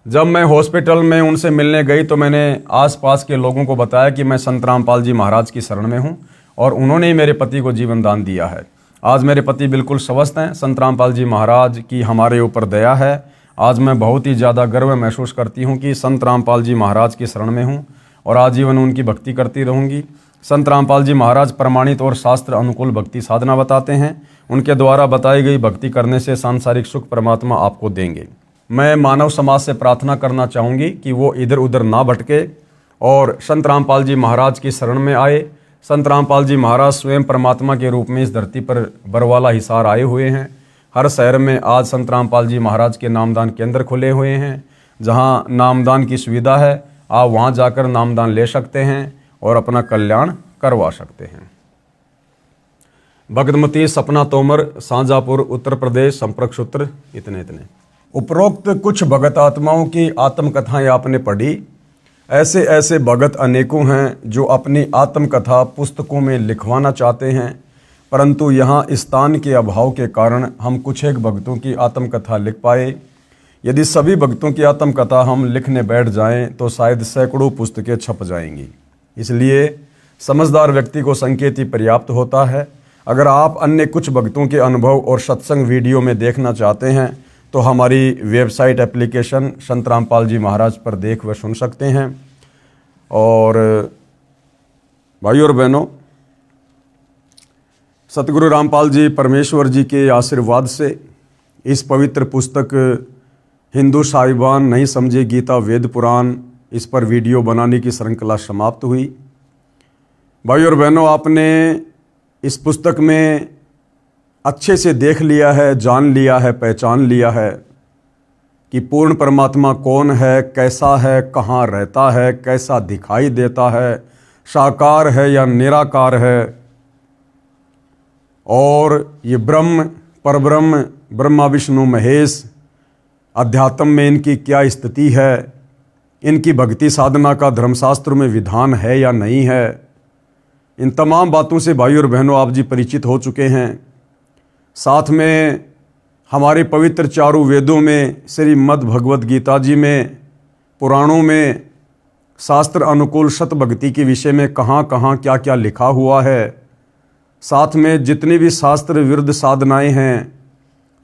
जब मैं हॉस्पिटल में उनसे मिलने गई तो मैंने आसपास के लोगों को बताया कि मैं संत रामपाल जी महाराज की शरण में हूं और उन्होंने ही मेरे पति को जीवन दान दिया है। आज मेरे पति बिल्कुल स्वस्थ हैं। संत रामपाल जी महाराज की हमारे ऊपर दया है। आज मैं बहुत ही ज़्यादा गर्व महसूस करती हूं कि संत रामपाल जी महाराज की शरण में हूं और आजीवन उनकी भक्ति करती रहूंगी। संत रामपाल जी महाराज प्रमाणित और शास्त्र अनुकूल भक्ति साधना बताते हैं। उनके द्वारा बताई गई भक्ति करने से सांसारिक सुख परमात्मा आपको देंगे। मैं मानव समाज से प्रार्थना करना चाहूँगी कि वो इधर उधर ना भटके और संत रामपाल जी महाराज की शरण में आए। संत रामपाल जी महाराज स्वयं परमात्मा के रूप में इस धरती पर बरवाला हिसार आए हुए हैं। हर शहर में आज संत रामपाल जी महाराज के नामदान केंद्र खुले हुए हैं, जहाँ नामदान की सुविधा है। आप वहाँ जाकर नामदान ले सकते हैं और अपना कल्याण करवा सकते हैं। भगतमती सपना तोमर, शाहजहाँपुर, उत्तर प्रदेश। संपर्क सूत्र इतने। उपरोक्त कुछ भगत आत्माओं की आत्मकथाएं आपने पढ़ी। ऐसे ऐसे भगत अनेकों हैं जो अपनी आत्मकथा पुस्तकों में लिखवाना चाहते हैं, परंतु यहाँ स्थान के अभाव के कारण हम कुछ एक भक्तों की आत्मकथा लिख पाए। यदि सभी भक्तों की आत्मकथा हम लिखने बैठ जाएं तो शायद सैकड़ों पुस्तकें छप जाएंगी। इसलिए समझदार व्यक्ति को संकेत ही पर्याप्त होता है। अगर आप अन्य कुछ भक्तों के अनुभव और सत्संग वीडियो में देखना चाहते हैं तो हमारी वेबसाइट एप्लीकेशन संत रामपाल जी महाराज पर देख व सुन सकते हैं। और भाइयों और बहनों, सतगुरु रामपाल जी परमेश्वर जी के आशीर्वाद से इस पवित्र पुस्तक हिंदू साहिबान नहीं समझे गीता वेद पुराण, इस पर वीडियो बनाने की श्रृंखला समाप्त हुई। भाइयों और बहनों, आपने इस पुस्तक में अच्छे से देख लिया है, जान लिया है, पहचान लिया है कि पूर्ण परमात्मा कौन है, कैसा है, कहाँ रहता है, कैसा दिखाई देता है, साकार है या निराकार है, और ये ब्रह्म, परब्रह्म, ब्रह्मा विष्णु महेश, अध्यात्म में इनकी क्या स्थिति है, इनकी भक्ति साधना का धर्मशास्त्र में विधान है या नहीं है। इन तमाम बातों से भाई और बहनों आप जी परिचित हो चुके हैं। साथ में हमारे पवित्र चारों वेदों में, श्रीमद् भगवद गीता जी में, पुराणों में, शास्त्र अनुकूल सत भक्ति के विषय में कहाँ कहाँ क्या क्या लिखा हुआ है, साथ में जितनी भी शास्त्र विरुद्ध साधनाएं हैं,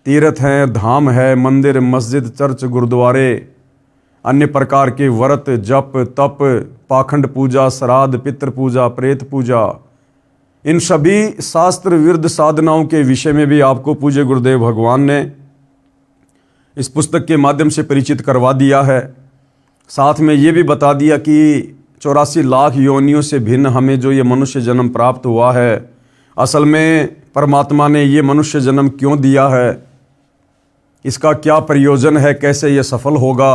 तीर्थ हैं, धाम है, मंदिर, मस्जिद, चर्च, गुरुद्वारे, अन्य प्रकार के व्रत, जप, तप, पाखंड पूजा, श्राद्ध, पितृ पूजा, प्रेत पूजा, इन सभी शास्त्र विरुद्ध साधनाओं के विषय में भी आपको पूज्य गुरुदेव भगवान ने इस पुस्तक के माध्यम से परिचित करवा दिया है। साथ में ये भी बता दिया कि 84 लाख योनियों से भिन्न हमें जो ये मनुष्य जन्म प्राप्त हुआ है, असल में परमात्मा ने ये मनुष्य जन्म क्यों दिया है, इसका क्या प्रयोजन है, कैसे ये सफल होगा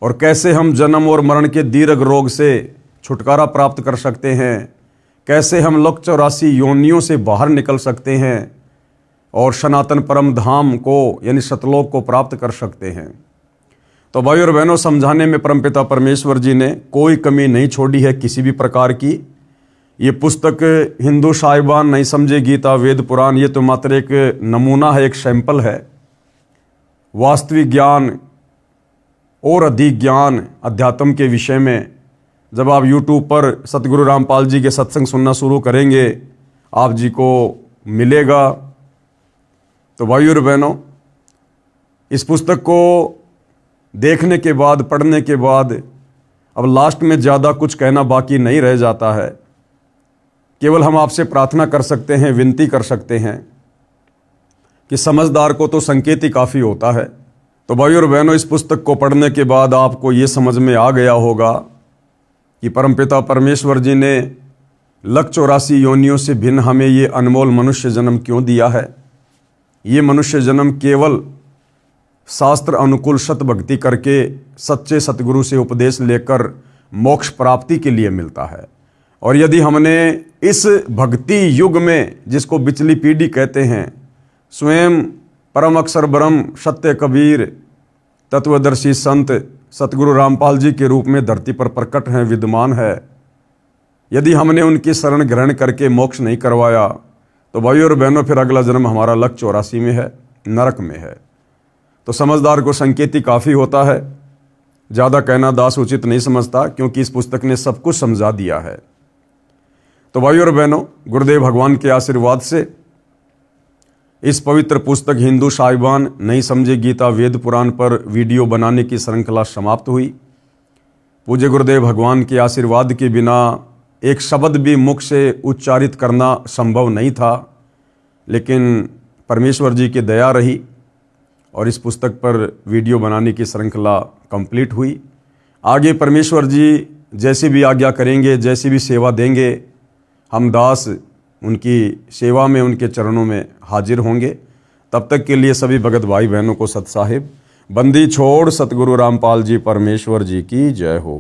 और कैसे हम जन्म और मरण के दीर्घ रोग से छुटकारा प्राप्त कर सकते हैं, कैसे हम लोक 84 योनियों से बाहर निकल सकते हैं और सनातन परम धाम को यानी सतलोक को प्राप्त कर सकते हैं। तो भाई और बहनों, समझाने में परमपिता परमेश्वर जी ने कोई कमी नहीं छोड़ी है किसी भी प्रकार की। ये पुस्तक हिंदू साहिबान नहीं समझे गीता वेद पुराण, ये तो मात्र एक नमूना है, एक सैंपल है। वास्तविक ज्ञान और अधिक ज्ञान अध्यात्म के विषय में जब आप YouTube पर सतगुरु रामपाल जी के सत्संग सुनना शुरू करेंगे, आप जी को मिलेगा। तो भाई और बहनों, इस पुस्तक को देखने के बाद, पढ़ने के बाद अब लास्ट में ज़्यादा कुछ कहना बाकी नहीं रह जाता है। केवल हम आपसे प्रार्थना कर सकते हैं, विनती कर सकते हैं कि समझदार को तो संकेत ही काफ़ी होता है। तो भाई और बहनों, इस पुस्तक को पढ़ने के बाद आपको ये समझ में आ गया होगा कि परमपिता परमेश्वर जी ने लक 84 योनियों से भिन्न हमें ये अनमोल मनुष्य जन्म क्यों दिया है। ये मनुष्य जन्म केवल शास्त्र अनुकूल सत भक्ति करके सच्चे सतगुरु से उपदेश लेकर मोक्ष प्राप्ति के लिए मिलता है। और यदि हमने इस भक्ति युग में, जिसको बिचली पीढ़ी कहते हैं, स्वयं परम अक्षर ब्रह्म सत्य कबीर तत्वदर्शी संत सतगुरु रामपाल जी के रूप में धरती पर प्रकट हैं, विद्यमान है, यदि हमने उनकी शरण ग्रहण करके मोक्ष नहीं करवाया, तो भाई और बहनों फिर अगला जन्म हमारा लक 84 में है, नरक में है। तो समझदार को संकेत ही काफ़ी होता है, ज़्यादा कहना दास उचित नहीं समझता, क्योंकि इस पुस्तक ने सब कुछ समझा दिया है। तो भाई और बहनों, गुरुदेव भगवान के आशीर्वाद से इस पवित्र पुस्तक हिंदू साहिबान नहीं समझे गीता वेद पुराण पर वीडियो बनाने की श्रृंखला समाप्त हुई। पूज्य गुरुदेव भगवान के आशीर्वाद के बिना एक शब्द भी मुख से उच्चारित करना संभव नहीं था, लेकिन परमेश्वर जी की दया रही और इस पुस्तक पर वीडियो बनाने की श्रृंखला कंप्लीट हुई। आगे परमेश्वर जी जैसी भी आज्ञा करेंगे, जैसी भी सेवा देंगे, हम दास उनकी सेवा में, उनके चरणों में हाजिर होंगे। तब तक के लिए सभी भगत भाई बहनों को सत साहिब बंदी छोड़ सतगुरु रामपाल जी परमेश्वर जी की जय हो।